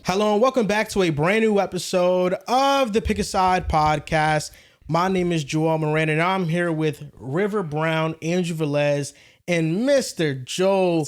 Hello and welcome back to a brand new episode of the PICKAS podcast. My name is Joel Moran and I'm here with River Brown, Andrew Velez, and Mr. Joe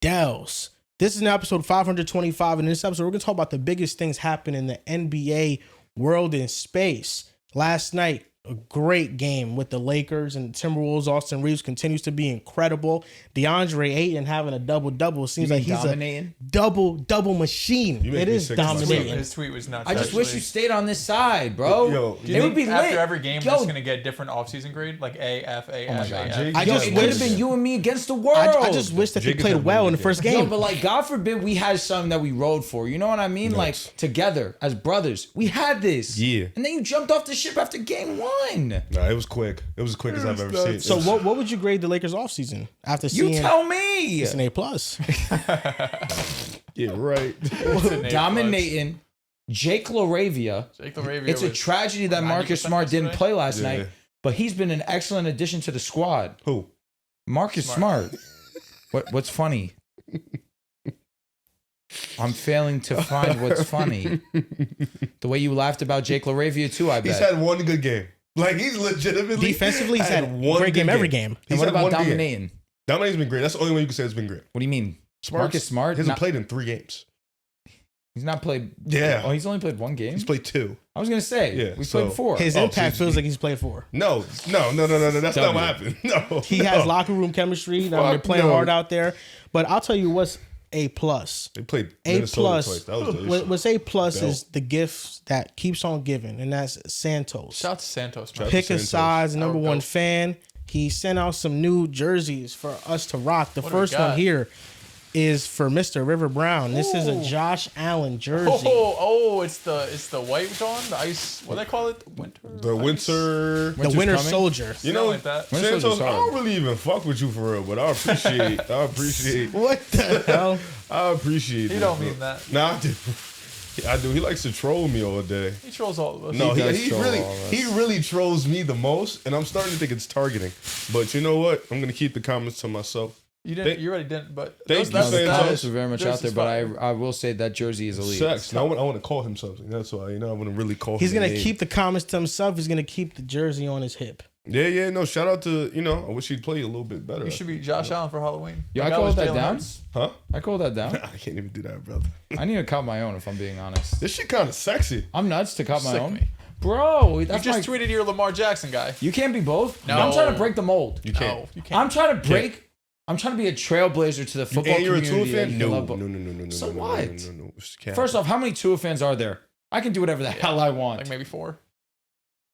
Dels. This is an episode 525, and in this episode we're going to talk about the biggest things happening in the NBA world and space. Last night, a great game with the Lakers and the Timberwolves. Austin Reeves continues to be incredible. DeAndre Ayton having a double-double. Seems like he's dominating? A double machine. It is dominating. His tweet was nuts. I just wish you stayed on this side, bro. Yo, it would be lit. After every game, we're just going to get different offseason grade, like A, F, A, F, A, F. It could have been you and me against the world. I just wish that they played well in the first game. Yo, but like, God forbid we had something that we rode for. You know what I mean? Like, together, as brothers. We had this. Yeah. And then you jumped off the ship after game one. Nah, it was quick. It was as quick as I've ever seen. So what would you grade the Lakers offseason after seeing? You tell me. It's an A+. Yeah, right. Dominating Jake LaRavia. It's a tragedy that Marcus Smart didn't play last night, but he's been an excellent addition to the squad. Who? Marcus Smart. What's funny? I'm failing to find what's funny. The way you laughed about Jake LaRavia too, I bet. He's had one good game. Like, he's legitimately... Defensively, he's had one great game every game. And what about dominating? Dominating's been great. That's the only way you can say it's been great. What do you mean? Marcus Smart? He hasn't played in 3 games. He's not played... Yeah. Oh, he's only played 1 game? He's played 2. I was going to say, we played 4. His impact feels like he's played 4. No. That's not what happened. No. He has locker room chemistry. They're playing hard out there. But I'll tell you what's A+. They played A+. Twice. That was delicious. What's A+ is the gift that keeps on giving, and that's Santos. Shout out to Santos, man. PICKAS number one fan. He sent out some new jerseys for us to rock. The first one here is for Mr. River Brown. This is a Josh Allen jersey. It's the white one, the ice. What do they call it? The winter soldier. You know, like that. Santos, I don't really even fuck with you for real, but I appreciate. What the hell? I appreciate. You don't mean that. Nah, I do. He likes to troll me all day. He trolls all of us. No, he really trolls me the most, and I'm starting to think it's targeting. But you know what? I'm gonna keep the comments to myself. You already didn't, but thank you. Those are very much out there, but I will say that jersey is elite. Sex. No, I want to call him something. That's why, I want to really call him. He's gonna keep the comments to himself. He's gonna keep the jersey on his hip. Yeah. No, shout out to, I wish he'd play a little bit better. You should be Josh Allen for Halloween. Yo, I called that down. Huh? I called that down. I can't even do that, brother. I need to cut my own, if I'm being honest. This shit kind of sexy. I'm nuts to cut my own. Me. Bro, you just tweeted you're a Lamar Jackson guy. You can't be both. No. I'm trying to break the mold. You can't. No, you can't. I'm trying to be a trailblazer to the football community. And you're a Tua fan? No. So what? No. First off, how many Tua fans are there? I can do whatever the hell I want. Like maybe 4.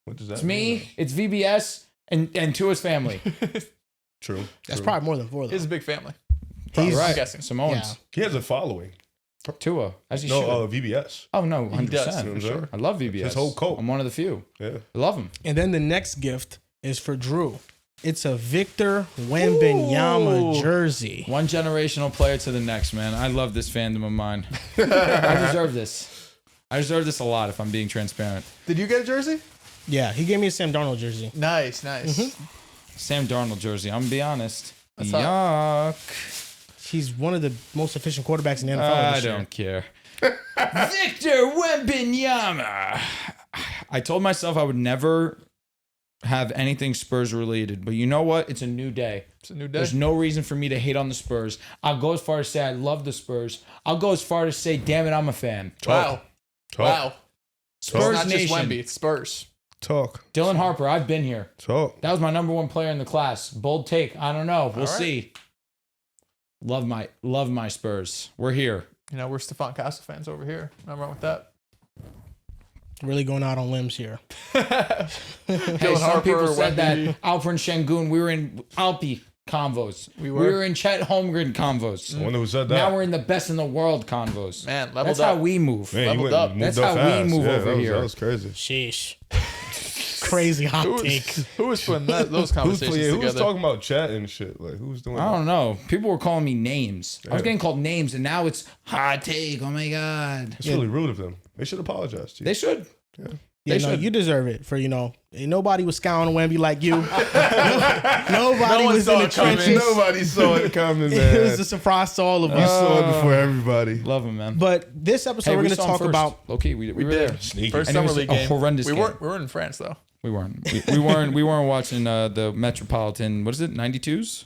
What does that It's mean? me, it's VBS, and Tua's family. True. That's probably more than 4, though. He's a big family. He's right. I'm guessing. Simone's. Yeah. He has a following. Tua, as he should. No, VBS. Oh, no, 100%. He does, for sure. I love VBS. His whole cult. I'm one of the few. Yeah. I love him. And then the next gift is for Drew. It's a Victor Wembanyama jersey. One generational player to the next, man. I love this fandom of mine. I deserve this. I deserve this a lot, if I'm being transparent. Did you get a jersey? Yeah, he gave me a Sam Darnold jersey. Nice. Mm-hmm. Sam Darnold jersey. I'm gonna be honest. That's Yuck. He's one of the most efficient quarterbacks in the NFL. I don't care. Victor Wembanyama. I told myself I would never have anything Spurs related, but you know what? It's a new day. It's a new day. There's no reason for me to hate on the Spurs. I'll go as far as say I love the Spurs. I'll go as far as say, damn it, I'm a fan. Wow. Talk. Spurs It's not Nation. just Wemby, it's Spurs. Talk. Dylan Harper, I've been here. Talk. That was my number 1 player in the class. Bold take. I don't know. We'll see. Love my Spurs. We're here. We're Stephon Castle fans over here. Nothing wrong with that. Really going out on limbs here. Hey, some people said that Alfred Şengün, we were in Alpi convos. We were in Chet Holmgren convos. I wonder who said that. Now we're in the best in the world convos. Man, leveled That's up. how we move. Man, leveled up. That's how we move over here. That was crazy. Sheesh. Crazy hot take. Who was putting those conversations together? Who was talking about chat and shit? Like, who was doing I that? don't know. People were calling me names. I was getting called names, and now it's hot take. Oh my God. It's really rude of them. They should apologize to you. They should. Yeah. Yeah, They no, should. you deserve it for, nobody was scouting Wemby like you. Nobody one was saw in the it coming. trenches. Nobody saw it coming, man. It was a surprise to all of You us. saw it before everybody. Love him, man. But this episode, Hey, we're we going to saw him talk first. about. Okay, we were did. there. Sneaky. First And it summer was league a game. horrendous we game. We were in France though. We weren't. We weren't watching the Metropolitan. What is it? 92s.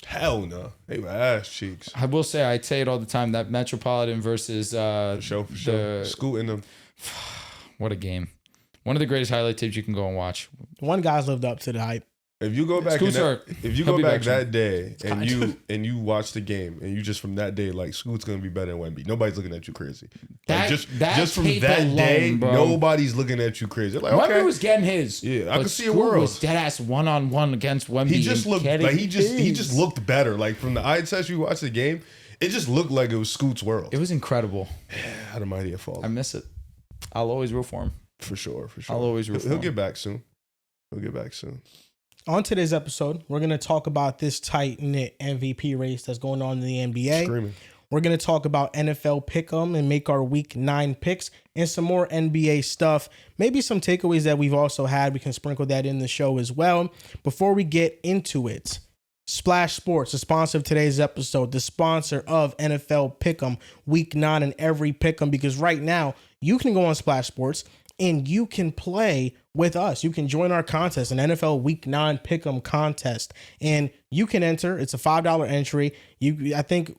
Hell no. They were ass cheeks. I will say, I say it all the time. That Metropolitan versus For sure. Scooting them. what a game! One of the greatest highlight tapes you can go and watch. One guy's lived up to the hype. If you go back, Scoots if you he'll go be back back soon. that day and you watch the game and you just from that day like Scoot's gonna be better than Wemby. Nobody's looking at you crazy. That- Like, that just from tape that alone, day, bro. nobody's looking at you crazy. Like Wemby okay, was getting his. Yeah, I but could see a Scoot world. was dead ass 1-on-1 against Wemby. he just and looked getting like he just his. looked better. Like from the eye test you watched the game, it just looked like it was Scoot's world. It was incredible. Had a mighty fall I miss it. I'll always root for him. for sure. I'll always root for He'll him. get back soon. He'll get back soon. On today's episode, we're going to talk about this tight-knit MVP race that's going on in the NBA. Screaming. We're going to talk about NFL Pick'em and make our Week 9 picks and some more NBA stuff. Maybe some takeaways that we've also had. We can sprinkle that in the show as well. Before we get into it, Splash Sports, the sponsor of today's episode, the sponsor of NFL Pick'em, Week 9 and every Pick'em, because right now you can go on Splash Sports and you can play with us. You can join our contest, an NFL Week 9 Pick'em contest, and you can enter. It's a $5 entry. I think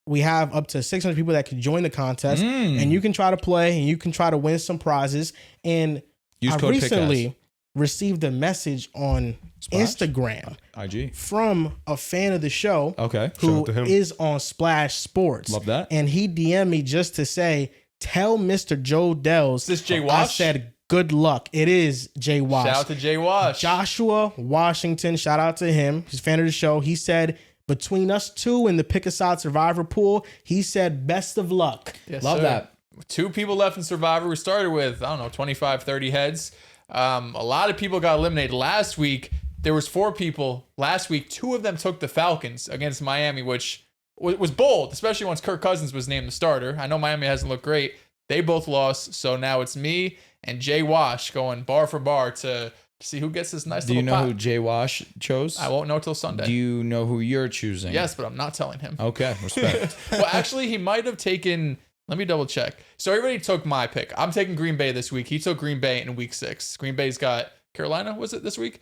we have up to 600 people that can join the contest, and you can try to play and you can try to win some prizes. And Use I code recently received a message on Splash? Instagram IG. from a fan of the show Okay. who out to him. is on Splash Sports. Love that. And he DM'd me just to say, tell Mr. Joe Dells. Is this Jay I Wash? said, good luck. It is Jay Wash. Shout out to Jay Wash. Joshua Washington, shout out to him. He's a fan of the show. He said, between us two in the Pick-A-Side Survivor pool, he said, best of luck. Yes, Love sir. that. 2 people left in Survivor. We started with, 25, 30 heads. A lot of people got eliminated. Last week, there was 4 people. Last week, 2 of them took the Falcons against Miami, which was bold, especially once Kirk Cousins was named the starter. I know Miami hasn't looked great. They both lost. So now it's me and Jay Wash going bar for bar to see who gets this nice Do little you know pot. who Jay Wash chose? I won't know till Sunday. Do you know who you're choosing? Yes, but I'm not telling him. Okay. Respect. Well, actually, he might have taken. Let me double check. So everybody took my pick. I'm taking Green Bay this week. He took Green Bay in week 6. Green Bay's got Carolina. Was it this week?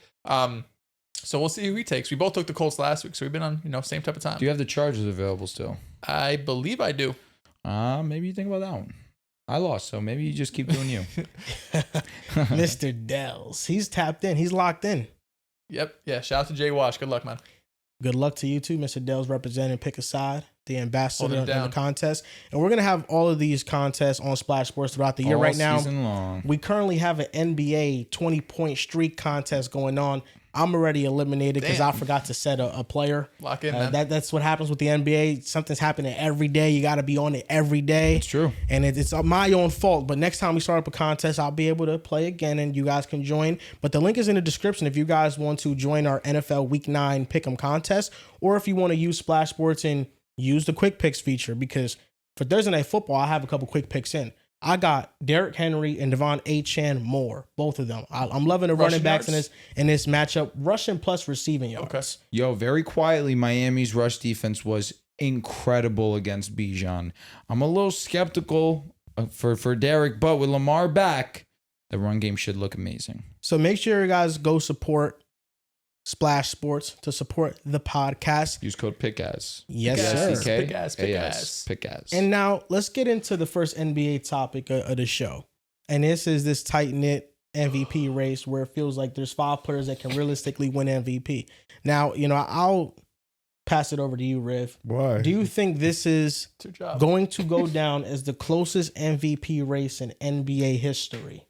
So we'll see who he takes. We both took the Colts last week, so we've been on same type of time. Do you have the Chargers available still? I believe I do. Maybe you think about that one. I lost, so maybe you just keep doing you. Mr. Dells. He's tapped in. He's locked in. Yep. Yeah. Shout out to Jay Wash. Good luck, man. Good luck to you too, Mr. Dells, representing Pick-A-Side, the ambassador Hold of it the down. contest. And we're going to have all of these contests on Splash Sports throughout the year. All Right now, season long. we currently have an NBA 20-point streak contest going on. I'm already eliminated because I Damn. forgot to set a player. Lock in, man. That's what happens with the NBA. Something's happening every day. You got to be on it every day. It's true. And it's my own fault. But next time we start up a contest, I'll be able to play again and you guys can join. But the link is in the description if you guys want to join our NFL Week 9 Pick'em contest, or if you want to use Splash Sports and use the quick picks feature, because for Thursday Night Football, I have a couple quick picks in. I got Derrick Henry and Devon Achane Moore, both of them. I'm loving the running Rushing backs yards? in this matchup, rushing plus receiving yards. Okay. Yo, very quietly, Miami's rush defense was incredible against Bijan. I'm a little skeptical for Derek, but with Lamar back, the run game should look amazing. So make sure you guys go support Splash Sports to support the podcast. Use code PICKAS. Yes, Yes, sir. PICKAS. PICKAS. And now let's get into the first NBA topic of the show. And this is this tight-knit MVP race where it feels like there's 5 players that can realistically win MVP. Now, I'll pass it over to you, Riv. Why? Do you think this is It's your job. going to go down as the closest MVP race in NBA history?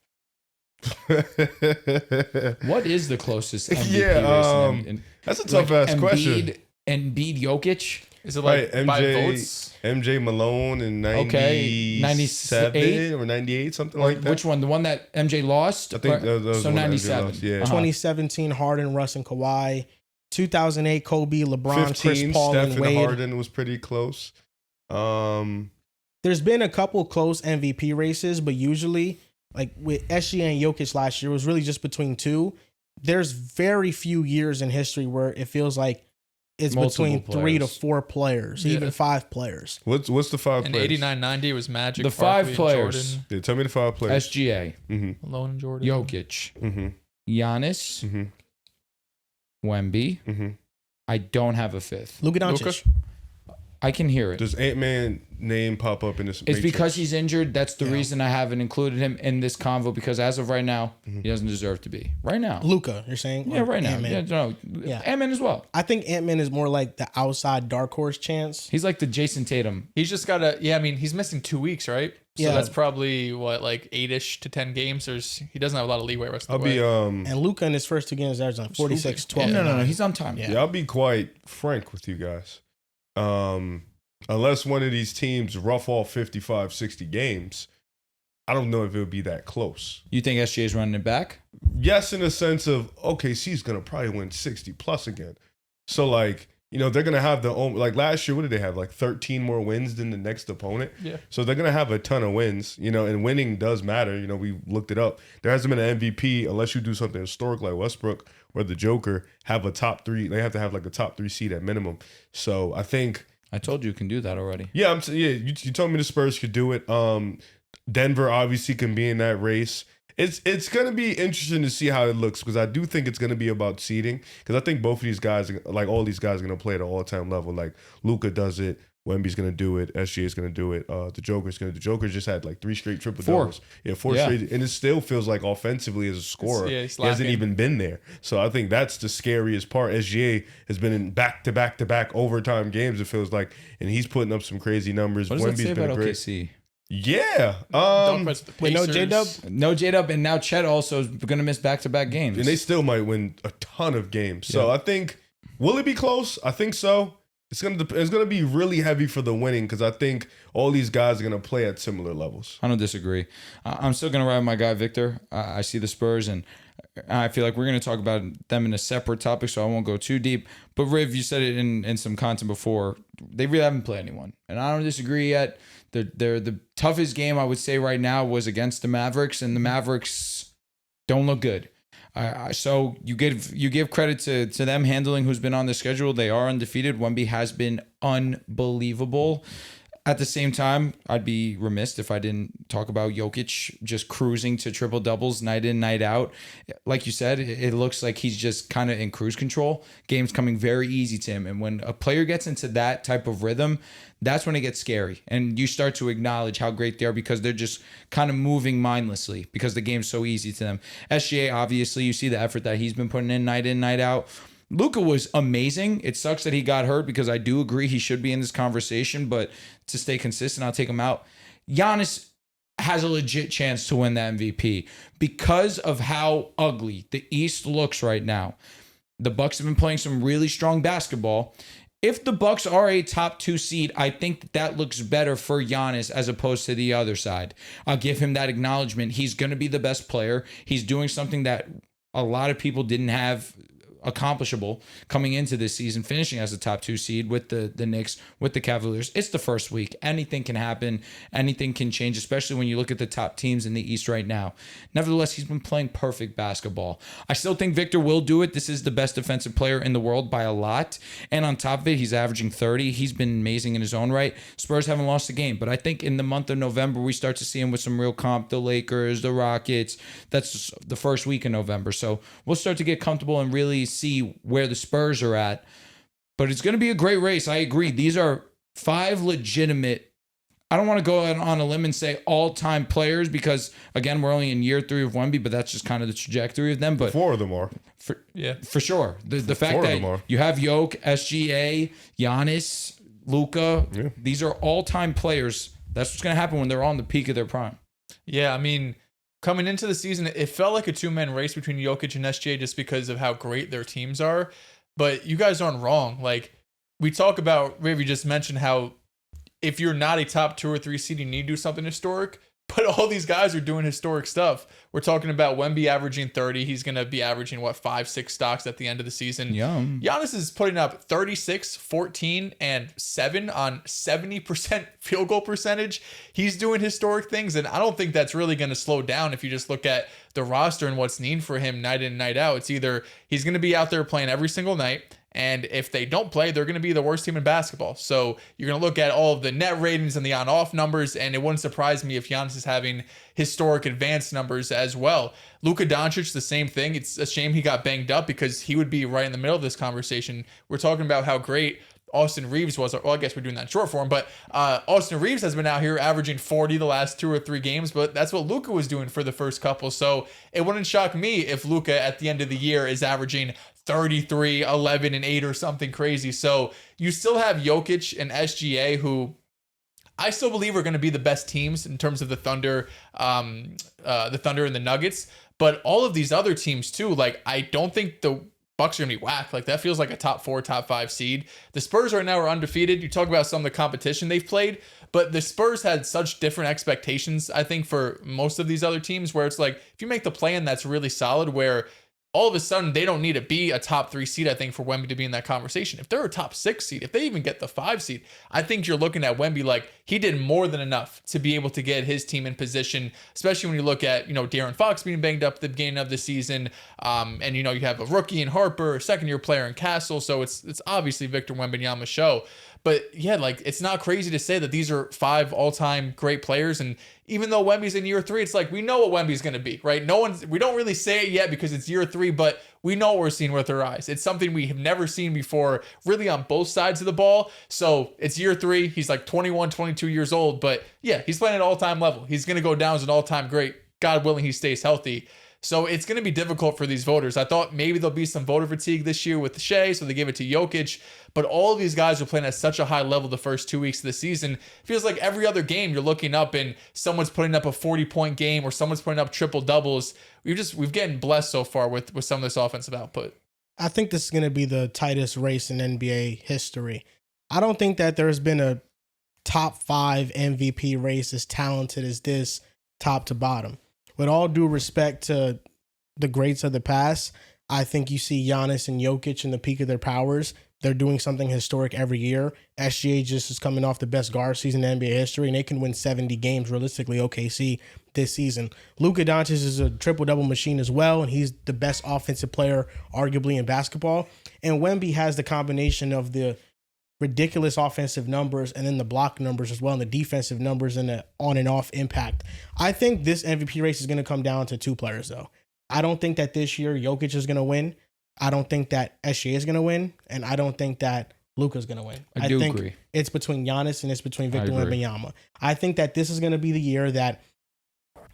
What is the closest MVP Yeah, race? that's a tough ass question. Embiid Jokic. Is it like Right, by MJ votes? MJ Malone in 97 Okay, 98? or 98, something Or like that. which one? The one that MJ lost? I think that was so the one that MJ 97. lost, yeah. 2017, Harden, Russ, and Kawhi. 2008, Kobe, LeBron, 15, Chris Paul, Steph and and Wade. Harden was pretty close. There's been a couple close MVP races, but usually like with SGA and Jokic last year, it was really just between two. There's very few years in history where it feels like it's Multiple between players. 3 to 4 players, even 5 players. What's the 5 In players? 89-90, it was Magic. The Barkley, 5 players. Jordan, Yeah, tell me the 5 players. SGA, Malone and Jordan. Jokic, Mm-hmm. Giannis, Mm-hmm. Wemby. Mm-hmm. I don't have a 5th. Luka Doncic. Luka? I can hear it. Does Ant-Man name pop up in this? It's because he's injured. That's the Yeah. reason I haven't included him in this convo, because as of right now, he doesn't deserve to be. Right now. Luka, you're saying? Yeah, Or right now. Ant-Man? Yeah, no. Yeah. Ant-Man as well. I think Ant-Man is more like the outside dark horse chance. He's like the Jason Tatum. He's just got to, I mean, he's missing 2 weeks, right? So Yeah. that's probably, like 8-ish to 10 games. He doesn't have a lot of leeway rest I'll of the be way. And Luka in his first 2 games averaged like 46, 12. No. He's on time. Yeah. Yeah, I'll be quite frank with you guys. Unless one of these teams rough off 55, 60 games, I don't know if it would be that close. You think SGA is running it back? Yes, in the sense of, OKC's going to probably win 60 plus again. So, like, you know, they're going to have like last year, what did they have? Like 13 more wins than the next opponent. Yeah. So they're going to have a ton of wins, you know, and winning does matter. You know, we looked it up. There hasn't been an MVP unless you do something historic like Westbrook or the Joker have a top 3. They have to have like a top 3 seed at minimum. So I think, I told you can do that already. yeah, you told me the Spurs could do it. Denver obviously can be in that race. It's going to be interesting to see how it looks, because I do think it's going to be about seeding, because I think both of these guys, like all these guys, are going to play at an all-time level. Like Luka does it, Wemby's going to do it, SGA is going to do it, the Joker's going to do it. The Joker just had like 3 straight triple-doubles. 4 Yeah. straight, and it still feels like offensively as a scorer, he's he hasn't lacking. even been there. So I think that's the scariest part. SGA has been in back-to-back overtime games, it feels like, and he's putting up some crazy numbers. What does that Wemby's say been about great. OKC? Yeah. Don't press the Wait, no Pacers. J-Dub? No J-Dub, and now Chet also is going to miss back-to-back games. And they still might win a ton of games. So I think, will it be close? I think so. It's gonna be really heavy for the winning, because I think all these guys are gonna play at similar levels. I don't disagree. I'm still going to ride my guy, Victor. I see the Spurs, and I feel like we're going to talk about them in a separate topic, so I won't go too deep. But Riv, you said it in some content before. They really haven't played anyone, and I don't disagree yet. They're the toughest game I would say right now was against the Mavericks, and the Mavericks don't look good. So you give credit to them handling who's been on the schedule. They are undefeated. Wemby has been unbelievable. At the same time, I'd be remiss if I didn't talk about Jokic just cruising to triple doubles night in, night out. Like you said, it looks like he's just kind of in cruise control. Game's coming very easy to him. And when a player gets into that type of rhythm, that's when it gets scary. And you start to acknowledge how great they are, because they're just kind of moving mindlessly because the game's so easy to them. SGA, obviously, you see the effort that he's been putting in, night out. Luka was amazing. It sucks that he got hurt, because I do agree he should be in this conversation, but to stay consistent, I'll take him out. Giannis has a legit chance to win the MVP because of how ugly the East looks right now. The Bucks have been playing some really strong basketball. If the Bucks are a top 2 seed, I think that looks better for Giannis as opposed to the other side. I'll give him that acknowledgement. He's going to be the best player. He's doing something that a lot of people didn't have accomplishable coming into this season, finishing as a top 2 seed with the Knicks, with the Cavaliers. It's the first week. Anything can happen. Anything can change, especially when you look at the top teams in the East right now. Nevertheless, he's been playing perfect basketball. I still think Victor will do it. This is the best defensive player in the world by a lot. And on top of it, he's averaging 30. He's been amazing in his own right. Spurs haven't lost a game, but I think in the month of November, we start to see him with some real comp. The Lakers, the Rockets. That's the first week in November. So we'll start to get comfortable and really see where the Spurs are at. But it's going to be a great race. I agree. These are 5 legitimate, I don't want to go on a limb and say all-time players, because, again, we're only in year 3 of Wemby, but that's just kind of the trajectory of them. But 4 of them are. For sure. The fact 4 of that them are. you have Jokic, SGA, Giannis, Luka, Yeah. these are all-time players. That's what's going to happen when they're on the peak of their prime. Yeah, I mean, coming into the season, it felt like a 2-man race between Jokic and SGA just because of how great their teams are. But you guys aren't wrong. Like, we talk about, Ravi just mentioned how if you're not a top 2 or 3 seed, you need to do something historic. But all these guys are doing historic stuff. We're talking about Wemby averaging 30. He's going to be averaging, 5, 6 stocks at the end of the season. Yum. Giannis is putting up 36, 14, and 7 on 70% field goal percentage. He's doing historic things, and I don't think that's really going to slow down if you just look at the roster and what's needed for him night in and night out. It's either he's going to be out there playing every single night, and if they don't play, they're going to be the worst team in basketball. So you're going to look at all of the net ratings and the on-off numbers, and it wouldn't surprise me if Giannis is having historic advanced numbers as well. Luka Doncic, the same thing. It's a shame he got banged up because he would be right in the middle of this conversation. We're talking about how great Austin Reeves was. Well, I guess we're doing that in short form, but Austin Reeves has been out here averaging 40 the last 2 or 3 games, but that's what Luka was doing for the first couple. So it wouldn't shock me if Luka at the end of the year is averaging 33, 11, and 8 or something crazy. So you still have Jokic and SGA, who I still believe are going to be the best teams in terms of the Thunder and the Nuggets. But all of these other teams too, like I don't think the Bucks are going to be whacked. Like that feels like a top 4, top 5 seed. The Spurs right now are undefeated. You talk about some of the competition they've played, but the Spurs had such different expectations, I think, for most of these other teams, where it's like, if you make the play-in, that's really solid, where all of a sudden they don't need to be a top 3 seed, I think, for Wemby to be in that conversation. If they're a top 6 seed, if they even get the 5 seed, I think you're looking at Wemby like he did more than enough to be able to get his team in position, especially when you look at, De'Aaron Fox being banged up at the beginning of the season. And, you have a rookie in Harper, a second-year player in Castle. So it's obviously Victor Wembanyama's show. But yeah, like it's not crazy to say that these are 5 all-time great players. And even though Wemby's in year 3, it's like we know what Wemby's going to be, right? We don't really say it yet because it's year 3, but we know what we're seeing with our eyes. It's something we have never seen before, really on both sides of the ball. So it's year 3. He's like 21, 22 years old, but yeah, he's playing at all-time level. He's going to go down as an all-time great. God willing, he stays healthy. So it's going to be difficult for these voters. I thought maybe there'll be some voter fatigue this year with Shea, so they gave it to Jokic. But all of these guys are playing at such a high level the first 2 weeks of the season. It feels like every other game you're looking up and someone's putting up a 40-point game or someone's putting up triple doubles. We've getting blessed so far with some of this offensive output. I think this is going to be the tightest race in NBA history. I don't think that there's been a top 5 MVP race as talented as this, top to bottom. With all due respect to the greats of the past, I think you see Giannis and Jokic in the peak of their powers. They're doing something historic every year. SGA just is coming off the best guard season in NBA history, and they can win 70 games realistically, OKC, this season. Luka Doncic is a triple-double machine as well, and he's the best offensive player arguably in basketball. And Wemby has the combination of the ridiculous offensive numbers and then the block numbers as well, and the defensive numbers and the on and off impact. I think this MVP race is going to come down to 2 players, though. I don't think that this year Jokic is going to win. I don't think that SGA is going to win, and I don't think that Luka's going to win. I think agree. It's between Giannis and it's between Victor Wembanyama. I think that this is going to be the year that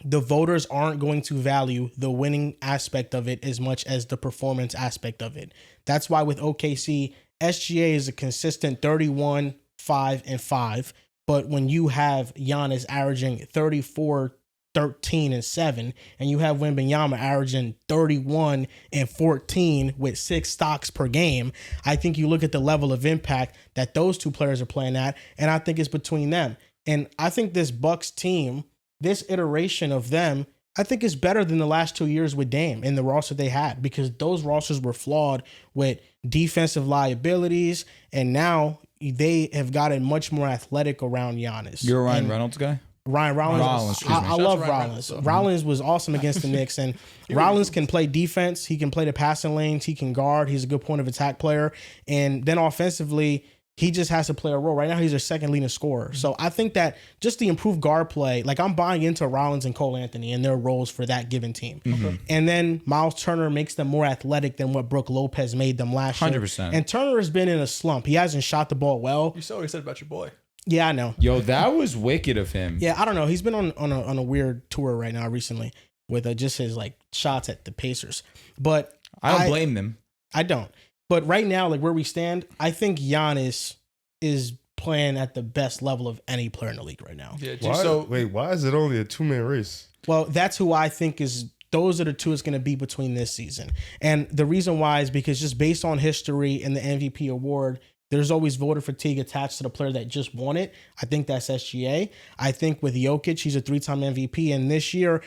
the voters aren't going to value the winning aspect of it as much as the performance aspect of it. That's why with OKC, SGA is a consistent 31, 5, and 5. But when you have Giannis averaging 34, 13, and 7, and you have Wembanyama averaging 31 and 14 with 6 stocks per game, I think you look at the level of impact that those 2 players are playing at, and I think it's between them. And I think this Bucks team, this iteration of them, I think is better than the last 2 years with Dame and the roster they had, because those rosters were flawed with defensive liabilities, and now they have gotten much more athletic around Giannis. You're a Ryan Reynolds guy? Ryan Rollins. I love Rollins. Rollins was awesome against the Knicks, and Rollins can play defense. He can play the passing lanes. He can guard. He's a good point of attack player. And then offensively, he just has to play a role. Right now, he's their second leading scorer. So I think that just the improved guard play, like I'm buying into Rollins and Cole Anthony and their roles for that given team. Mm-hmm. And then Miles Turner makes them more athletic than what Brook Lopez made them last year. 100%. And Turner has been in a slump. He hasn't shot the ball well. You saw what he said about your boy. Yeah, I know. Yo, that was wicked of him. Yeah, I don't know. He's been on a weird tour right now recently with just his like shots at the Pacers. But I don't blame them. I don't. But right now, like where we stand, I think Giannis is playing at the best level of any player in the league right now. Yeah. Why is it only a 2-man race? Well, that's who I think is. Those are the 2 it's going to be between this season. And the reason why is because just based on history and the MVP award, there's always voter fatigue attached to the player that just won it. I think that's SGA. I think with Jokic, he's a 3-time MVP. And this year,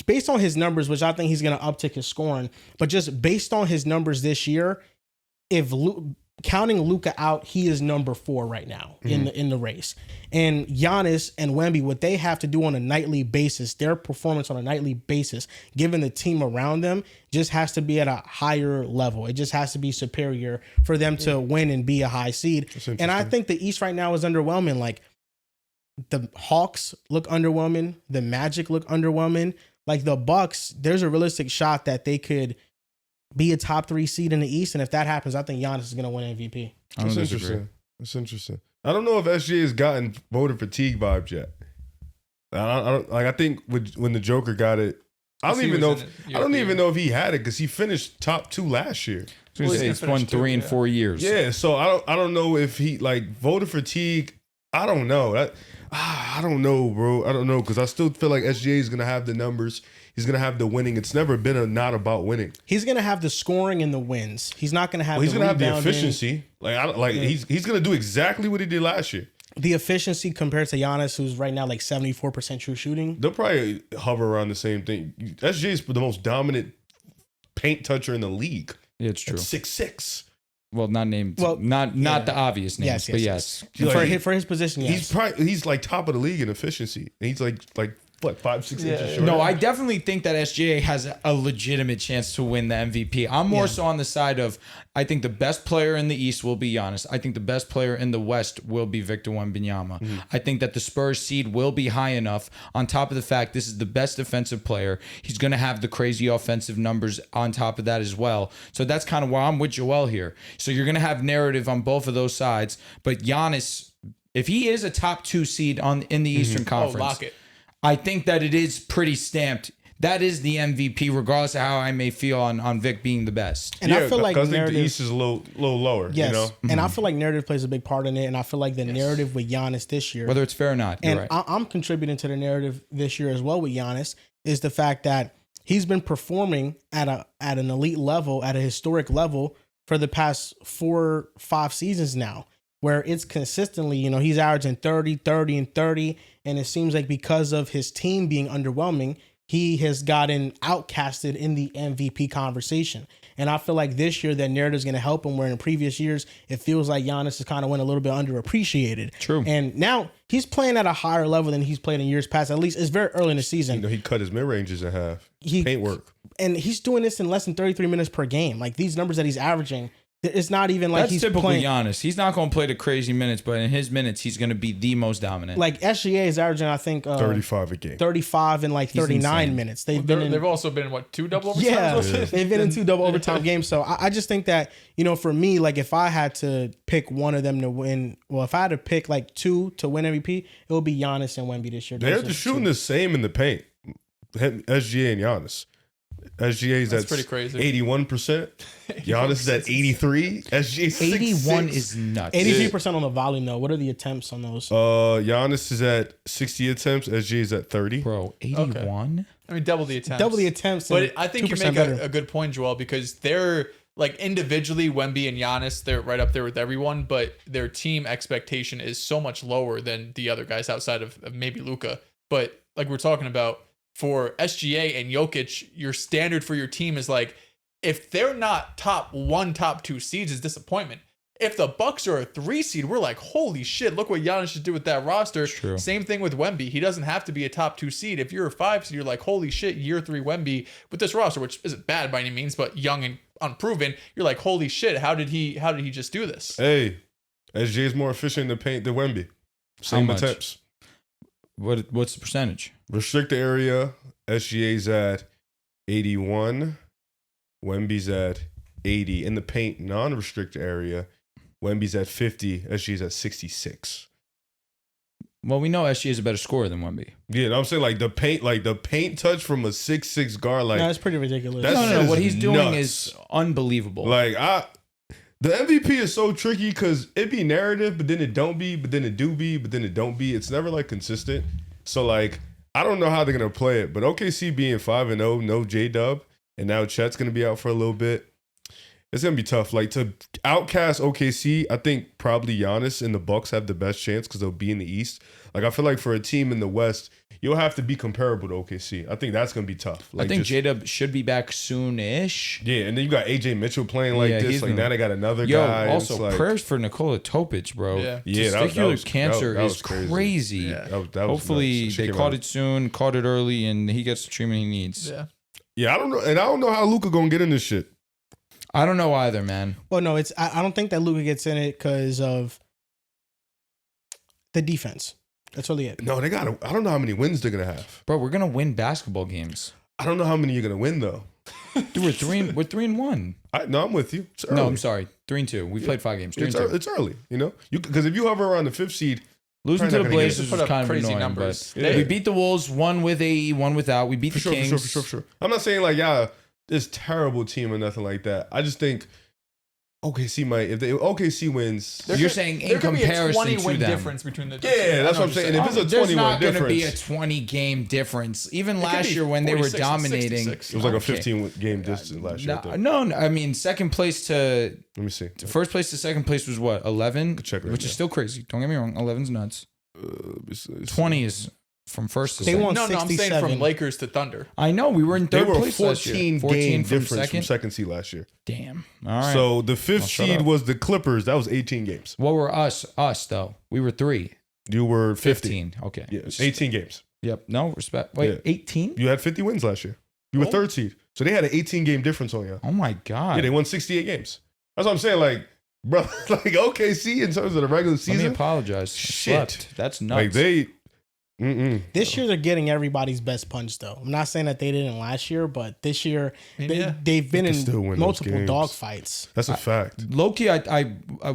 based on his numbers, which I think he's going to uptick his scoring, but just based on his numbers this year, if counting Luka out, he is number 4 right now in the race. And Giannis and Wemby, what they have to do on a nightly basis, their performance on a nightly basis, given the team around them, just has to be at a higher level. It just has to be superior for them to win and be a high seed. And I think the East right now is underwhelming. Like, the Hawks look underwhelming. The Magic look underwhelming. Like, the Bucks, there's a realistic shot that they could be a top 3 seed in the East, and if that happens, I think Giannis is going to win MVP. That's interesting. That's interesting. I don't know if SGA has gotten voter fatigue vibes yet. I think when the Joker got it, I don't even know if he had it because he finished top 2 last year. Well, it's won 3 and 4 years. Yeah, so I don't know if he voter fatigue. I don't know. I don't know, bro. I don't know because I still feel like SGA is gonna have the numbers. He's gonna have the winning. It's never been not about winning. He's gonna have the scoring and the wins. He's not gonna have. He's gonna have the efficiency. He's gonna do exactly what he did last year. The efficiency compared to Giannis, who's right now like 74% true shooting. They'll probably hover around the same thing. SGA is the most dominant paint toucher in the league. Yeah, it's true. 6'6". Well, not named. Well, not the obvious names, but yes. For his position, yes. He's like top of the league in efficiency. And he's like 5-6 inches short. No, I definitely think that SGA has a legitimate chance to win the MVP. I'm more so on the side of I think the best player in the East will be Giannis. I think the best player in the West will be Victor Wembanyama. I think that the Spurs seed will be high enough. On top of the fact this is the best defensive player, he's going to have the crazy offensive numbers on top of that as well. So that's kind of why I'm with Joel here. So you're going to have narrative on both of those sides, but Giannis, if he is a top 2 seed in the Eastern Conference, lock it. I think that it is pretty stamped. That is the MVP, regardless of how I may feel on Vic being the best. And I feel like I think the East is a little lower. Yes, you know? And I feel like narrative plays a big part in it. And I feel like the narrative with Giannis this year, whether it's fair or not, you're right. I'm contributing to the narrative this year as well with Giannis, is the fact that he's been performing at an elite level, at a historic level for the past 4-5 seasons now, where it's consistently, he's averaging 30, 30, and 30. And it seems like because of his team being underwhelming, he has gotten outcasted in the MVP conversation. And I feel like this year that narrative is going to help him, where in previous years, it feels like Giannis has kind of went a little bit underappreciated. True. And now he's playing at a higher level than he's played in years past. At least it's very early in the season. He cut his mid-ranges in half. Paint work. And he's doing this in less than 33 minutes per game. Like, these numbers that he's averaging, it's not even like he's typically playing. Giannis. He's not going to play the crazy minutes, but in his minutes, he's going to be the most dominant. Like, SGA is averaging, I think, 35 a game. 35 and like 39 minutes. They've also been in 2 double overtimes? Yeah, they've been in 2 double overtime games. So I just think that, for me, like, if I had to pick one of them to win, if I had to pick like 2 to win MVP, it would be Giannis and Wemby this year. They're just shooting the same in the paint. SGA and Giannis. SGA's That's at pretty crazy. 81%. Giannis is at 83. SGA's 81 is nuts. 83% on the volume though. What are the attempts on those? Giannis is at 60 attempts. SGA is at 30. Bro, 81? Okay. I mean, double the attempts. Double the attempts. But I think you make a good point, Joel, because they're like individually, Wemby and Giannis, they're right up there with everyone, but their team expectation is so much lower than the other guys outside of maybe Luka. But like we're talking about, for SGA and Jokic, your standard for your team is like, if they're not top 1, top 2 seeds, is disappointment. If the Bucks are a 3 seed, we're like, holy shit, look what Giannis should do with that roster. True. Same thing with Wemby. He doesn't have to be a top 2 seed. If you're a 5 seed, you're like, holy shit, year 3 Wemby with this roster, which isn't bad by any means, but young and unproven. You're like, holy shit, how did he just do this? Hey, SGA is more efficient in the paint than Wemby. Same attempts. What's the percentage? Restricted area, SGA's at 81. Wemby's at 80. In the paint, non-restricted area, Wemby's at 50. SGA's at 66. Well, we know SGA is a better scorer than Wemby. Yeah, I'm saying like the paint touch from a 6'6" guard, like that's pretty ridiculous. No. What he's doing is unbelievable. Like the MVP is so tricky because it be narrative, but then it don't be, but then it do be, but then it don't be. It's never like consistent. So like I don't know how they're gonna play it, but OKC being 5-0, no J-Dub, and now Chet's gonna be out for a little bit. It's gonna be tough. Like to outcast OKC, I think probably Giannis and the Bucks have the best chance because they'll be in the East. Like I feel like for a team in the West, you'll have to be comparable to OKC. I think that's gonna be tough. Like I think J-Dub should be back soon-ish. Yeah, and then you got AJ Mitchell playing like this. Like now they got another guy. Also like, prayers for Nikola Topic, bro. Yeah. Testicular cancer is crazy. Yeah. That was Hopefully nuts. they caught it soon, caught it early, and he gets the treatment he needs. Yeah. Yeah, I don't know, and I don't know how Luka gonna get in this shit. I don't know either, man. Well, no, I don't think that Luka gets in it because of the defense. That's really it. No, they got. I don't know how many wins they're gonna have. Bro, we're gonna win basketball games. I don't know how many you're gonna win though. Dude, we're 3-1. No, I'm with you. It's early. No, I'm sorry. 3-2. We played 5 games. 3-2. It's early. You know, because if you hover around the 5th seed, Losing to probably the not gonna get Blazers it. Put was up kind of crazy annoying, numbers. but Yeah. we beat the Wolves, one with AE, one without. We beat for the sure, Kings. for sure. I'm not saying like this terrible team or nothing like that. I just think OKC might. If OKC wins, You're saying in there could be a comparison 20 to win them. difference between the two. Yeah, that's what I'm saying. If it's a There's 21 not going to be difference. a 20-game difference. Even could last be year when they were 46 and dominating. 66. It was like a Okay. 15-game distance last year. I think. No, I mean, second place to Let me see. first place to second place was what? 11? Check right Which is now. still crazy. Don't get me wrong. 11's nuts. It's 20 is from first to They second. won No, I'm saying 67. from Lakers to Thunder. I know. We were in They third were a place last year. 14-game from difference from second seed last year. Damn. All right. So the 5th shut seed up. was the Clippers. That was 18 games. what were us, though? We were 3. You were 50. 15. Okay. Yeah, 18 games. Yep. No, respect. Wait, Yeah. 18? You had 50 wins last year. You were 3rd seed. So they had an 18-game difference on you. Oh, my God. Yeah, they won 68 games. That's what I'm saying. Like, bro, like OKC in terms of the regular Let me season, apologize. I Shit. slept. That's nuts. like they. This year they're getting everybody's best punch though. I'm not saying that they didn't last year, but this year mean, yeah. they've been They can still win in those multiple games. dog fights. That's a fact. Low-key,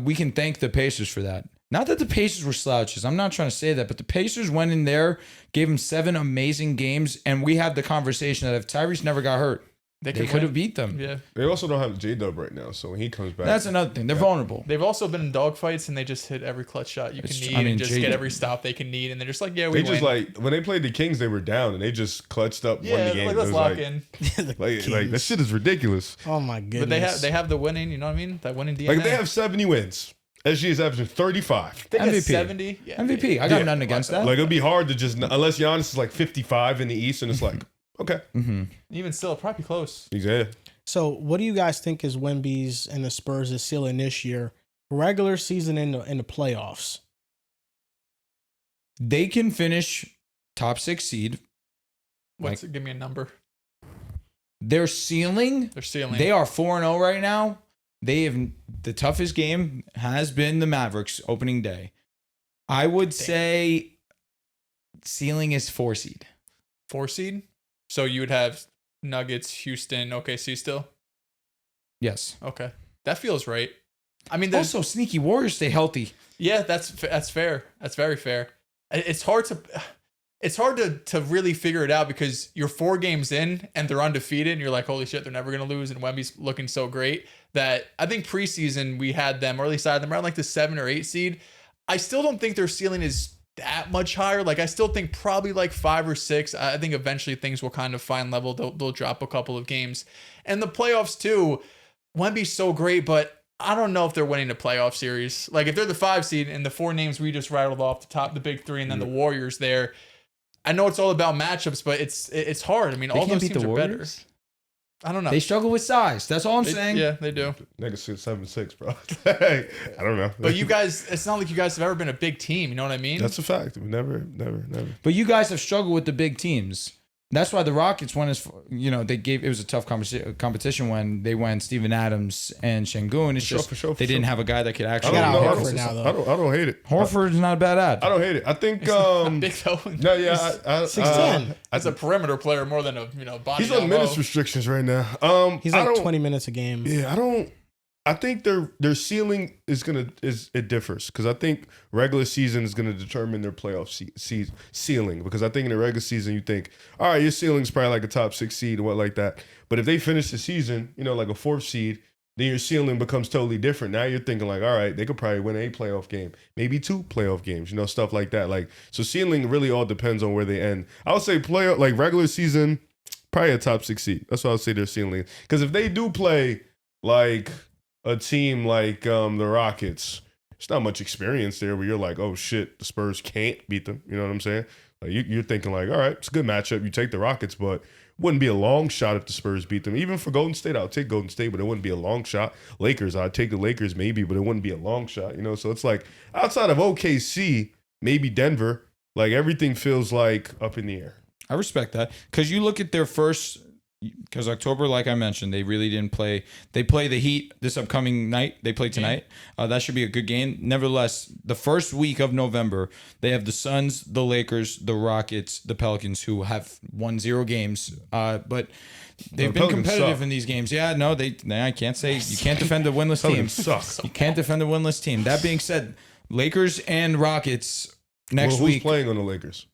we can thank the Pacers for that. Not that the Pacers were slouches. I'm not trying to say that, but the Pacers went in there, gave them 7 amazing games, and we had the conversation that if Tyrese never got hurt, they could have win. beat them. Yeah. They also don't have J-Dub right now, so when he comes back, That's another thing. They're vulnerable. They've also been in dogfights and they just hit every clutch shot you can need and just Jay- get every stop they can need. And they're just like, yeah, we they win. just like when they played the Kings, they were down and they just clutched up, won yeah, the game. like, It let's was lock like, in. The like Kings. that shit is ridiculous. Oh my goodness. But they have the winning, you know what I mean? That winning DNA. Like if they have 70 wins, SG is averaging 35. They get MVP. 70. Yeah, MVP. I yeah. got nothing against that. Like it'd be hard to just unless Giannis is like 55 in the East, and it's like okay, Even still, probably close. yeah. So what do you guys think is Wemby's and the Spurs' ceiling this year? Regular season in the playoffs. They can finish top 6 seed. Give me a number. Their ceiling, Their ceiling. they are 4-0 right now. They have the toughest game has been the Mavericks opening day. I would say ceiling is 4 seed. 4 seed. So you would have Nuggets, Houston, OKC still. Yes. Okay, that feels right. I mean, there's Also, sneaky Warriors stay healthy. yeah, that's fair. That's very fair. It's hard to really figure it out because you're 4 games in and they're undefeated and you're like, holy shit, they're never gonna lose. And Wemby's looking so great that I think preseason we had them, or at least I had them around like the 7 or 8 seed. I still don't think their ceiling is that much higher. Like I still think probably like 5 or 6. I think eventually things will kind of find level. They'll drop a couple of games. And the playoffs too, Wemby's so great, but I don't know if they're winning the playoff series. Like if they're the 5 seed and the 4 names we just rattled off the top, the big 3, and then the Warriors there. I know it's all about matchups, but it's hard. I mean, all those teams are better. I don't know. They struggle with size. That's all I'm saying. Yeah, they do. Niggas 7-6, bro. I don't know. But you guys, it's not like you guys have ever been a big team. You know what I mean? That's a fact. We never. But you guys have struggled with the big teams. That's why the Rockets won it was a tough competition when they went Steven Adams and Şengün. It's just they didn't have a guy that could actually. got I Horford now, though. don't hate it. Horford's not a bad ad. I don't hate it. I think big though. no, yeah, 6'10". As a perimeter player more than a body. he's on down minutes low. restrictions right now. He's I like don't- 20 minutes a game. Yeah, I think their ceiling it differs because I think regular season is gonna determine their playoff ceiling because I think in the regular season you think all right your ceiling's probably like a top 6 seed or what like that, but if they finish the season like a 4th seed, then your ceiling becomes totally different. Now you're thinking like all right they could probably win a playoff game, maybe 2 playoff games, stuff like that. Like so ceiling really all depends on where they end. I would say playoff like regular season probably a top 6 seed. That's what I would say their ceiling because if they do play like a team like the Rockets, there's not much experience there where you're like, oh shit, the Spurs can't beat them. You know what I'm saying? Like you're thinking like, all right, it's a good matchup. You take the Rockets, but wouldn't be a long shot if the Spurs beat them. Even for Golden State, I'll take Golden State, but it wouldn't be a long shot. Lakers, I'd take the Lakers maybe, but it wouldn't be a long shot. You know, so it's like outside of OKC, maybe Denver, like everything feels like up in the air. I respect that because you look at their first, because October, like I mentioned, they really didn't play. They play the Heat this upcoming night. They play tonight. That should be a good game. Nevertheless, the first week of November, they have the Suns, the Lakers, the Rockets, the Pelicans, who have won 0 games. But they've been competitive suck. in these games. Yeah, no, I can't say you can't defend a winless team. Suck. You can't defend a winless team. That being said, Lakers and Rockets next Who's week. playing on the Lakers?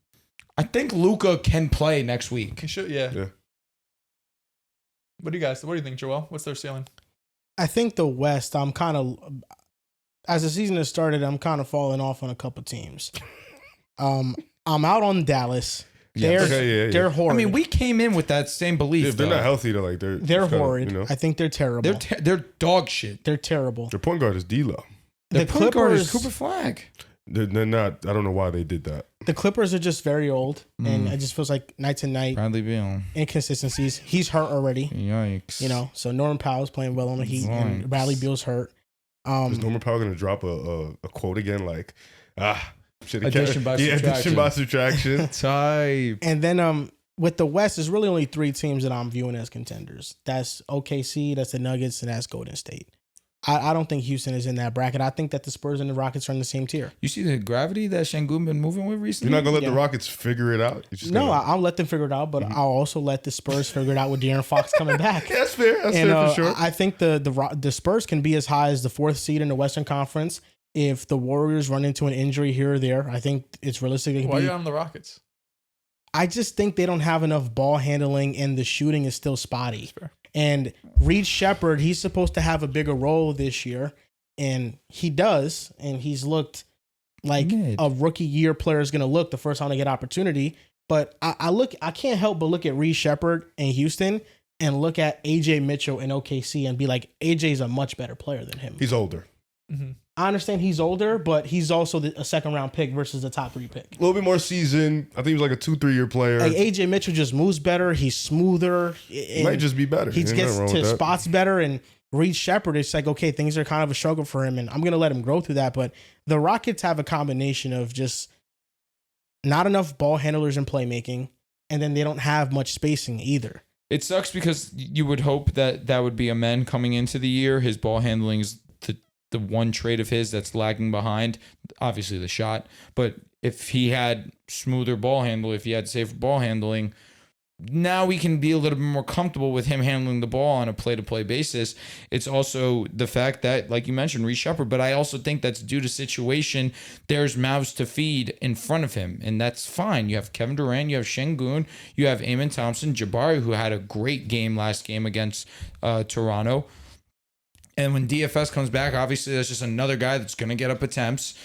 I think Luka can play next week. He should, yeah. Yeah. What do you think, Joel? What's their ceiling? I think the West, I'm kind of, as the season has started, I'm kind of falling off on a couple teams. I'm out on Dallas. Yeah. They're horrid. I mean, we came in with that same belief. If they're not healthy, they're horrid. You know? I think they're terrible. They're dog shit. They're terrible. Their point guard is D'Lo. The point guard is Clippers- Cooper Flag. They're not. I don't know why they did that. The Clippers are just very old, and it just feels like night to night Bradley Beal. inconsistencies. He's hurt already, Yikes. you know. So Norman Powell's playing well on the Heat, and Yikes. Bradley Beal's hurt. Is Norman Powell going to drop a quote again? Like, Addition by addition by subtraction. Type. And then with the West, there's really only 3 teams that I'm viewing as contenders. That's OKC, that's the Nuggets, and that's Golden State. I don't think Houston is in that bracket. I think that the Spurs and the Rockets are in the same tier. You see the gravity that Şengün been moving with recently? You're not going to let Yeah. the Rockets figure it out? You're just No, gonna- I'll let them figure it out, but I'll also let the Spurs figure it out with De'Aaron Fox coming back. That's fair. That's And fair for sure. I think the Spurs can be as high as the 4th seed in the Western Conference if the Warriors run into an injury here or there. I think it's realistic. Why are you on the Rockets? I just think they don't have enough ball handling, and the shooting is still spotty. Fair. And Reed Shepherd, he's supposed to have a bigger role this year, and he does, and he's looked like Mid. a rookie year player is going to look the first time they get opportunity. But I can't help but look at Reed Shepherd in Houston and look at AJ Mitchell in OKC and be like, AJ's a much better player than him. He's older. Mm-hmm. I understand he's older, but he's also a 2nd round pick versus a top 3 pick. A little bit more seasoned. I think he was like a 2-3 year player. Like AJ Mitchell just moves better. He's smoother. He might just be better. He Ain't gets nothing wrong to with that. spots better. And Reed Shepherd, it's like, okay, things are kind of a struggle for him, and I'm going to let him grow through that. But the Rockets have a combination of just not enough ball handlers and playmaking, and then they don't have much spacing either. It sucks because you would hope that would be a man coming into the year. His ball handling is the one trait of his that's lagging behind. Obviously the shot, but if he had smoother ball handle, if he had safer ball handling, now we can be a little bit more comfortable with him handling the ball on a play-to-play basis. It's also the fact that, like you mentioned, Reed Shepherd, but I also think that's due to situation. There's mouths to feed in front of him, and that's fine. You have Kevin Durant, you have Şengün, you have Amen Thompson, Jabari, who had a great game last game against Toronto. And when DFS comes back, obviously that's just another guy that's going to get up attempts.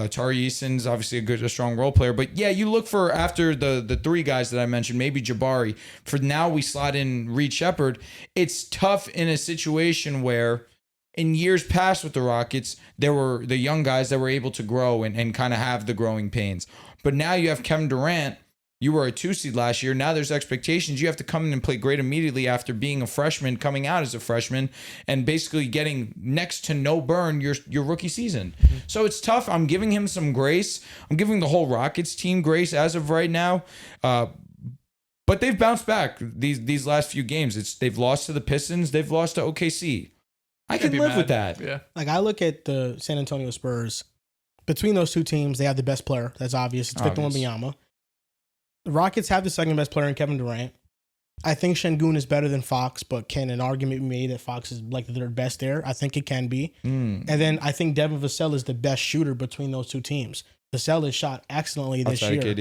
Tari Eason's obviously a strong role player. But yeah, you look for after the 3 guys that I mentioned, maybe Jabari. For now, we slot in Reed Shepherd. It's tough in a situation where in years past with the Rockets, there were the young guys that were able to grow and kind of have the growing pains. But now you have Kevin Durant. You were a 2 seed last year. Now there's expectations. You have to come in and play great immediately after being a freshman, coming out as a freshman, and basically getting next to no burn your rookie season. Mm-hmm. So it's tough. I'm giving him some grace. I'm giving the whole Rockets team grace as of right now. But they've bounced back these last few games. They've lost to the Pistons. They've lost to OKC. I can live with that. Yeah. Like, I look at the San Antonio Spurs. Between those 2 teams, they have the best player. That's obvious. It's Victor Wembanyama. The Rockets have the 2nd best player in Kevin Durant. I think Şengün is better than Fox, but can an argument be made that Fox is like the 3rd best there? I think it can be. And then I think Devin Vassell is the best shooter between those 2 teams. Vassell has shot excellently this Outside year. of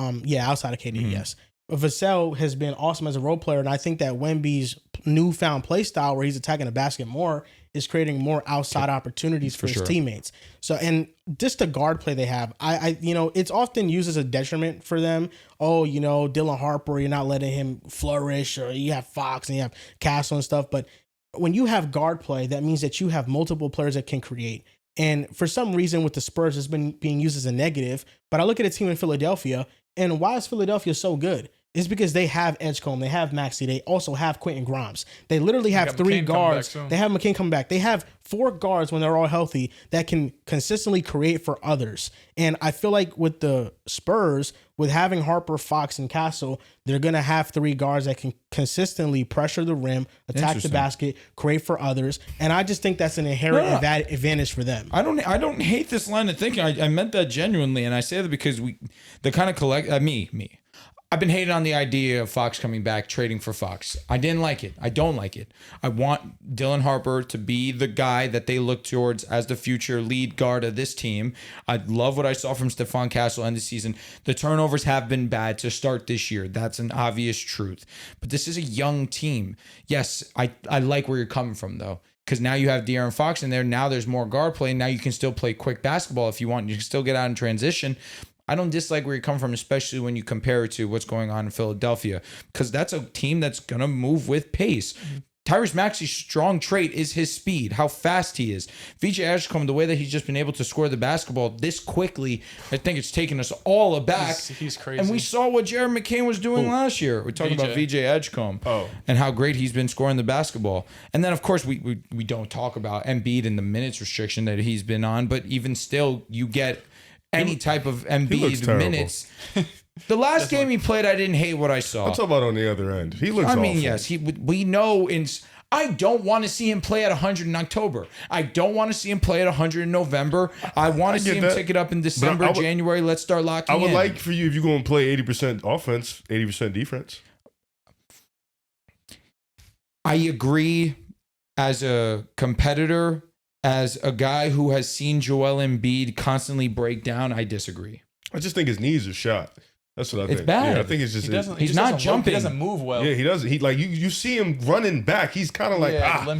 KD? Yeah, outside of KD, yes. But Vassell has been awesome as a role player, and I think that Wemby's newfound play style, where he's attacking the basket more, is creating more outside opportunities for his teammates. So, and just the guard play they have, I it's often used as a detriment for them. Oh, Dylan Harper, you're not letting him flourish, or you have Fox and you have Castle and stuff. But when you have guard play, that means that you have multiple players that can create. And for some reason with the Spurs, it's been being used as a negative. But I look at a team in Philadelphia, and why is Philadelphia so good? It's because they have Edgecombe, they have Maxey, they also have Quentin Grimes. They literally have 3 guards. They have McCain coming back. They have 4 guards when they're all healthy that can consistently create for others. And I feel like with the Spurs, with having Harper, Fox, and Castle, they're going to have 3 guards that can consistently pressure the rim, attack the basket, create for others. And I just think that's an inherent advantage for them. I don't hate this line of thinking. I meant that genuinely, and I say that because the kind of me. I've been hating on the idea of Fox coming back, trading for Fox. I didn't like it. I don't like it. I want Dylan Harper to be the guy that they look towards as the future lead guard of this team. I love what I saw from Stephon Castle end the season. The turnovers have been bad to start this year. That's an obvious truth. But this is a young team. Yes, I like where you're coming from, though. Because now you have De'Aaron Fox in there. Now there's more guard play. Now you can still play quick basketball if you want. You can still get out in transition. I don't dislike where you come from, especially when you compare it to what's going on in Philadelphia, because that's a team that's going to move with pace. Tyrese Maxey's strong trait is his speed, how fast he is. VJ Edgecombe, the way that he's just been able to score the basketball this quickly, I think it's taken us all aback. He's crazy. And we saw what Jared McCain was doing last year. We're talking about VJ Edgecombe and how great he's been scoring the basketball. And then, of course, we don't talk about Embiid and the minutes restriction that he's been on, but even still, you get any type of Embiid minutes. The last game he played, I didn't hate what I saw. I'm talking about on the other end. He looks awful. Yes, we know I don't want to see him play at 100 in October. I don't want to see him play at 100 in November. I want to see him tick it up in December, January. Let's start locking in. I would like for you, if you're going to play 80% offense, 80% defense. I agree as a competitor. As a guy who has seen Joel Embiid constantly break down, I disagree. I just think his knees are shot. That's what I think. It's bad. Yeah, I think it's just he's not jumping. He doesn't move well. Yeah, he doesn't. He like you see him running back. He's kind of like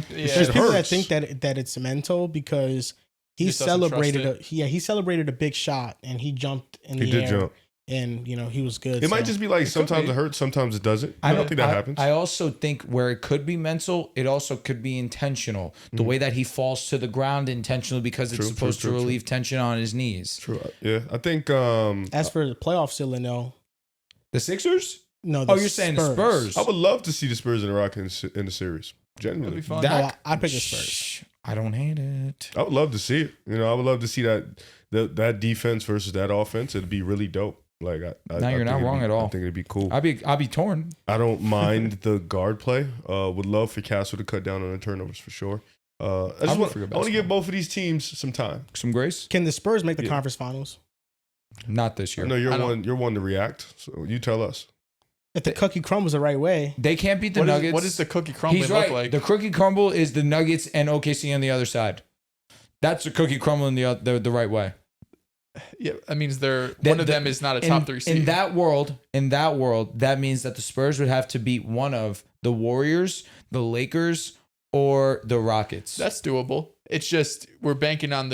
There's people that think that it's mental because he celebrated he celebrated a big shot and he jumped in the air. He did jump. And, he was good. It might just be like sometimes it hurts, sometimes it doesn't. I don't think that happens. I also think where it could be mental, it also could be intentional. The way that he falls to the ground intentionally because it's supposed to relieve tension on his knees. True. Yeah. I think. As for the playoff ceiling, though. The Sixers? No, you're saying the Spurs. I would love to see the Spurs and the Rockets in the series. Genuinely. That'd be fun. I pick the Spurs. I don't hate it. I would love to see it. I would love to see that defense versus that offense. It'd be really dope. Like you're not wrong at all. I think it'd be cool. I'll be torn. I don't mind the guard play. Would love for Castle to cut down on the turnovers for sure. I want to give both of these teams some time, some grace. Can the Spurs make the conference finals? Not this year. No, you're one to react. So you tell us. If the cookie crumbles the right way, they can't beat the Nuggets. What does the cookie crumble look like? The cookie crumble is the Nuggets and OKC on the other side. That's the cookie crumble in the right way. Yeah, that means one of them is not a top 3 seed. In that world, that means that the Spurs would have to beat one of the Warriors, the Lakers, or the Rockets. That's doable. It's just we're banking on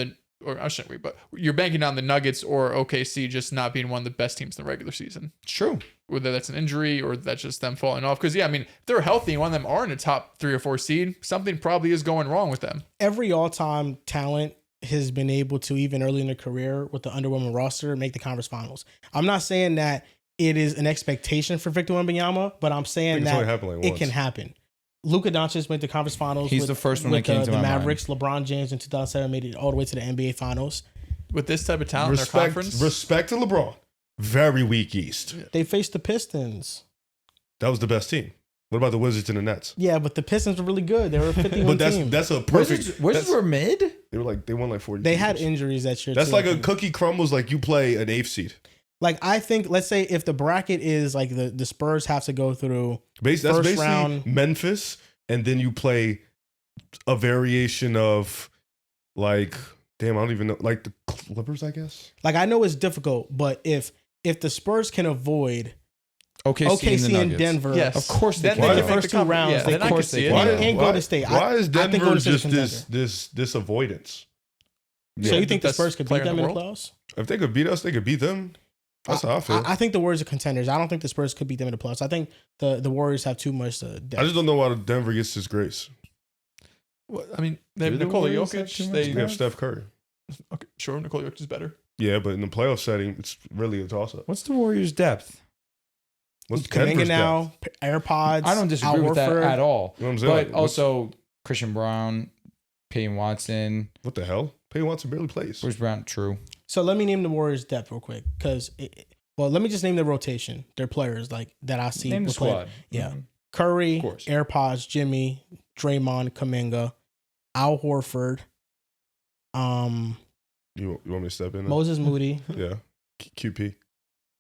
but you're banking on the Nuggets or OKC just not being one of the best teams in the regular season. It's true. Whether that's an injury or that's just them falling off. Because, if they're healthy and one of them are in a top 3 or 4 seed, something probably is going wrong with them. Every all-time talent has been able to, even early in their career with the underwhelming roster, make the conference finals. I'm not saying that it is an expectation for Victor Wembanyama, but I'm saying that it can happen. Luka Doncic made the conference finals. He's the first one that came to my Mavericks. mind. LeBron James in 2007 made it all the way to the NBA finals. With this type of talent in their conference? Respect to LeBron. Very weak East. They faced the Pistons. That was the best team. What about the Wizards and the Nets? Yeah, but the Pistons were really good. They were a 51 team. That's a perfect. Wizards were mid? They won like 40. They had injuries that year. That's like a cookie crumbles like you play an 8th seed. Like, I think, let's say if the bracket is like the Spurs have to go through that's basically round. Memphis, and then you play a variation of like, I don't even know, like the Clippers, I guess. Like, I know it's difficult, but if the Spurs can avoid OKC and Denver, yes, of course they can. The first 2 rounds, of course they can. And Golden State. Why is Denver just this avoidance? So you think the Spurs could beat them in the playoffs? If they could beat us, they could beat them. That's how I feel. I think the Warriors are contenders. I don't think the Spurs could beat them in the playoffs. I think the Warriors have too much depth. I just don't know why Denver gets this grace. What, I mean, they have Do the Nikola Warriors have too Jokic. much They We have Steph Curry. okay, sure, Nikola Jokic is better. Yeah, but in the playoff setting, it's really a toss-up. What's the Warriors' depth? What's Kaminga Denver's now, AirPods. I don't disagree Al with that Horford. at all. You know what I'm saying? But Like, also Christian Brown, Peyton Watson, what the hell? Peyton Watson barely plays. Bruce Brown. True. So let me name the Warriors' depth real quick, because let me just name the rotation. Their players like that I see. Name the will play. squad. Yeah. Mhm. Curry, Of course. AirPods, Jimmy, Draymond, Kaminga, Al Horford, You want me to step in? There? Moses Moody, Yeah. QP.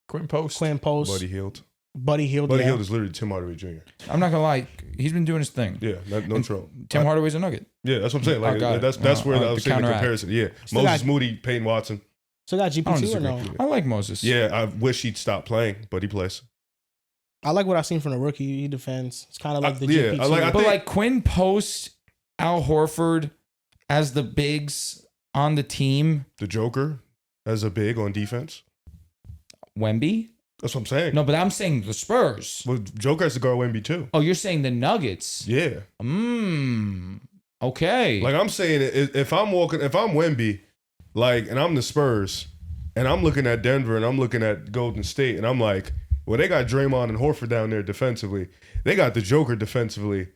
Quinn Post. Quinn Post, Buddy Hield. Buddy Hield. Buddy yeah. Hield is literally Tim Hardaway Jr. I'm not gonna lie. He's been doing his thing. Yeah, no trouble. Tim Hardaway's a Nugget. Yeah, that's what I'm saying. I Like got it. that's where I was the saying the counteract. comparison. Yeah, Still Moses got- Moody, Peyton Watson. So got I don't GP2 or no? disagree. I like Moses. Yeah, I wish he'd stop playing, but he plays. I like what I've seen from the rookie. He defends. It's kind of like the yeah, GP2. I like- I But think- like Quinn Post, Al Horford as the bigs on the team. The Joker as a big on defense. Wemby? That's what I'm saying. No, but I'm saying the Spurs. Well, Joker has to guard Wemby too. Oh, you're saying the Nuggets? Yeah, Okay. like I'm saying, if I'm Wemby, like, and I'm the Spurs, and I'm looking at Denver, and I'm looking at Golden State, and I'm like, well, they got Draymond and Horford down there defensively. They got the Joker defensively.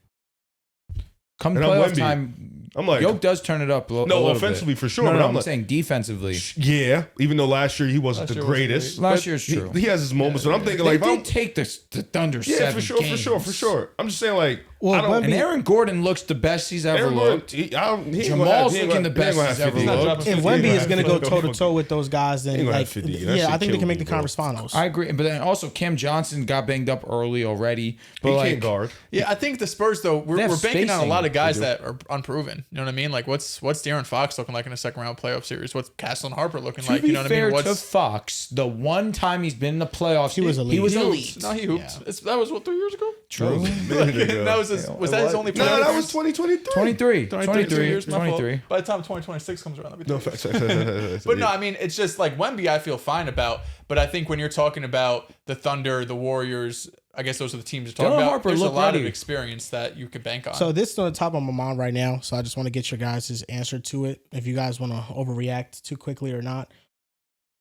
Come and I'm playoff Wemby. time, I'm like, Yoke does turn it up a no, little offensively bit. for sure. No, but no, I'm I'm like, saying defensively. yeah, even though last year he wasn't Last the year wasn't greatest. great. Last year's true. He has his moments, but I'm thinking They like, if I'm, did take the Thunder yeah, 7 for sure, games. for sure. I'm just saying like, Well, I don't. Wemby- And Aaron Gordon looks the best he's ever Aaron looked. Gordon, he ain't gonna Jamal's he ain't looking gonna- the best he ain't he's gonna have ever 50. looked. He If ain't Wemby gonna is have going to go 50. toe to toe with those guys, He then ain't gonna like, have 50. That yeah, I shit think they killed can make me, the bro. conference finals. I agree, but then also Cam Johnson got banged up early already. But He like, can't guard. Yeah, I think the Spurs though They we're have banking on a spacing. lot of guys They do. that are unproven. You know what I mean? Like what's De'Aaron Fox looking like in a second round playoff series? What's Castle and Harper looking to like? be You know what I fair mean? to Fox, the one time he's been in the playoffs, He was elite. He was He elite. hooped. No, he hooped. Yeah. That was what 3 years ago. True. That was his. Was that his only? No, playoff that was appearance? 2023. 23, 23 years, my fault. 23. By the time 2026 comes around, that'll be No, 3 years. facts. But no, I mean, it's just like Wemby, I feel fine about. But I think when you're talking about the Thunder, the Warriors, I guess those are the teams you're talking Dylan about. Harper There's a looked lot of ready. experience that you could bank on. So this is on the top of my mind right now. So I just want to get your guys' answer to it. If you guys want to overreact too quickly or not,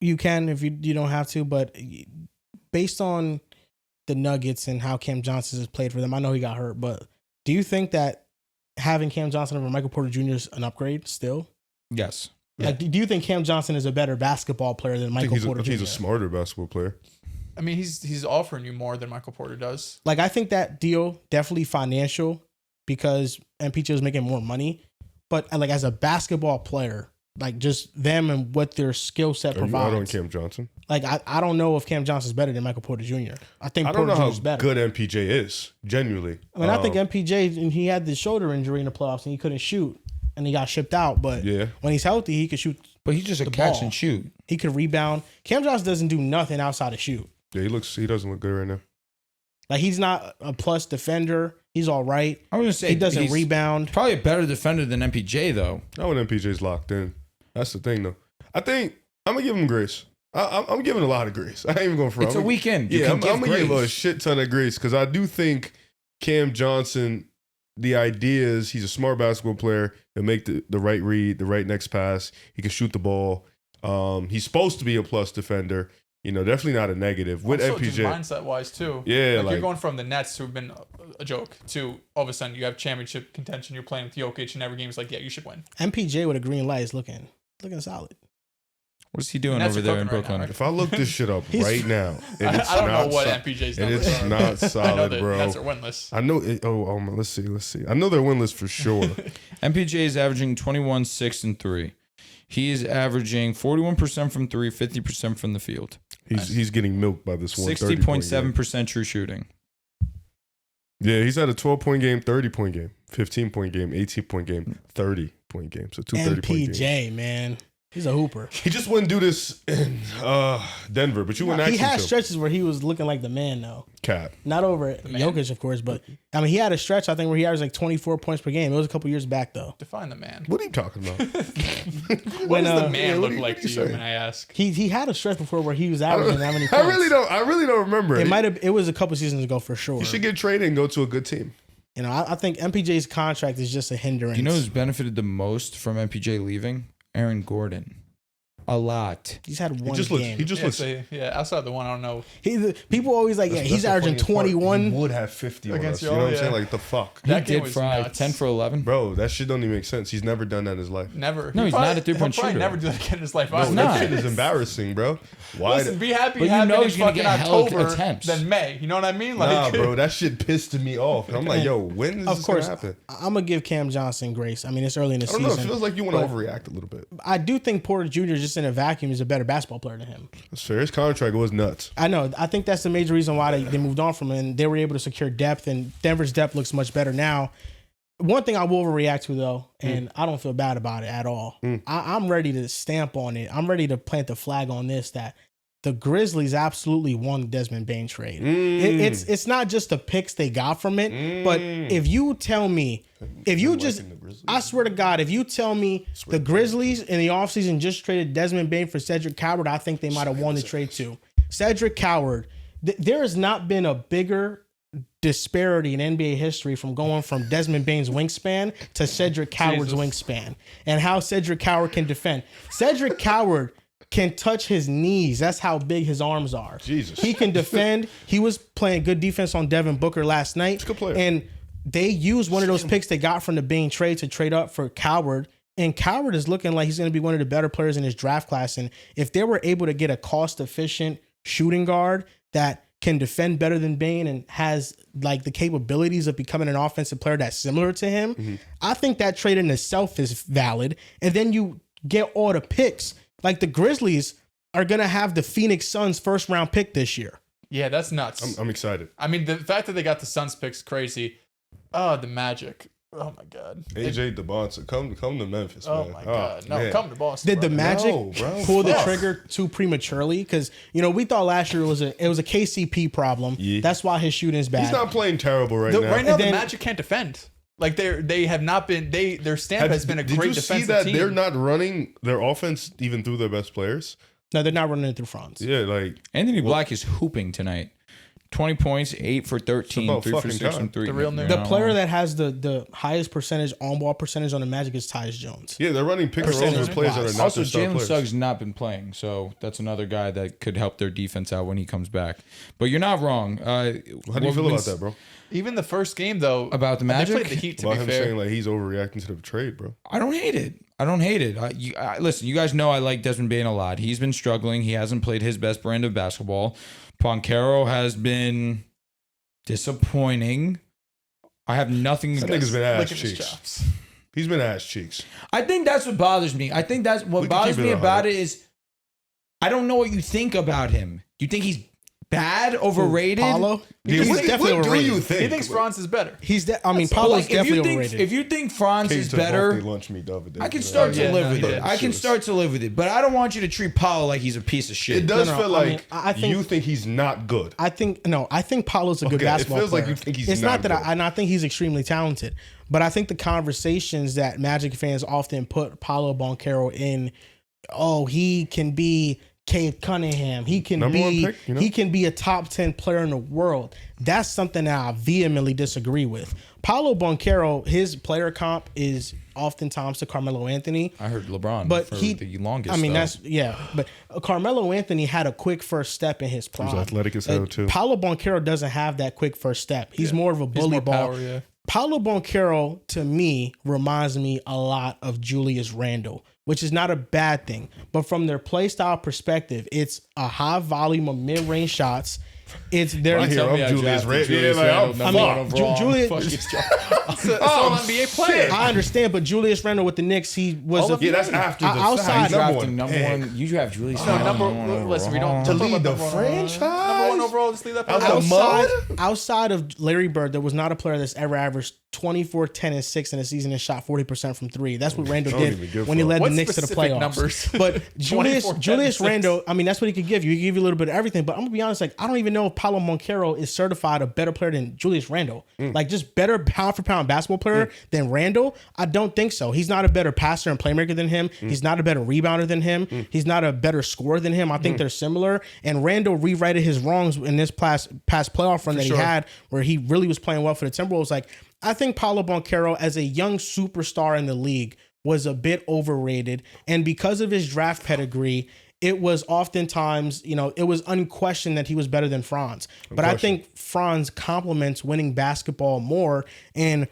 you can. If you don't have to, but based on the Nuggets and how Cam Johnson has played for them, I know he got hurt, but do you think that having Cam Johnson over Michael Porter Jr. is an upgrade still? Yes. Like, do you think Cam Johnson is a better basketball player than I think Michael Porter Jr.? he's a smarter basketball player. I mean, he's offering you more than Michael Porter does. Like, I think that deal definitely financial because MPJ was making more money, but like as a basketball player, like just them and what their skill set Are you out on provides. Cam Johnson? Like I don't know if Cam Johnson's better than Michael Porter Jr. I think I don't Porter know Jr. how is better. good MPJ is. Genuinely, I mean, I think MPJ and he had the shoulder injury in the playoffs and he couldn't shoot and he got shipped out. But Yeah. when he's healthy, he could shoot. But he's just a The catch ball. and shoot. He could rebound. Cam Johnson doesn't do nothing outside of shoot. Yeah, he doesn't look good right now. Like he's not a plus defender. He's all right. I was gonna say He doesn't he's rebound. Probably a better defender than MPJ though. Not when MPJ's locked in. That's the thing, though. I think I'm gonna give him grace. I'm giving a lot of grace. I ain't even going for. It's a weekend. You Yeah, can I'm give gonna give a grace. shit ton of grace because I do think Cam Johnson. The idea is he's a smart basketball player. He'll make the right read, the right next pass. He can shoot the ball. He's supposed to be a plus defender. You know, definitely not a negative with Also, just MPJ. mindset wise too. Yeah, like like- you're going from the Nets who've been a joke to all of a sudden you have championship contention. You're playing with Jokic and every game is like, yeah, you should win. MPJ with a green light is looking solid. What is he doing Nets over are there in cooking right Brooklyn? now, right? If I look this shit up right now, and it's I don't know not what so- MPJ's and numbers it's are. not I know solid, the bro. Nets are winless. I know it. Let's see. I know they're winless for sure. MPJ is averaging 21, 6, and 3. He is averaging 41% from 3, 50% from the field. He's getting milked by this 130 point game. 60.7% true shooting. Yeah, he's had a 12-point game, 30-point game, 15-point game, 18-point game, 30-point game. So two 30-point games. MPJ, man. He's a hooper. He just wouldn't do this in Denver, but you wouldn't He actually had show stretches where he was looking like the man, though. Cap. Not over Jokic, of course, but I mean, he had a stretch, I think, where he averaged like 24 points per game. It was a couple years back, though. Define the man. What are you talking about? What does the uh, man what look do like you to you say? when I ask? He had a stretch before where he was averaging that many points. I really don't remember. It might have. It was a couple seasons ago for sure. He should get traded and go to a good team. You know, I think MPJ's contract is just a hindrance. You know who's benefited the most from MPJ leaving? Aaron Gordon. A lot. He's had one game. He just looks. Outside the one, I don't know. People always like, he's averaging 21. He would have 50 on us. Against You know y'all, what I'm yeah. saying? Like, the fuck? He That game did was fry nuts. 10 for 11. Bro, that shit don't even make sense. He's never done that in his life. Never. No, he's not a three-point he'll probably shooter. never do that again in his life. No, either. that not. shit is embarrassing, bro. Why? Listen, be happy But you have you know been in he's gonna fucking get hella October attempts. than May. You know what I mean? Like, Nah, bro, that shit pissed me off. And I'm like, yo, when is Of this course, gonna happen? I'm going to give Cam Johnson grace. I mean, it's early in the I don't know. It season. feels like you want to but overreact a little bit. I do think Porter Jr. just in a vacuum is a better basketball player than him. That's fair. His contract was nuts. I know. I think that's the major reason why they moved on from him, and they were able to secure depth, and Denver's depth looks much better now. One thing I will overreact to, though, and I don't feel bad about it at all, I'm ready to stamp on it. I'm ready to plant the flag on this, that the Grizzlies absolutely won the Desmond Bane trade. It's not just the picks they got from it, but if you tell me, I swear to God, if you tell me the Grizzlies in the offseason just traded Desmond Bane for Cedric Coward, I think they might have won the trade too. Cedric Coward, there has not been a bigger disparity in NBA history from going from Desmond Bane's wingspan to Cedric Coward's wingspan, and how Cedric Coward can defend. Cedric Coward can touch his knees. That's how big his arms are. Jesus. He can defend. He was playing good defense on Devin Booker last night. He's a good player. And they used one of those picks they got from the Bane trade to trade up for Coward. And Coward is looking like he's going to be one of the better players in his draft class. And if they were able to get a cost-efficient shooting guard that can defend better than Bane and has like the capabilities of becoming an offensive player that's similar to him, I think that trade in itself is valid. And then you get all the picks. Like the Grizzlies are going to have the Phoenix Suns first round pick this year. yeah, that's nuts. I'm excited. I mean, the fact that they got the Suns picks crazy. Oh, the Magic. Oh my God. AJ DeBonsa, come to Memphis, Oh man. my God. No, man. come to Boston. Did the bro. Magic No, bro. pull the Fuck. trigger too prematurely? Because we thought last year it was a KCP problem. Yeah. That's why his shooting's bad. He's not playing terrible right now. Right now, And the then- Magic can't defend. Like they have not been. Their stamp has been a Did great you defensive see that team. they're not running their offense even through their best players? No, they're not running it through Franz. Yeah, like Anthony Black is hooping tonight. 20 points, 8 for 13, about 3 for fucking 6 time. from 3. The real nerd. The player that has the highest percentage on-ball percentage on the Magic is Tyus Jones. yeah, they're running pick and rolls with players that are not Also, their star Jalen players. Suggs not been playing, so that's another guy that could help their defense out when he comes back. But you're not wrong. How do you feel about that, bro? Even the first game though. About the They Magic? played the Heat to About be him fair. saying like he's overreacting to the trade, bro. I don't hate it. Listen, you guys know I like Desmond Bane a lot. He's been struggling. He hasn't played his best brand of basketball. Poncaro has been disappointing. I have nothing. That nigga's been ass Licking his cheeks. chops. He's been ass cheeks. I think that's what bothers me. I think that's We what can bothers keep it me a about hundred. it is I don't know what you think about him. Do you think he's bad, overrated? Paulo? He's what definitely do overrated. you think? He thinks Franz is better. Paulo's Like, definitely if overrated. you think Franz Case is to the better, birthday lunch meat the other day. I can start Yeah, to live no, with he it. did. I can start to live with it. But I don't want you to treat Paulo like he's a piece of shit. It does No, feel I like mean, I think- you think he's not good. I think Paulo's a good Okay, it basketball feels player. like you think he's it's not not that good. I think he's extremely talented, but I think the conversations that Magic fans often put Paulo Banchero in, he can be Cade Cunningham, he can Number one be pick, you know? he can be a top 10 player in the world. That's something that I vehemently disagree with. Paulo Banchero, his player comp is oftentimes to Carmelo Anthony. I heard LeBron But for he, the longest. I mean, though. but Carmelo Anthony had a quick first step in his prime. He's athletic as hell, too. Paulo Banchero doesn't have that quick first step. He's more of a bully more ball. power, yeah. Paulo Banchero, to me, reminds me a lot of Julius Randle, which is not a bad thing. But from their play style perspective, it's a high volume of mid-range shots. It's their Right here, Tell me I'm I Julius drafted Randle. Julius Yeah, like, Randle, I'm number one fucked. overall. Julius- Fuck his job. It's an NBA player. I understand, but Julius Randle with the Knicks, he was All of Yeah, that's after the outside- fact. Drafting number one. You draft Julius. No, Randle listen, we don't To talk lead about the number one. franchise? Number one overall, just leave that Out part the out. mud? outside of Larry Bird, there was not a player that's ever averaged 24, 10, and 6 in a season and shot 40% from three. That's what Randle I don't even did give when he a fuck. led the What Knicks to the specific playoffs. numbers? But 24, 10, Julius 6. Randle, I mean, that's what he could give you. He could give you a little bit of everything. But I'm going to be honest, like, I don't even know if Paulo Banchero is certified a better player than Julius Randle. Like, just better pound for pound basketball player than Randle? I don't think so. He's not a better passer and playmaker than him. He's not a better rebounder than him. He's not a better scorer than him. I think they're similar. And Randle rewrited his wrongs in this past playoff run that he had, where he really was playing well for the Timberwolves. Like, Paulo Banchero as a young superstar in the league was a bit overrated. And because of his draft pedigree, it was oftentimes, it was unquestioned that he was better than Franz. But I think Franz complements winning basketball more. And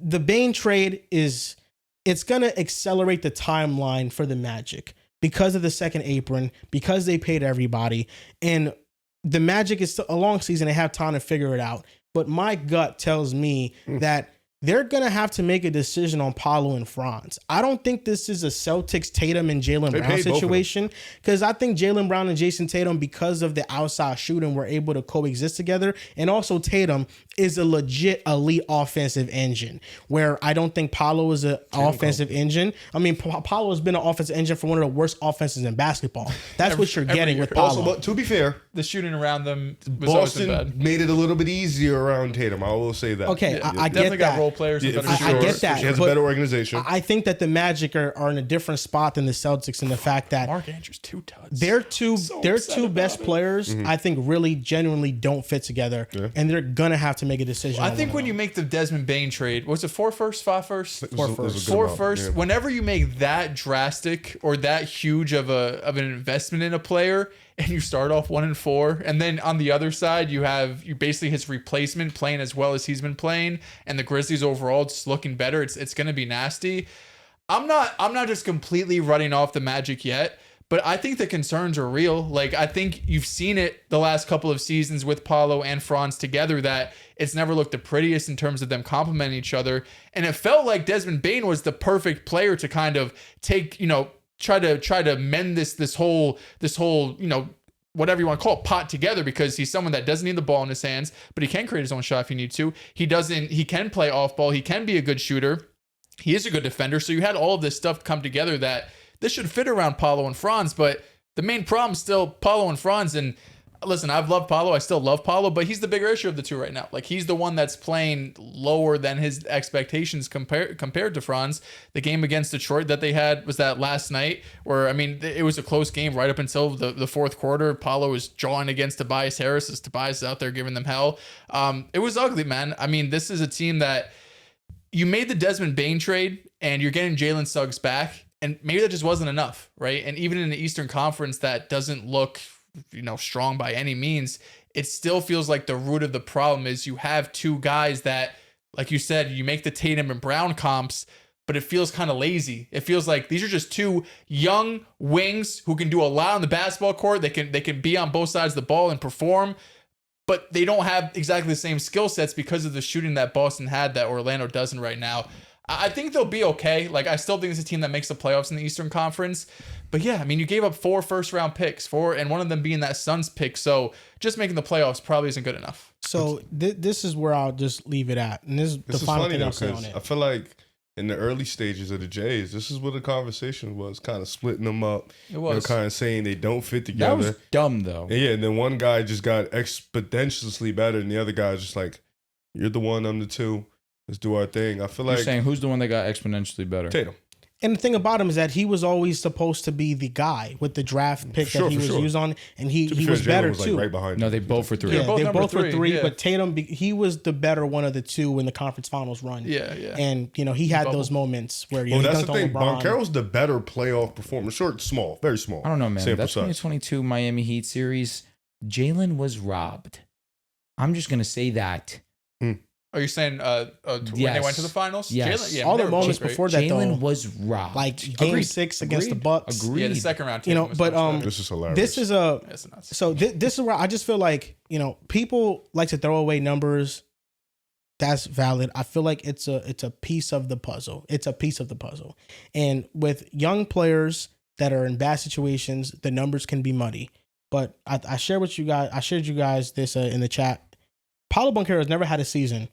the Bane trade it's going to accelerate the timeline for the Magic because of the second apron, because they paid everybody. And the Magic is still a long season. They have time to figure it out. But my gut tells me that they're going to have to make a decision on Paulo and Franz. I don't think this is a Celtics, Tatum, and Jaylen Brown situation, because I think Jaylen Brown and Jason Tatum, because of the outside shooting, were able to coexist together. And also Tatum is a legit elite offensive engine, where I don't think Paulo is an offensive engine. I mean, Paulo has been an offensive engine for one of the worst offenses in basketball. That's what you're getting with Paulo. Also, but to be fair, the shooting around them was always been Boston bad. made it a little bit easier around Tatum. I will say that. Okay, I Definitely get got that. role players. with Yeah, better for I sure. get that, She has a but better organization. I think that the Magic are in a different spot than the Celtics in the fact that Mark Andrews, 2 tuds. their two best players, I think, really genuinely don't fit together, and they're gonna have to make a decision. I think when you make the Desmond Bane trade, was it 4 firsts, 5 firsts? It was a good 4 amount, firsts. yeah. Whenever you make that drastic or that huge of an investment in a player, and you start off 1-4, and then on the other side you basically his replacement playing as well as he's been playing, and the Grizzlies overall just looking better. It's going to be nasty. I'm not just completely running off the Magic yet, but I think the concerns are real. Like, I think you've seen it the last couple of seasons with Paulo and Franz together, that it's never looked the prettiest in terms of them complementing each other. And it felt like Desmond Bane was the perfect player to kind of take, try to mend this whole, whatever you want to call it, pot together, because he's someone that doesn't need the ball in his hands, but he can create his own shot if he needs to. He can play off ball. He can be a good shooter. He is a good defender. So you had all of this stuff come together that this should fit around Paulo and Franz, but the main problem is still Paulo and Franz. And listen, I've loved Paulo. I still love Paulo, but he's the bigger issue of the two right now. Like, he's the one that's playing lower than his expectations compared to Franz. The game against Detroit that they had was that last night, where, I mean, it was a close game right up until the fourth quarter. Paulo was drawing against Tobias Harris as Tobias is out there giving them hell. It was ugly, man. I mean, this is a team that you made the Desmond Bane trade and you're getting Jalen Suggs back, and maybe that just wasn't enough, right? And even in the Eastern Conference that doesn't look strong by any means, it still feels like the root of the problem is you have two guys that, like you said, you make the Tatum and Brown comps, but it feels kind of lazy. It feels like these are just two young wings who can do a lot on the basketball court. They can be on both sides of the ball and perform, but they don't have exactly the same skill sets because of the shooting that Boston had that Orlando doesn't right now. I think they'll be okay. Like, I still think it's a team that makes the playoffs in the Eastern Conference. But yeah, I mean, you gave up 4 first-round picks, and one of them being that Suns pick. So just making the playoffs probably isn't good enough. So this is where I'll just leave it at. And this is the final thing I'll say on it. I feel like in the early stages of the Jays, this is what the conversation was, kind of splitting them up. It was. Kind of saying they don't fit That together. was dumb, though. And then one guy just got exponentially better, and the other guy was just like, you're the one, I'm the two. Let's do our thing. I feel You're like saying who's the one that got exponentially better? Tatum. And the thing about him is that he was always supposed to be the guy with the draft pick that he was used on, and he was fair, better Jalen was too. like right behind No, him. they both were 3. Yeah, both they number both were 3, 3, yeah. but Tatum, he was the better one of the two in the conference finals run. Yeah. And he had Bubble. those moments where Well, he that's dunked the on thing. LeBron. Banchero's the better playoff performer. Short, small, very small. I don't know, man. Sample That size. 2022 Miami Heat series, Jalen was robbed. I'm just gonna say that. Are you saying when they went to the finals? Yes. Jalen, All they the were moments both great. before that, Jalen though, was robbed. like Game 6 against the Bucks. Agreed. Yeah, the second round team. was but much better. This is hilarious. this is That's nuts. so this is where I just feel like people like to throw away numbers. That's valid. I feel like it's a piece of the puzzle. It's a piece of the puzzle, and with young players that are in bad situations, the numbers can be muddy. But I shared with you guys. I shared you guys this in the chat. Paulo Banchero has never had a season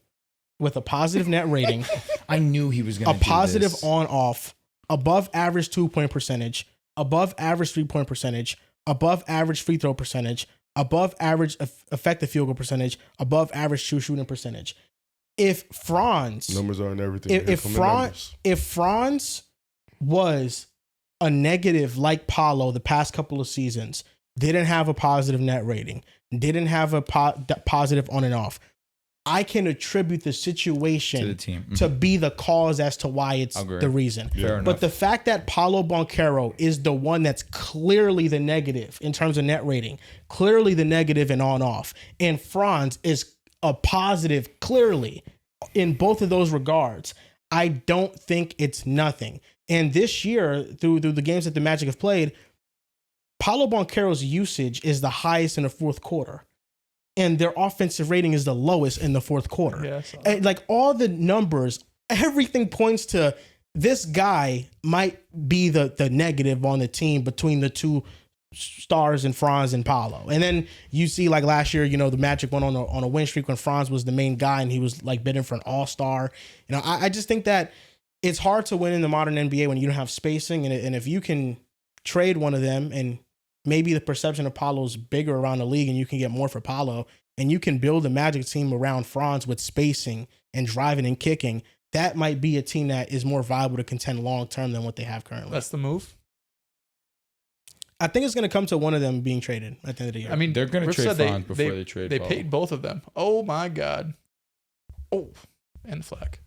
with a positive net rating, I knew he was a gonna do positive this. on-off, above average 2-point percentage, above average 3-point percentage, above average free throw percentage, above average effective field goal percentage, above average true shooting percentage. If Franz numbers aren't everything. if Franz was a negative like Paulo the past couple of seasons, didn't have a positive net rating, didn't have a positive on and off, I can attribute the situation To the team. to be the cause as to why it's Agree. the reason. Fair enough. But the fact that Paulo Banchero is the one that's clearly the negative in terms of net rating, clearly the negative in on-off, and Franz is a positive clearly in both of those regards, I don't think it's nothing. And this year, through the games that the Magic have played, Paulo Banchero's usage is the highest in the fourth quarter. And their offensive rating is the lowest in the fourth quarter. Yeah, I saw that. And like all the numbers, everything points to this guy might be the negative on the team between the two stars and Franz and Paulo. And then you see like last year, the Magic went on a win streak when Franz was the main guy and he was like bidding for an all-star. I just think that it's hard to win in the modern NBA when you don't have spacing. And if you can trade one of them and maybe the perception of Paulo's bigger around the league and you can get more for Paulo and you can build a Magic team around Franz with spacing and driving and kicking, that might be a team that is more viable to contend long-term than what they have currently. That's the move. I think it's going to come to one of them being traded at the end of the year. I mean, They're going to Rip trade said Franz before they trade They Paulo. paid both of them. Oh my God. Oh, and the flag.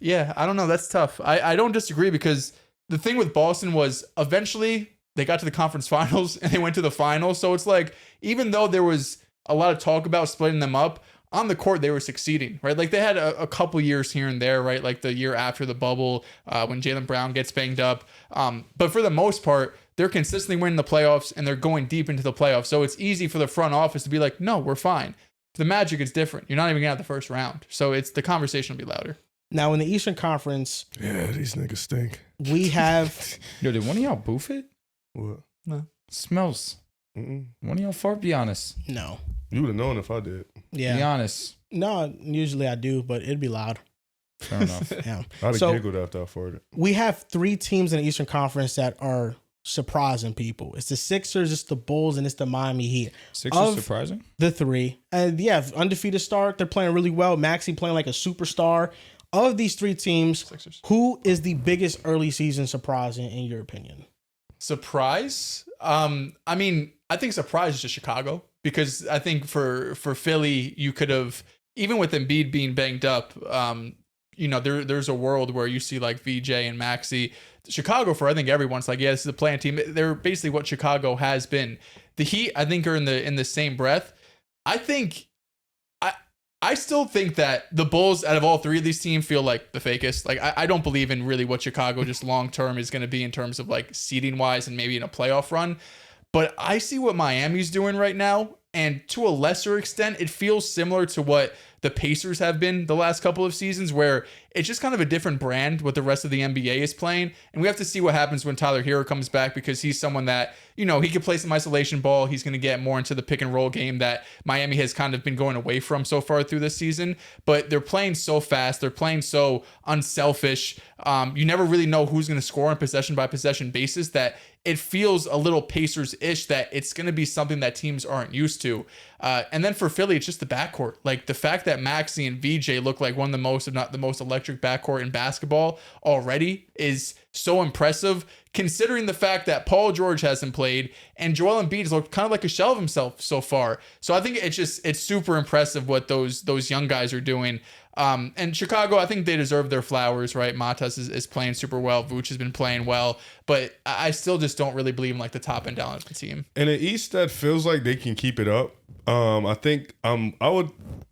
Yeah, I don't know. That's tough. I don't disagree because the thing with Boston was eventually they got to the conference finals and they went to the finals. So it's like, even though there was a lot of talk about splitting them up, on the court, they were succeeding, right? Like they had a couple years here and there, right? Like the year after the bubble, when Jaylen Brown gets banged up. But for the most part, they're consistently winning the playoffs and they're going deep into the playoffs. So it's easy for the front office to be like, no, we're fine. The Magic is different. You're not even going to have the first round. So the conversation will be louder. Now, in the Eastern Conference, Yeah, these niggas stink. we have Yo, did one of y'all boof it? What? Smells. Mm-mm. One of y'all fart, be honest. no. You would have known if I did. Be Yeah. honest. No, usually I do, but it'd be loud. Fair enough. Yeah. I'd have So- giggled after I farted. We have three teams in the Eastern Conference that are surprising people. It's the Sixers, it's the Bulls, and it's the Miami Heat. Sixers Of- surprising? The three. And yeah, undefeated start. They're playing really well. Maxey playing like a superstar. Of these three teams, Sixers. who is the biggest early season surprise in your opinion? Surprise? I mean, I think surprise is just Chicago because I think for Philly, you could have, even with Embiid being banged up, there's a world where you see like VJ and Maxey. Chicago, for I think everyone's like, yeah, this is a playing team. They're basically what Chicago has been. The Heat, I think, are in the same breath. I still think that the Bulls, out of all three of these teams, feel like the fakest. Like I don't believe in really what Chicago just long term is going to be in terms of like seeding wise and maybe in a playoff run. But I see what Miami's doing right now, and to a lesser extent, it feels similar to what the Pacers have been the last couple of seasons, where it's just kind of a different brand what the rest of the NBA is playing. And we have to see what happens when Tyler Hero comes back, because he's someone that, he can play some isolation ball. He's going to get more into the pick and roll game that Miami has kind of been going away from so far through this season. But they're playing so fast. They're playing so unselfish. You never really know who's going to score on possession by possession basis, that it feels a little Pacers-ish, that it's going to be something that teams aren't used to. And then for Philly, it's just the backcourt. Like the fact that Maxey and VJ look like one of the most, if not the most electric backcourt in basketball already is so impressive, considering the fact that Paul George hasn't played and Joel Embiid has looked kind of like a shell of himself so far. So I think it's super impressive what those young guys are doing. And Chicago, I think they deserve their flowers, right? Matas is playing super well. Vooch has been playing well, but I still just don't really believe in like the top and down of the team. In the East, that feels like they can keep it up. I think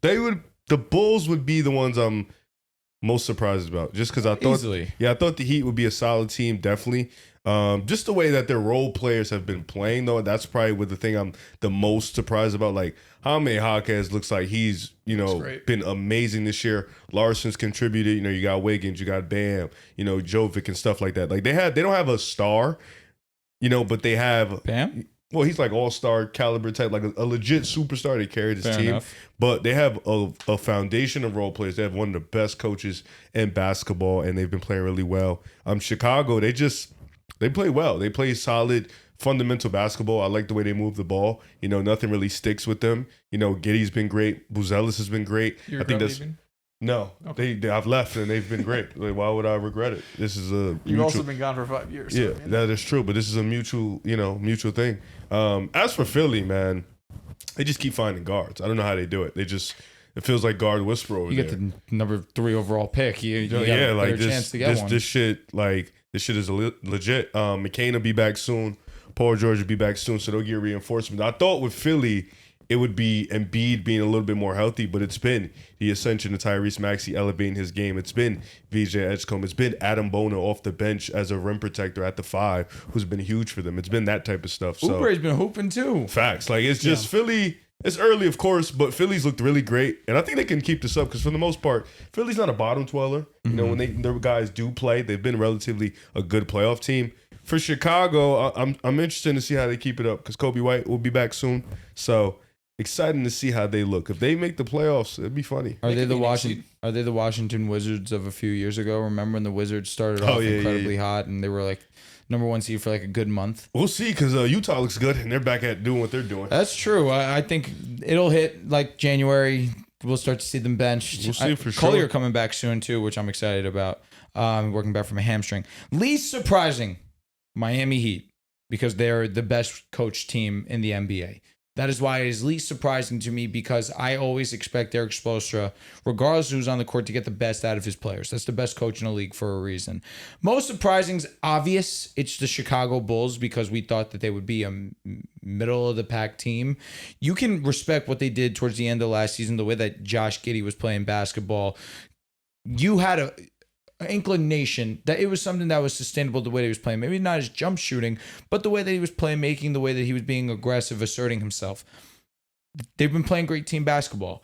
the Bulls would be the ones I'm most surprised about, just because I thought, Easily. I thought the Heat would be a solid team, definitely. Just the way that their role players have been playing, though, that's probably the thing I'm the most surprised about. Like, Jaime Jaquez looks like he's, great. been amazing this year. Larson's contributed. You got Wiggins, you got Bam, Jovic and stuff like that. Like they don't have a star, but they have Bam? Well, he's like all-star caliber type, like a legit superstar. They carried his Fair team. enough. But they have a foundation of role players. They have one of the best coaches in basketball, and they've been playing really well. Chicago, they play well. They play solid, fundamental basketball. I like the way they move the ball. Nothing really sticks with them. Giddey's been great. Buzelis has been great. I think that's leaving? No. Okay. I've left, and they've been great. Like, why would I regret it? This is a You've also been gone for 5 years. Yeah, so, that is true. But this is a mutual thing. As for Philly, man, they just keep finding guards. I don't know how they do it. it feels like guard whisper over You there. get the number 3 overall pick. You got Yeah, a like better chance to get one. this shit is legit. McCain will be back soon. Paul George will be back soon, so they'll get reinforcements. I thought with Philly, it would be Embiid being a little bit more healthy, but it's been the ascension of Tyrese Maxey elevating his game. It's been VJ Edgecombe. It's been Adam Boner off the bench as a rim protector at the 5, who's been huge for them. It's been that type of stuff. So Oubre's been hooping too. facts. Like, it's just Philly. It's early, of course, but Philly's looked really great, and I think they can keep this up because for the most part, Philly's not a bottom dweller. You know, when their guys do play, they've been relatively a good playoff team. For Chicago, I'm interested to see how they keep it up because Kobe White will be back soon. So exciting to see how they look. If they make the playoffs, it'd be funny. Are they could the be next Washington Wizards of a few years ago? Remember when the Wizards started off incredibly hot and they were like number 1 seed for like a good month? We'll see because Utah looks good and they're back at doing what they're doing. That's true. I think it'll hit like January. We'll start to see them benched. We'll see for sure. Collier coming back soon too, which I'm excited about. Working back from a hamstring. Least surprising, Miami Heat, because they're the best coached team in the NBA. That is why it is least surprising to me because I always expect Eric Spoelstra, regardless of who's on the court, to get the best out of his players. That's the best coach in the league for a reason. Most surprising is obvious. It's the Chicago Bulls because we thought that they would be a middle of the pack team. You can respect what they did towards the end of last season, the way that Josh Giddey was playing basketball. You had an inclination that it was something that was sustainable the way he was playing. Maybe not his jump shooting, but the way that he was playing, making the way that he was being aggressive, asserting himself. They've been playing great team basketball.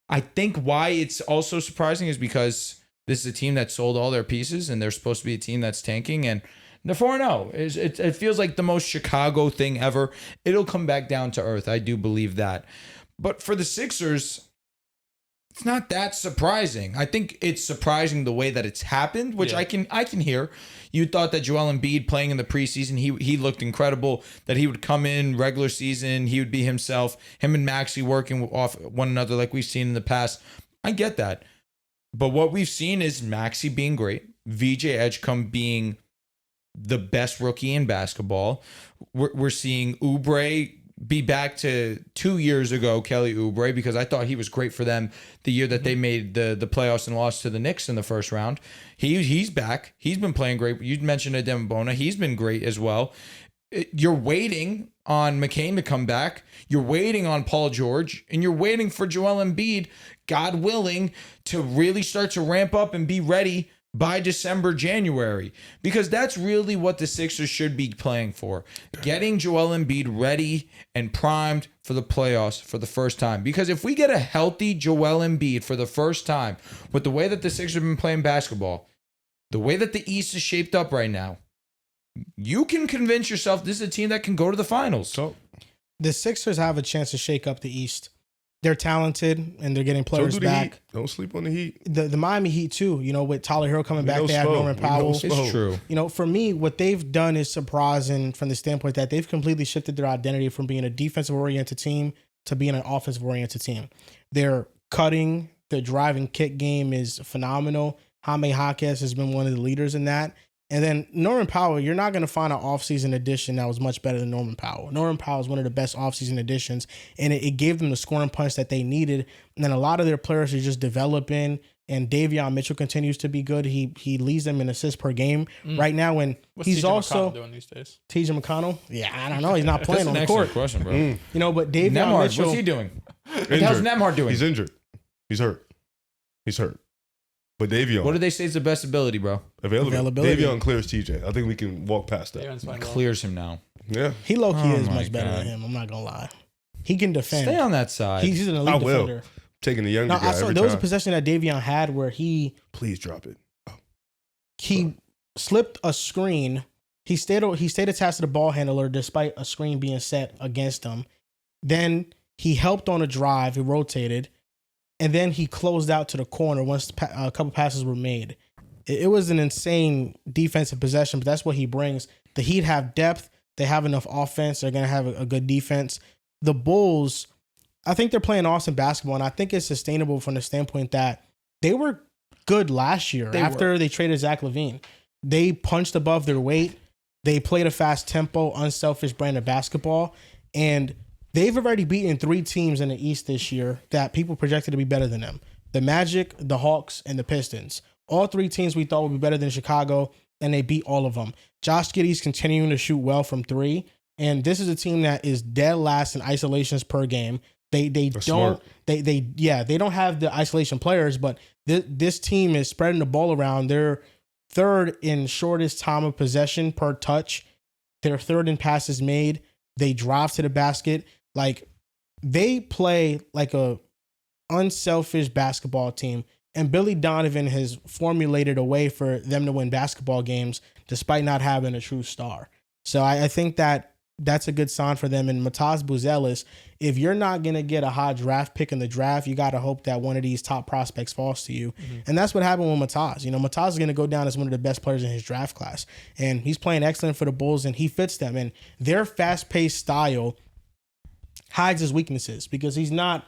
I think why it's also surprising is because this is a team that sold all their pieces and they're supposed to be a team that's tanking and they're 4-0. It feels like the most Chicago thing ever. It'll come back down to earth. I do believe that. But for the Sixers, it's not that surprising. I think it's surprising the way that it's happened, which I can hear. You thought that Joel Embiid playing in the preseason, he looked incredible, that he would come in regular season, he would be himself, him and Maxey working off one another like we've seen in the past. I get that. But what we've seen is Maxey being great, VJ Edgecombe being the best rookie in basketball. We're seeing Oubre be back to 2 years ago, Kelly Oubre, because I thought he was great for them the year that they made the playoffs and lost to the Knicks in the first round. He's back. He's been playing great. You mentioned Desmond Bane. He's been great as well. You're waiting on McCain to come back. You're waiting on Paul George, and you're waiting for Joel Embiid, God willing, to really start to ramp up and be ready by December, January, because that's really what the Sixers should be playing for. Getting Joel Embiid ready and primed for the playoffs for the first time. Because if we get a healthy Joel Embiid for the first time, with the way that the Sixers have been playing basketball, the way that the East is shaped up right now, you can convince yourself this is a team that can go to the finals. So The Sixers have a chance to shake up the East. They're talented and they're getting so players do the back. Heat. Don't sleep on the Heat. The Miami Heat too, with Tyler Hero coming back, know they have Spo. Norman We know Powell. Spo. It's true. For me, what they've done is surprising from the standpoint that they've completely shifted their identity from being a defensive-oriented team to being an offensive-oriented team. Their cutting, their driving kick game is phenomenal. Jaime Jaquez has been one of the leaders in that. And then Norman Powell, you're not going to find an offseason addition that was much better than Norman Powell. Norman Powell is one of the best offseason additions, and it gave them the scoring punch that they needed. And then a lot of their players are just developing, and Davion Mitchell continues to be good. He leads them in assists per game right now, and What's he's TJ also McConnell doing these days? TJ McConnell. Yeah, I don't know. He's not playing That's on an the court. excellent question, bro. But Davion Nemhard, Mitchell. what's he doing? Injured. How's Nemhard doing? He's injured. He's hurt. But Davion. What do they say is the best ability, bro? Availability. Davion clears TJ. I think we can walk past that. David's fine. Clears him now. Yeah. He low-key Oh is my much better God. than him. I'm not going to lie. He can defend. Stay on that side. He's an I elite will. defender. Taking the younger No, guy I saw every there was a time. possession that Davion had where he Please drop it. slipped a screen. He stayed attached to the ball handler despite a screen being set against him. Then he helped on a drive. He rotated, and then he closed out to the corner once a couple passes were made. It was an insane defensive possession, but that's what he brings. The Heat have depth. They have enough offense. They're going to have a good defense. The Bulls, I think they're playing awesome basketball, and I think it's sustainable from the standpoint that they were good last year after they traded Zach LaVine. They punched above their weight. They played a fast tempo, unselfish brand of basketball, and they've already beaten 3 teams in the East this year that people projected to be better than them. The Magic, the Hawks, and the Pistons. All 3 teams we thought would be better than Chicago, and they beat all of them. Josh Giddey's continuing to shoot well from 3, and this is a team that is dead last in isolations per game. They don't smart. they don't have the isolation players, but this team is spreading the ball around. They're 3rd in shortest time of possession per touch. They're 3rd in passes made. They drive to the basket. Like, they play like a unselfish basketball team. And Billy Donovan has formulated a way for them to win basketball games despite not having a true star. So I think that's a good sign for them. And Mataz Buzelis, if you're not going to get a high draft pick in the draft, you got to hope that one of these top prospects falls to you. Mm-hmm. And that's what happened with Mataz. You know, Mataz is going to go down as one of the best players in his draft class. And he's playing excellent for the Bulls, and he fits them. And their fast-paced style hides his weaknesses because he's not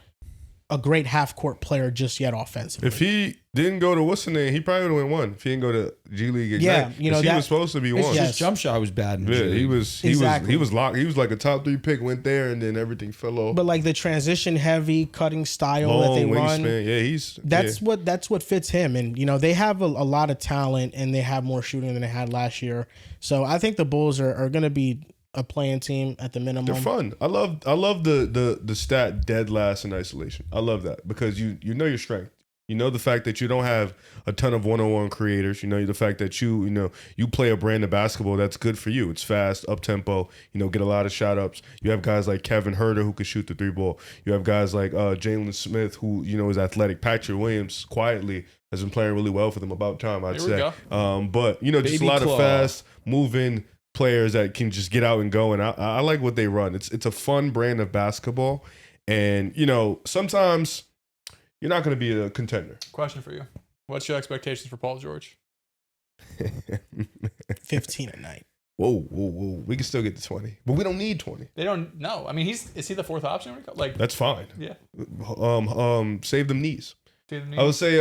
a great half-court player just yet offensively. If he didn't go to what's the name, he probably would have won one. If he didn't go to G League Ignite. Yeah, you know, he was supposed to be one. His jump shot was bad. Yeah, he was locked. He was like a top 3 pick, went there, and then everything fell off. But like the transition heavy cutting style long that they wingspan. run, that's what fits him. And you know, they have a lot of talent, and they have more shooting than they had last year. So I think the Bulls are going to be a playing team at the minimum. They're fun. I love the stat dead last in isolation. I love that because you know your strength. You know the fact that you don't have a ton of one-on-one creators. You know the fact that you play a brand of basketball that's good for you. It's fast, up-tempo, get a lot of shot-ups. You have guys like Kevin Huerter who can shoot the 3 ball. You have guys like Jalen Smith who, is athletic. Patrick Williams quietly has been playing really well for them, about time, I'd say. But, just a lot of fast, moving players that can just get out and go. And I like what they run. It's a fun brand of basketball. And, sometimes you're not going to be a contender. Question for you. What's your expectations for Paul George? 15 a night. Whoa. We can still get to 20. But we don't need 20. They don't know. I mean, is he the 4th option? Like, that's fine. Yeah. Save them knees. I would say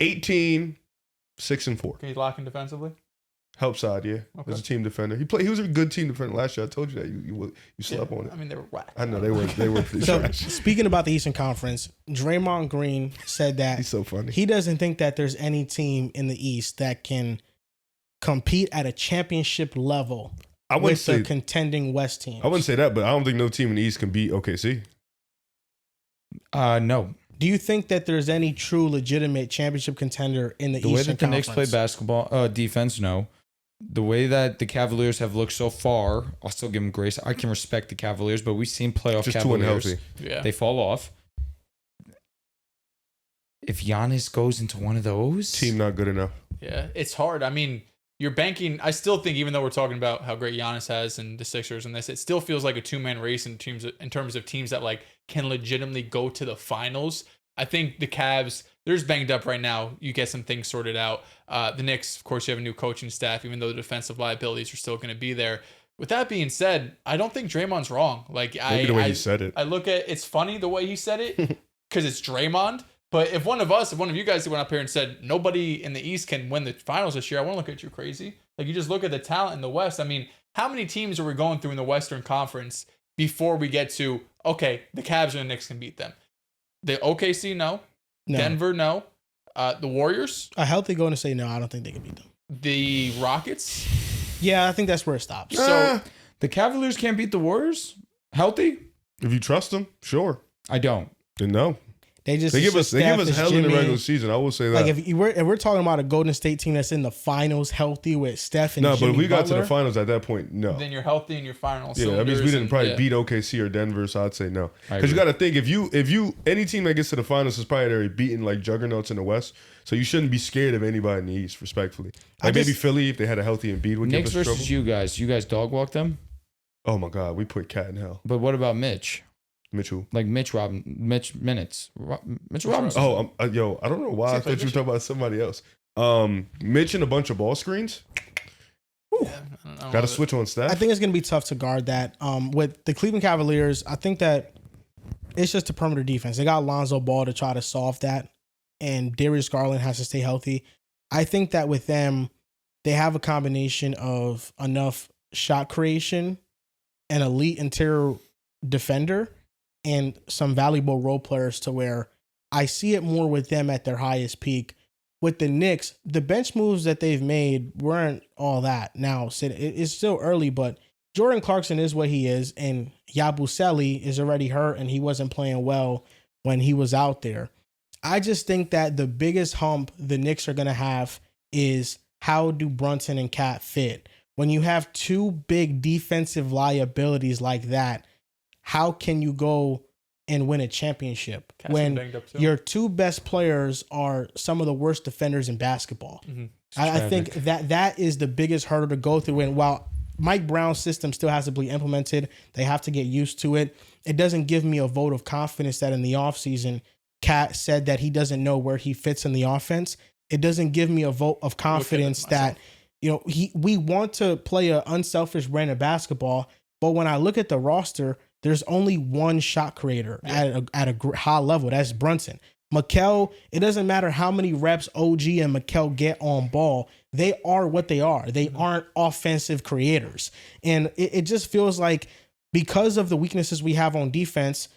18, 6 and 4. Can he lock in defensively? Help side, yeah. Okay. As a team defender. He was a good team defender last year. I told you that. You slept on it. I mean, they were whack. I know they were pretty So trash. speaking about the Eastern Conference, Draymond Green said that He's so funny. he doesn't think that there's any team in the East that can compete at a championship level with the contending West teams. I wouldn't say that, but I don't think no team in the East can beat OKC. No. Do you think that there's any true legitimate championship contender in the Eastern Conference? The way that the Knicks Conference? play basketball defense, no. The way that the Cavaliers have looked so far, I'll still give them grace. I can respect the Cavaliers, but we've seen playoff Just Cavaliers. too unhealthy. Yeah. They fall off. If Giannis goes into one of those, Team not good enough. Yeah, it's hard. I mean, you're banking. I still think, even though we're talking about how great Giannis has and the Sixers and this, it still feels like a 2-man race in terms of teams that like can legitimately go to the finals. I think the Cavs, they're just banged up right now. You get some things sorted out. The Knicks, of course, you have a new coaching staff, even though the defensive liabilities are still going to be there. With that being said, I don't think Draymond's wrong. Like, Maybe the way he said it. I look at it's funny the way he said it because it's Draymond. But if one of you guys went up here and said nobody in the East can win the finals this year, I want to look at you crazy. Like, you just look at the talent in the West. I mean, how many teams are we going through in the Western Conference before we get to, okay, the Cavs and the Knicks can beat them? The OKC, no. Denver, no. The Warriors? A healthy going to say no, I don't think they can beat them. The Rockets? Yeah, I think that's where it stops. So the Cavaliers can't beat the Warriors? Healthy? If you trust them, sure. I don't. Then no. They give us hell in the regular season. I will say that. Like if we're talking about a Golden State team that's in the finals healthy with Steph and Jimmy but if we got Butler, to the finals at that point, no. then you're healthy in your finals. Yeah, that means we didn't probably beat OKC or Denver, so I'd say no. Because you got to think, if you any team that gets to the finals is probably already beaten like juggernauts in the West, so you shouldn't be scared of anybody in the East, respectfully. Like maybe Philly, if they had a healthy Embiid, would Knicks give us versus trouble. you guys dog walk them? Oh my God, we put cat in hell. But what about Mitch? Mitchell. Like Mitch Minutes. Mitch Robinson. Oh, I don't know why I thought you were talking about somebody else. Mitch and a bunch of ball screens. Yeah, Got to switch on staff. I think it's going to be tough to guard that. With the Cleveland Cavaliers, I think that it's just a perimeter defense. They got Lonzo Ball to try to solve that, and Darius Garland has to stay healthy. I think that with them, they have a combination of enough shot creation and elite interior defender and some valuable role players to where I see it more with them at their highest peak. With the Knicks, the bench moves that they've made weren't all that. Now, it's still early, but Jordan Clarkson is what he is, and Yabusele is already hurt, and he wasn't playing well when he was out there. I just think that the biggest hump the Knicks are going to have is how do Brunson and Cat fit? When you have two big defensive liabilities like that, how can you go and win a championship when your two best players are some of the worst defenders in basketball? I think that is the biggest hurdle to go through. And while Mike Brown's system still has to be implemented, they have to get used to it. It doesn't give me a vote of confidence that in the offseason, Cat said that he doesn't know where he fits in the offense. It doesn't give me a vote of confidence that, we want to play an unselfish brand of basketball. But when I look at the roster, there's only one shot creator at a high level. That's Brunson. Mikal, it doesn't matter how many reps OG and Mikal get on ball. They are what they are. They aren't offensive creators. And it just feels like because of the weaknesses we have on defense,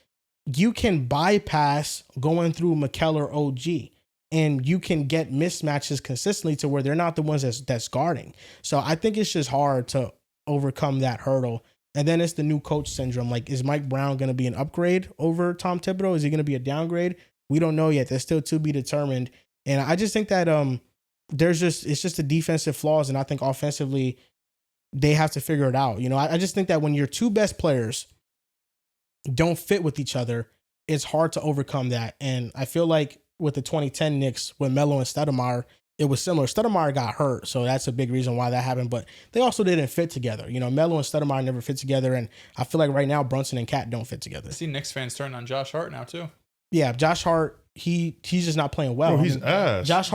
you can bypass going through Mikal or OG. And you can get mismatches consistently to where they're not the ones that's guarding. So I think it's just hard to overcome that hurdle. And then it's the new coach syndrome. Like, is Mike Brown going to be an upgrade over Tom Thibodeau? Is he going to be a downgrade? We don't know yet. That's still to be determined. And I just think that it's just the defensive flaws. And I think offensively, they have to figure it out. I just think that when your two best players don't fit with each other, it's hard to overcome that. And I feel like with the 2010 Knicks, with Melo and Stoudemire, it was similar. Stoudemire got hurt, so that's a big reason why that happened. But they also didn't fit together. Melo and Stoudemire never fit together, and I feel like right now Brunson and Cat don't fit together. I see Knicks fans turning on Josh Hart now too. Yeah, Josh Hart, he's just not playing well. Bro, he's ass. Josh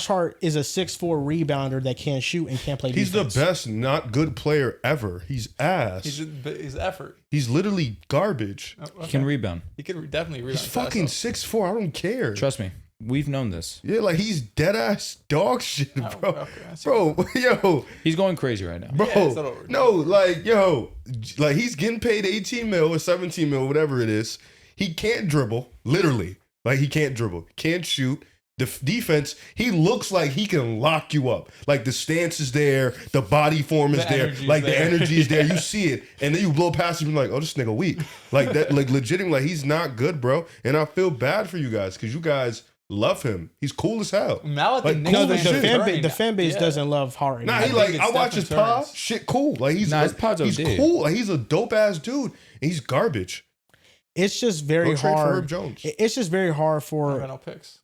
Hart is a 6'4" rebounder that can't shoot and can't play defense. He's the best not good player ever. He's ass. He's effort. He's literally garbage. He can rebound. He can definitely rebound. He's fucking 6'4". I don't care. Trust me. We've known this. Yeah, like he's dead ass dog shit, bro. Okay, bro, yo. He's going crazy right now. Bro, Yeah, no, like, yo. Like, he's getting paid 18 mil or 17 mil, whatever it is. He can't dribble, literally. Like, he can't dribble. Can't shoot. The defense, he looks like he can lock you up. Like, the stance is there. The body form is there. Like, the energy is there. You see it. And then you blow past him and like, oh, this nigga weak. Like, that, like, legitimately, like, he's not good, bro. And I feel bad for you guys because you guys love him. He's cool as hell. Now at the Like, Knicks, cool No, as the shit. fan base doesn't love Hart. Nah, think I it's watch his Stephen pod. Turns. Shit, cool. Like, he's his pod's he's OD. cool. Like, he's a dope ass dude. And he's garbage. It's just very Go trade for hard. Herb Jones. It's just very hard for no picks.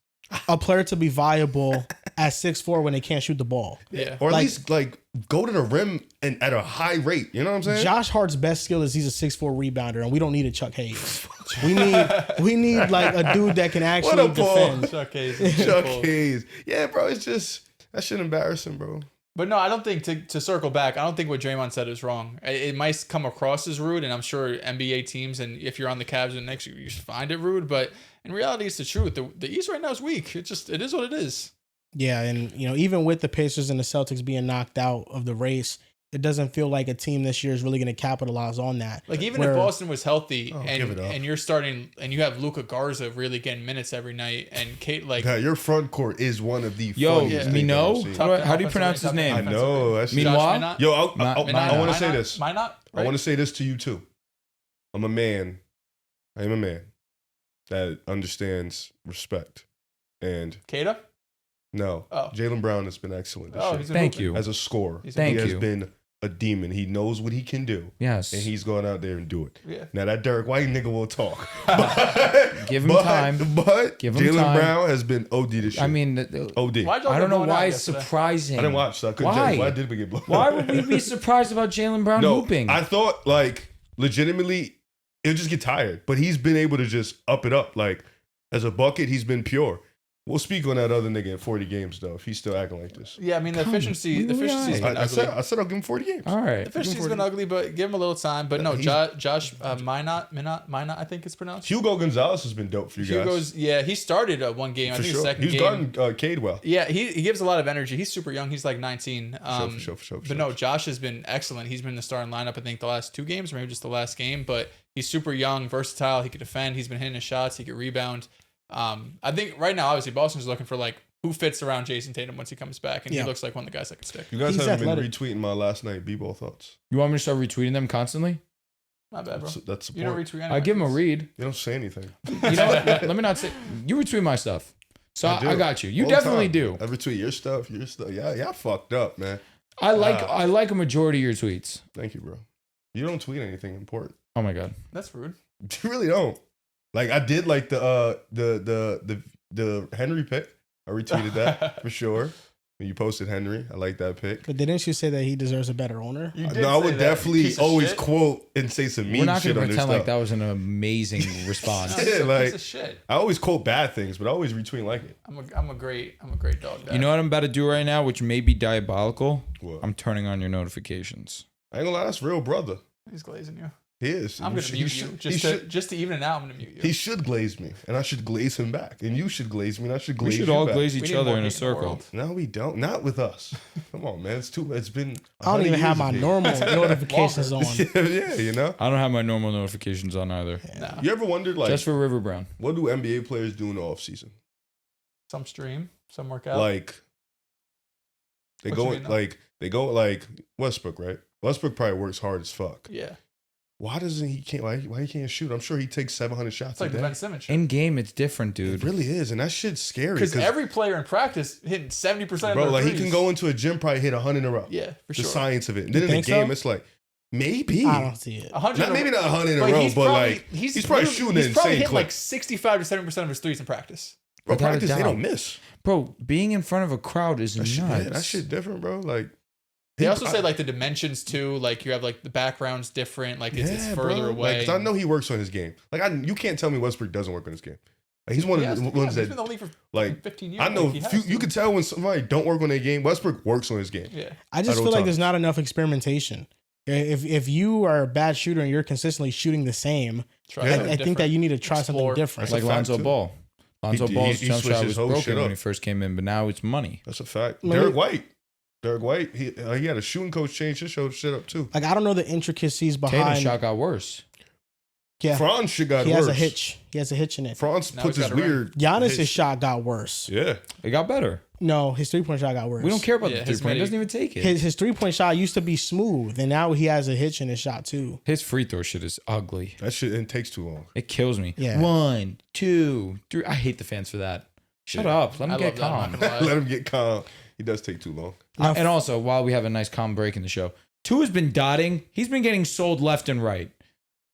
a player to be viable at 6'4" when they can't shoot the ball. Yeah. Or at Like- least like go to the rim and at a high rate. You know what I'm saying? Josh Hart's best skill is he's a 6'4" rebounder, and we don't need a Chuck Hayes. we need like a dude that can actually What a ball. defend. Chuck Hayes. Chuck Hayes. Yeah, bro. It's just that shit embarrassing, bro. But no, I don't think to circle back. I don't think what Draymond said is wrong. It might come across as rude, and I'm sure NBA teams and if you're on the Cavs and Knicks, you find it rude. But in reality, it's the truth. The East right now is weak. It is what it is. Yeah, and even with the Pacers and the Celtics being knocked out of the race, it doesn't feel like a team this year is really going to capitalize on that. Like even Where- if Boston was healthy give it up. and you're starting and you have Luka Garza really getting minutes every night and Kate like God, your front court is one of the Yo, funniest things Mino? I've seen. How do you pronounce his name? I know. That's Meanwhile- Yo, I Minot. want to say this. Minot, I want to say this to you too. I'm a man. I am a man that understands respect. And Kata? no, Oh. Jaylen Brown has been excellent this year. He's Thank hooping. you. As a scorer. Thank he has you. been a demon. He knows what he can do. Yes. And he's going out there and do it. Yeah. Now that Derek White nigga will talk. Give him time. But Give him Jaylen time. Brown has been OD this year. I mean, OD. Why'd y'all I don't get know blown why out it's yesterday? surprising. I didn't watch, so I couldn't Why? tell you. Why did we get blown Why out? would we be surprised about Jaylen Brown No, hooping? I thought like legitimately he'll just get tired. But he's been able to just up it up. Like as a bucket, he's been pure. We'll speak on that other nigga in 40 games though. If he's still acting like this. Yeah, I mean the efficiency's been I ugly. said I'll give him 40 games. All right. The efficiency's been ugly, but give him a little time. But no, Josh Minot, I think it's pronounced. Hugo Gonzalez has been dope for you guys. He started one game. I think the second He's game. guarding Cade well. Yeah, he gives a lot of energy. He's super young. He's like 19. For sure. But no, Josh has been excellent. He's been in the starting lineup, I think, the last 2 games, or maybe just the last game. But he's super young, versatile. He could defend. He's been hitting his shots. He could rebound. I think right now, obviously, Boston's looking for like who fits around Jason Tatum once he comes back, and he looks like one of the guys that could stick. You guys He's haven't athletic. been retweeting my last night b-ball thoughts. You want me to start retweeting them constantly? Not bad, bro. That's support. You don't retweet anyone. I give them a read. You don't say anything. You know what? Let me not say. You retweet my stuff. So I do. I got you. You All the definitely time. do. I retweet your stuff. Yeah, y'all fucked up, man. I like a majority of your tweets. Thank you, bro. You don't tweet anything important. Oh my God. That's rude. You really don't. Like I did like the Henry pick. I retweeted that for sure. When you posted Henry, I like that pick. But didn't you say that he deserves a better owner? You did No, I say would that, definitely piece of always shit. quote and say some mean We're not shit going on to their pretend like stuff. that was an amazing response. No, Yeah, he's a like- piece of shit. I always quote bad things, but I always retweet like it. I'm a great dog. Dad. You know what I'm about to do right now, which may be diabolical? What? I'm turning on your notifications. I ain't gonna lie, that's real brother. He's glazing you. He is. I'm gonna mute you. Just to even it out, I'm gonna mute you. He should glaze me, and I should glaze him back, and you should glaze me, and I should We glaze should you all back. glaze We each need other more in a hate in the circle. world. No, we don't. Not with us. Come on, man. It's been. I don't 100 even have years my of hate. normal notifications on. Yeah, you know. I don't have my normal notifications on either. Nah, You ever wondered like Just for River Brown. what do NBA players do in the off season? some stream, some workout. Like they What go you in, mean, like they go like Westbrook, right? Westbrook probably works hard as fuck. yeah, Why doesn't he can't why he can't shoot? I'm sure he takes 700 shots it's like a the day. Ben Simmons shit. In game, it's different, It dude. really is, and that shit's scary. Because every player in practice hitting 70% of bro, their like he threes. can go into a gym, probably hit 100 in a row. Yeah, for The sure. science of it, and then in think the game, so? it's like maybe I don't see it. 100 not in a- maybe not 100 in a but row, he's but probably- like he's probably shooting he's an probably insane hitting clip. like 65 to 70% of his threes in practice. Bro, Without a practice they doubt. don't miss. Bro, being in front of a crowd is That nuts. shit, yeah, that shit different, bro. Like They also say like the dimensions too, like you have like the background's different, like it's further bro. away. Like, 'cause I know he works on his game. Like you can't tell me Westbrook doesn't work on his game. Like, he's one of the ones he's that been in the league for like 15 years. I know like, he has you to. can tell when somebody don't work on their game. Westbrook works on his game. Yeah, I just at all feel like times. there's not enough experimentation. If you are a bad shooter and you're consistently shooting the same, try Yeah. something I think that different. you need to try something Explore. different. That's Like a fact, Lonzo too. Ball. Lonzo He- Ball's he jump switched shot his was whole shit broken when up. he first came in, but now it's money. That's a fact. Let me- Derek White, he had a shooting coach change his shit up too. Like I don't know the intricacies Tatum's behind. shot got worse. Yeah, Franz shit got he worse. has a hitch. He has a hitch in it. Franz Now puts he's his got a ring. weird. Giannis's hitch. shot got worse. Yeah, It got better. No, his 3-point shot got worse. We don't care about Yeah, the his 3-point. He midi- doesn't even take it. His 3-point shot used to be smooth, and now he has a hitch in his shot too. His free throw shit is ugly. that shit it takes too long. It kills me. Yeah. 1, 2, 3. I hate the fans for that. Shut Yeah. up. Let I him get love that, I'm calm. not gonna lie. Let him get calm. He does take too long. Now, And also, while we have a nice calm break in the show, Tua's been dotting. He's been getting sold left and right.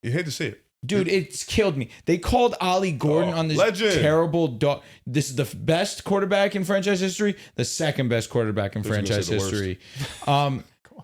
You hate to see it. Dude, it's killed me. They called Ollie Gordon Oh, on this legend. terrible dog. This is the best quarterback in franchise history, the second best quarterback in I was gonna franchise say the worst. history.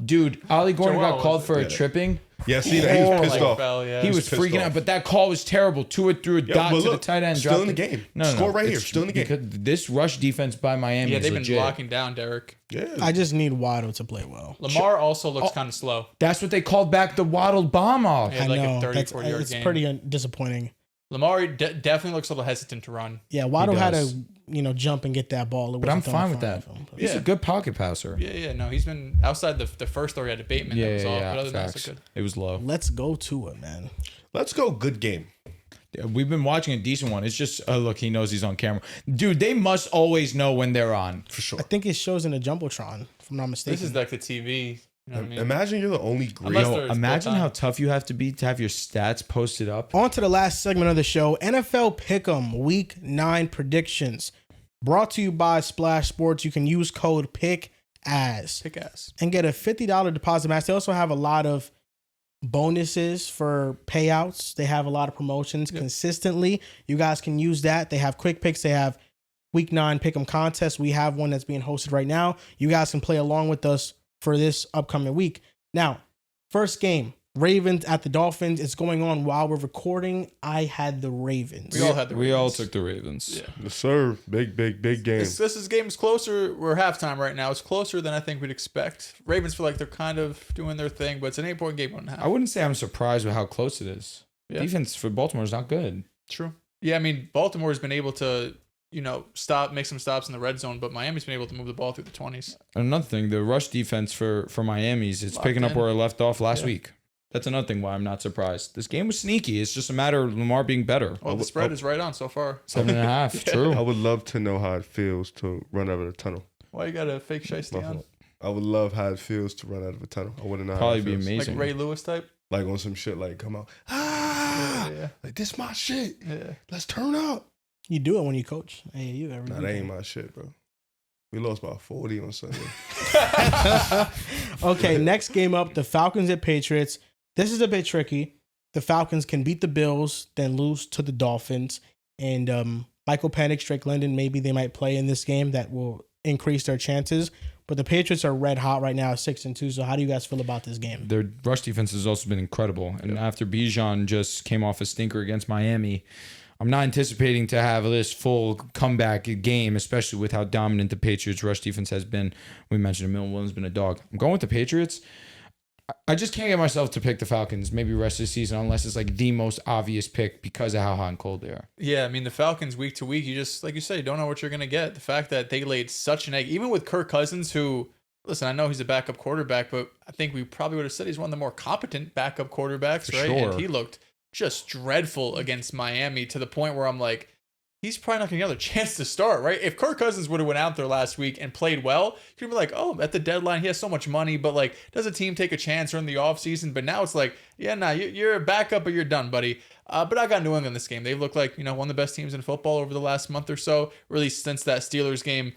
Dude, Ollie Gordon Joel got called for a yeah. tripping. Yeah, see that he was pissed Like, off. fell, yeah. He was pissed freaking off. out, but that call was terrible. Tua threw a Yeah, dot but to the look, tight end. still dropped in the it. game. No, Score right here, It's still in the game. because this rush defense by Miami Yeah, is they've been legit. locking down Derek. Yeah, I just need Waddle to play well. Lamar also looks kind of slow. That's what they called back the Waddle bomb off. Yeah. I like a know 30, 40 yard it's game. pretty disappointing. Lamar definitely looks a little hesitant to run. Yeah, Waddle had does. to jump and get that ball. It But I'm wasn't thrown fine in with front that. of him, but- He's Yeah. a good pocket passer. Yeah, no, he's been outside the first throw. He had a Bateman that was off, but other than that, facts. it's good. It was low. Let's go to it, man. let's go. Good game. Yeah, we've been watching a decent one. It's just, look, he knows he's on camera. Dude, they must always know when they're on. For sure. I think it shows in the jumbotron, if I'm not mistaken. This is like the TV. You know what I mean? Imagine you're the only great. Unless Yo, there's imagine full-time. how tough you have to be to have your stats posted up. On to the last segment of the show, NFL Pick'em Week 9 predictions. Brought to you by Splash Sports. You can use code PICKAS PICKAS. and get a $50 deposit match. They also have a lot of bonuses for payouts. They have a lot of promotions consistently. You guys can use that. They have quick picks. They have Week 9 Pick'em contest. We have one that's being hosted right now. You guys can play along with us for this upcoming week. Now, first game, Ravens at the Dolphins. It's going on while we're recording. I had the Ravens. We all had the Ravens. We all took the Ravens. Yeah. Yes, sir. Big game. This game is closer. We're halftime right now. It's closer than I think we'd expect. Ravens feel like they're kind of doing their thing, but it's an 8-point game, 1.5. I wouldn't say I'm surprised with how close it is. Yeah. Defense for Baltimore is not good. True. Yeah, I mean, Baltimore has been able to, make some stops in the red zone, but Miami's been able to move the ball through the 20s. Another thing, the rush defense for Miami's, it's Locked picking up in. where it left off last week. That's another thing why I'm not surprised. This game was sneaky. It's just a matter of Lamar being better. Well, the spread is right on so far. 7.5. True. I would love to know how it feels to run out of the tunnel. Why you got a fake shiesty on? I would love how it feels to run out of a tunnel. I wouldn't know how Probably it be feels. amazing. Like Ray Lewis type? Like on some shit, like come out. Yeah. Like this my shit. Yeah. Let's turn up. You do it when you coach. AAU every Nah, that ain't my shit, bro. We lost by 40 on Sunday. Okay, next game up, the Falcons at Patriots. This is a bit tricky. The Falcons can beat the Bills, then lose to the Dolphins. And Michael Penix, Drake London, maybe they might play in this game. That will increase their chances. But the Patriots are red hot right now, 6-2. So how do you guys feel about this game? Their rush defense has also been incredible. And after Bijan just came off a stinker against Miami, I'm not anticipating to have this full comeback game, especially with how dominant the Patriots rush defense has been. We mentioned Milton Williams has been a dog. I'm going with the Patriots. I just can't get myself to pick the Falcons maybe rest of the season unless it's like the most obvious pick because of how hot and cold they are. Yeah, I mean, the Falcons week to week, you just, like you say, you don't know what you're going to get. The fact that they laid such an egg, even with Kirk Cousins, who, listen, I know he's a backup quarterback, but I think we probably would have said he's one of the more competent backup quarterbacks, For right? sure. And he looked just dreadful against Miami to the point where I'm like, he's probably not going to get another chance to start, right? If Kirk Cousins would have went out there last week and played well, you'd be like, oh, at the deadline, he has so much money, but like, does a team take a chance during the offseason? But now it's like, yeah, nah, you're a backup, but you're done, buddy. But I got New England this game. They look like, one of the best teams in football over the last month or so, really since that Steelers game.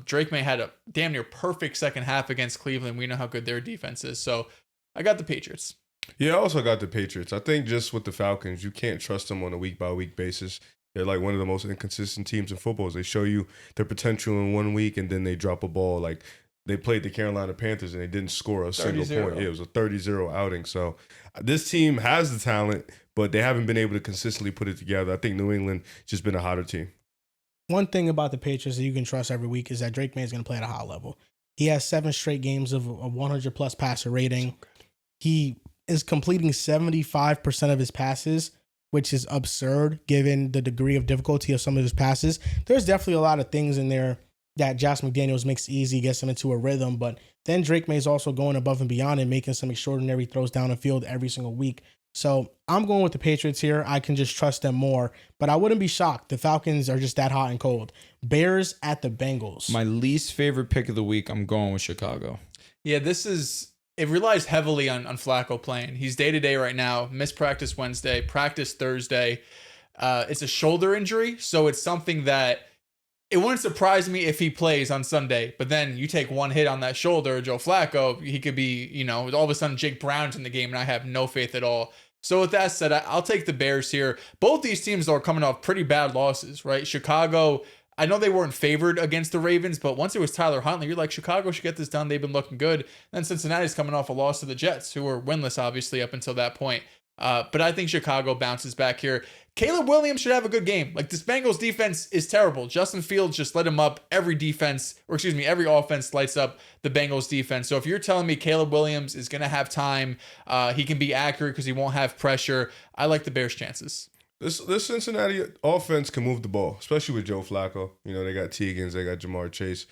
Drake May had a damn near perfect second half against Cleveland. We know how good their defense is. So I got the Patriots. Yeah, I also got the Patriots. I think just with the Falcons, you can't trust them on a week-by-week basis. They're like one of the most inconsistent teams in football. They show you their potential in 1 week, and then they drop a ball. Like they played the Carolina Panthers, and they didn't score a single 30-0. point. Yeah, it was a 30-0 outing. So this team has the talent, but they haven't been able to consistently put it together. I think New England just been a hotter team. One thing about the Patriots that you can trust every week is that Drake May is going to play at a high level. He has 7 straight games of a 100-plus passer rating. He is completing 75% of his passes, which is absurd given the degree of difficulty of some of his passes. There's definitely a lot of things in there that Josh McDaniels makes easy, gets him into a rhythm, but then Drake May is also going above and beyond and making some extraordinary throws down the field every single week. So I'm going with the Patriots here. I can just trust them more, but I wouldn't be shocked. The Falcons are just that hot and cold. Bears at the Bengals. My least favorite pick of the week, I'm going with Chicago. Yeah, it relies heavily on Flacco playing. He's day-to-day right now, missed practice Wednesday, practice Thursday. It's a shoulder injury, so it's something that it wouldn't surprise me if he plays on Sunday, but then you take one hit on that shoulder, Joe Flacco, he could be, all of a sudden Jake Brown's in the game, and I have no faith at all. So with that said, I'll take the Bears here. Both these teams are coming off pretty bad losses, right? Chicago, I know they weren't favored against the Ravens, but once it was Tyler Huntley, you're like, Chicago should get this done. They've been looking good. Then Cincinnati's coming off a loss to the Jets, who were winless, obviously, up until that point. But I think Chicago bounces back here. Caleb Williams should have a good game. Like, this Bengals defense is terrible. Justin Fields just lit him up. Every offense lights up the Bengals defense. So if you're telling me Caleb Williams is going to have time, he can be accurate because he won't have pressure, I like the Bears' chances. This Cincinnati offense can move the ball, especially with Joe Flacco. They got Teagans, they got Jamar Chase.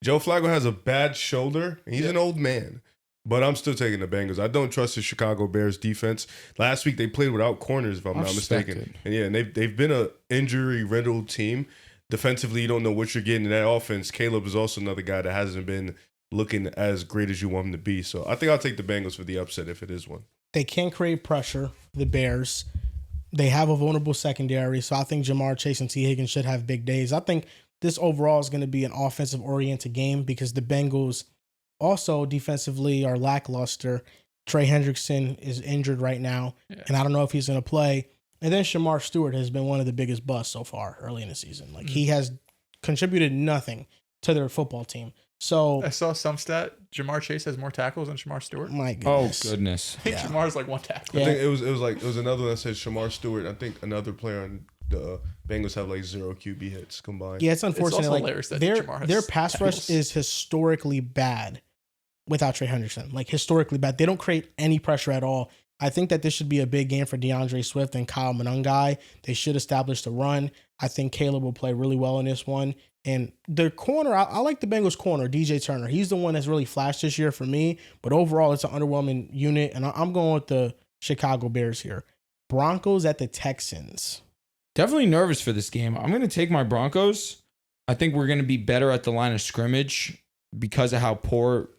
Joe Flacco has a bad shoulder, and he's an old man. But I'm still taking the Bengals. I don't trust the Chicago Bears defense. Last week they played without corners, if I'm not mistaken. And they've been an injury-riddled team. Defensively, you don't know what you're getting in that offense. Caleb is also another guy that hasn't been looking as great as you want him to be. So I think I'll take the Bengals for the upset if it is one. They can create pressure, the Bears. They have a vulnerable secondary, so I think Jamar Chase and T. Higgins should have big days. I think this overall is going to be an offensive-oriented game because the Bengals also defensively are lackluster. Trey Hendrickson is injured right now, and I don't know if he's going to play. And then Shamar Stewart has been one of the biggest busts so far early in the season. Like, he has contributed nothing to their football team. So, I saw some stat. Jamar Chase has more tackles than Shamar Stewart. my Oh goodness. goodness. I think Jamar's like one tackle. I Yeah. think it was another one that said Shamar Stewart. I think another player on the Bengals have like 0 QB hits combined. Yeah, it's unfortunate. also Like hilarious that their Jamar has their pass rush tackles. is historically bad without Trey Henderson. Like historically bad. They don't create any pressure at all. I think that this should be a big game for DeAndre Swift and Kyle Monangai. They should establish the run. I think Caleb will play really well in this one. And the corner, I like the Bengals corner, DJ Turner. He's the one that's really flashed this year for me. But overall, it's an underwhelming unit. And I'm going with the Chicago Bears here. Broncos at the Texans. Definitely nervous for this game. I'm going to take my Broncos. I think we're going to be better at the line of scrimmage because of how poor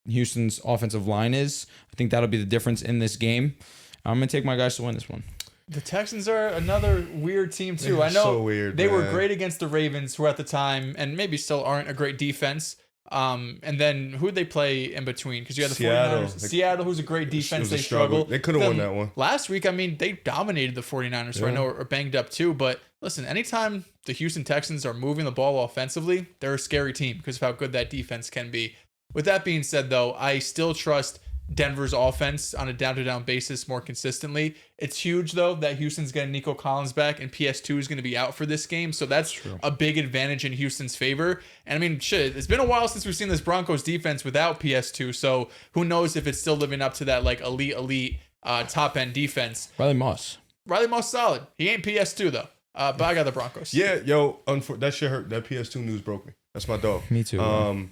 Houston's offensive line is. I think that'll be the difference in this game. I'm going to take my guys to win this one. The Texans are another weird team too. They're I know so weird, they were man. great against the Ravens, who at the time and maybe still aren't a great defense. And then who'd they play in between? Because you had the Seattle. 49ers. Seattle, who's a great It defense. was a They struggle. struggled. They could have won Then that one. Last week, I mean, they dominated the 49ers, who I Yeah. know are banged up too. But listen, anytime the Houston Texans are moving the ball offensively, they're a scary team because of how good that defense can be. With that being said, though, I still trust Denver's offense on a down-to-down basis more consistently. It's huge, though, that Houston's getting Nico Collins back and PS2 is going to be out for this game. So that's a big advantage in Houston's favor. And I mean, shit, it's been a while since we've seen this Broncos defense without PS2. So who knows if it's still living up to that like elite top-end defense. Riley Moss. Riley Moss solid. He ain't PS2, though. But I got the Broncos. Yeah, yo, that shit hurt. That PS2 news broke me. That's my dog. Me too.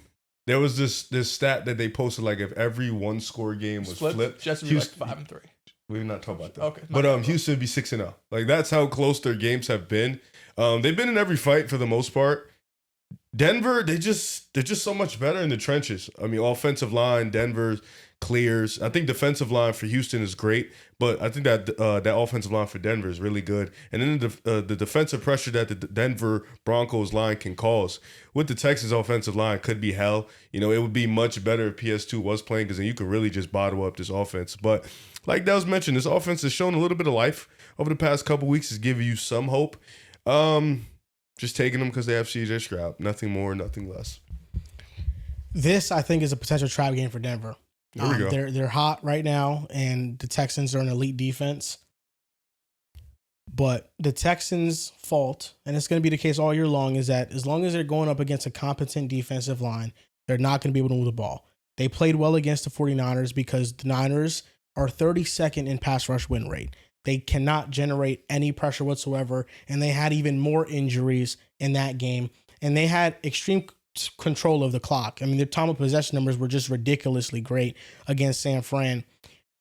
There was this stat that they posted, like if every one score game was flipped, Jets would be like 5-3. we're not talking about that. Okay. But Houston would be 6-0. Like that's how close their games have been. They've been in every fight for the most part. Denver, they're just so much better in the trenches. I mean, offensive line, Denver clears. I think defensive line for Houston is great, but I think that that offensive line for Denver is really good. And then the defensive pressure that the Denver Broncos line can cause with the Texans offensive line could be hell. You know, it would be much better if PS2 was playing because then you could really just bottle up this offense. But like Dels mentioned, this offense has shown a little bit of life over the past couple weeks. Is giving you some hope. Just taking them because they have CJ Stroud. Nothing more, nothing less. This, I think, is a potential trap game for Denver. There we go. They're hot right now, and the Texans are an elite defense. But the Texans' fault, and it's going to be the case all year long, is that as long as they're going up against a competent defensive line, they're not going to be able to move the ball. They played well against the 49ers because the Niners are 32nd in pass rush win rate. They cannot generate any pressure whatsoever, and they had even more injuries in that game. And they had extreme control of the clock. I mean, their time of possession numbers were just ridiculously great against San Fran.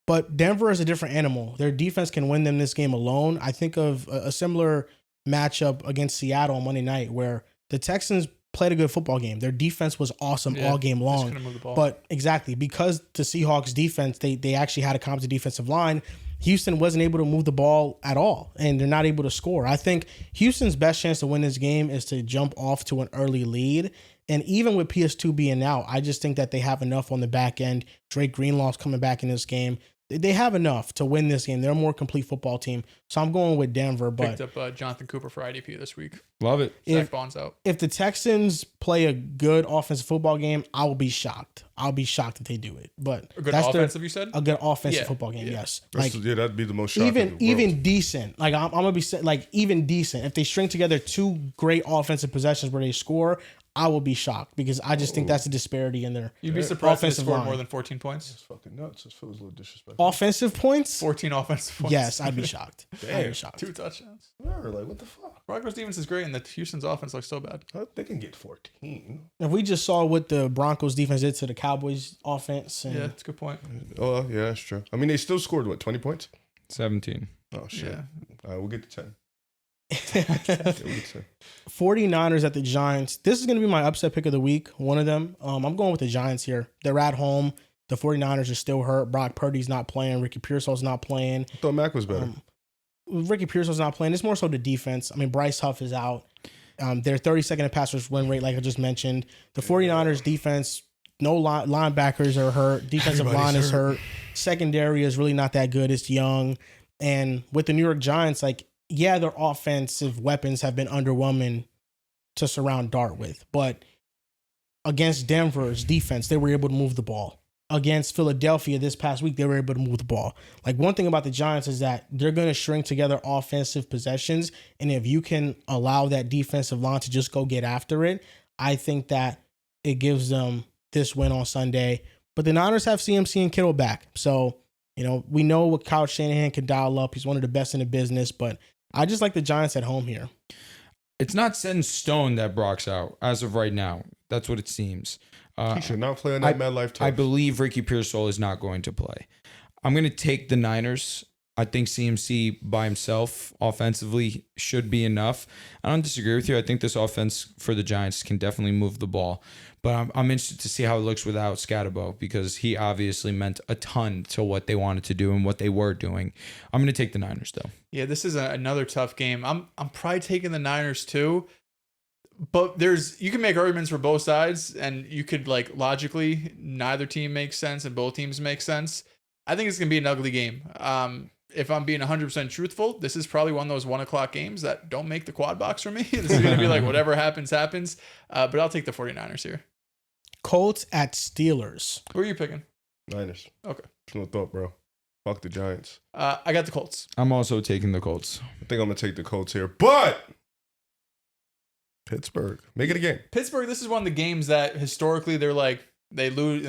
But Denver is a different animal. Their defense can win them this game alone. I think of a similar matchup against Seattle on Monday night where the Texans played a good football game. Their defense was awesome all game long. couldn't move the ball. But exactly, because the Seahawks defense, they actually had a competent defensive line, Houston wasn't able to move the ball at all, and they're not able to score. I think Houston's best chance to win this game is to jump off to an early lead. And even with PS2 being out, I just think that they have enough on the back end. Drake Greenlaw's coming back in this game. They have enough to win this game. They're a more complete football team. So I'm going with Denver. But Picked up Jonathan Cooper for IDP this week. Love it. Zach Bond's out. if the Texans play a good offensive football game, I will be shocked. I'll be shocked if they do it. But A good that's offensive, you said? a good offensive Yeah, football game. yeah. Yes, like That'd be the most shocking. in the world. even decent. Like I'm gonna be like even decent. If they string together two great offensive possessions where they score, I will be shocked because I just think that's a disparity in their You'd be surprised if they offensive scored line. more than 14 points. It's fucking nuts. This feels a little disrespectful. offensive points. 14 offensive points. Yes, I'd be shocked. I'd be shocked. 2 touchdowns. Whatever, like what the fuck? Broncos defense is great, and the Houston's offense looks so bad. They can get 14. If we just saw what the Broncos defense did to the Cowboys offense, and Yeah, that's a good point. Oh yeah, that's true. I mean, they still scored what 20 points? 17. Oh shit. Yeah. All right, we'll get to 10. Yeah, we'll get to 10. 49ers at the Giants. This is going to be my upset pick of the week. One of them. I'm going with the Giants here. They're at home. The 49ers are still hurt. Brock Purdy's not playing. Ricky Pearsall's not playing. I thought Mac was better. Ricky Pearsall's not playing. It's more so the defense. I mean, Bryce Huff is out. They're 32nd in pass rush win rate, like I just mentioned. The 49ers defense, no linebackers are hurt. Defensive line is hurt. Secondary is really not that good. It's young. And with the New York Giants, like, yeah, their offensive weapons have been underwhelming to surround Dart with. But against Denver's defense, they were able to move the ball. Against Philadelphia this past week, they were able to move the ball. Like, one thing about the Giants is that they're going to string together offensive possessions. And if you can allow that defensive line to just go get after it, I think that it gives them this win on Sunday. But the Niners have CMC and Kittle back. So, we know what Kyle Shanahan can dial up. He's one of the best in the business. But I just like the Giants at home here. It's not set in stone that Brock's out as of right now. That's what it seems. He should not play on that MetLife turf. I believe Ricky Pearsall is not going to play. I'm going to take the Niners. I think CMC by himself offensively should be enough. I don't disagree with you. I think this offense for the Giants can definitely move the ball. But I'm interested to see how it looks without Scatterbo, because he obviously meant a ton to what they wanted to do and what they were doing. I'm going to take the Niners, though. Yeah, this is another tough game. I'm probably taking the Niners too. But you can make arguments for both sides, and you could, like, logically, neither team makes sense and both teams make sense. I think it's going to be an ugly game. If I'm being 100% truthful, this is probably one of those 1 o'clock games that don't make the quad box for me. This is going to be like whatever happens. But I'll take the 49ers here. Colts at Steelers. Who are you picking? Niners. Okay. No thought, bro. Fuck the Giants. I got the Colts. I'm also taking the Colts. I think I'm going to take the Colts here. But Pittsburgh. Make it a game. Pittsburgh, this is one of the games that historically they lose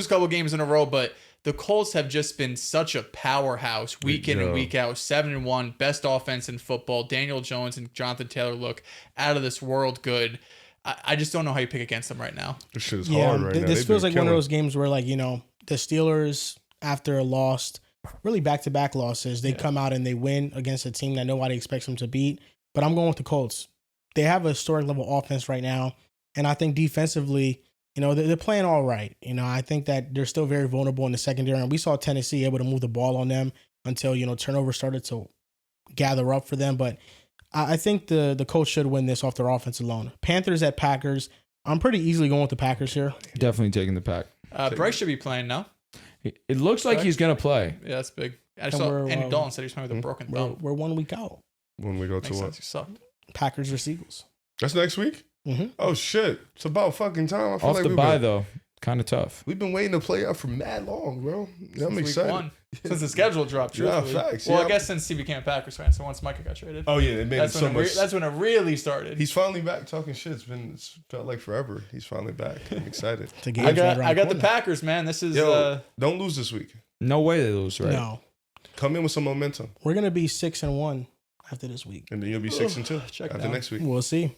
a couple games in a row, but the Colts have just been such a powerhouse week in and week out. 7-1, best offense in football. Daniel Jones and Jonathan Taylor look out of this world good. I just don't know how you pick against them right now. This shit is hard right now. This feels like one of those games where, like, the Steelers, after a loss, really back-to-back losses, they come out and they win against a team that nobody expects them to beat. But I'm going with the Colts. They have a historic level offense right now. And I think defensively, they're playing all right. I think that they're still very vulnerable in the secondary. And we saw Tennessee able to move the ball on them until, turnover started to gather up for them. But I think the Colts should win this off their offense alone. Panthers at Packers. I'm pretty easily going with the Packers here. Definitely taking the Pack. Bryce should be playing now. It looks like he's going to play. Yeah, that's big. I saw Andy Dalton said he's playing with a broken thumb. We're 1 week out. 1 week out to what? He sucked. Packers versus Eagles. That's next week? Mm-hmm. Oh, shit. It's about fucking time. I feel Off like the bye, though. Kind of tough. We've been waiting to play out for mad long, bro. I'm excited. Since the schedule dropped. Yeah, facts. Well, I guess since Steve became a Packers fan, so once Micah got traded. Oh, yeah. It made it so much. That's when it really started. He's finally back talking shit. It's felt like forever. He's finally back. I'm excited. I got the Packers, man. This is... don't lose this week. No way they lose, right? No. Come in with some momentum. We're going to be 6-1 after this week. And then you'll be 6-2 after next week. We'll see.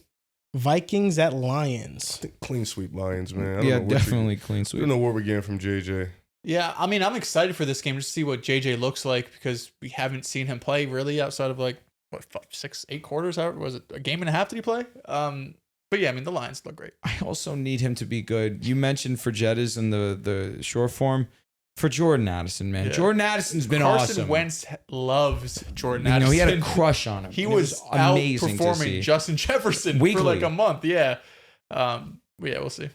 Vikings at Lions. Clean sweep Lions, man. Yeah, definitely clean sweep. I don't know what we're getting from JJ. Yeah, I mean, I'm excited for this game just to see what JJ looks like, because we haven't seen him play really outside of 6-8 quarters. How was it? A game and a half did he play? But yeah, I mean, the Lions look great. I also need him to be good. You mentioned Jettas in the short form. For Jordan Addison, man. Yeah. Jordan Addison's been awesome. Carson Wentz loves Jordan Addison. He had a crush on him. He was amazing outperforming Justin Jefferson weekly. For a month. Yeah. We'll see.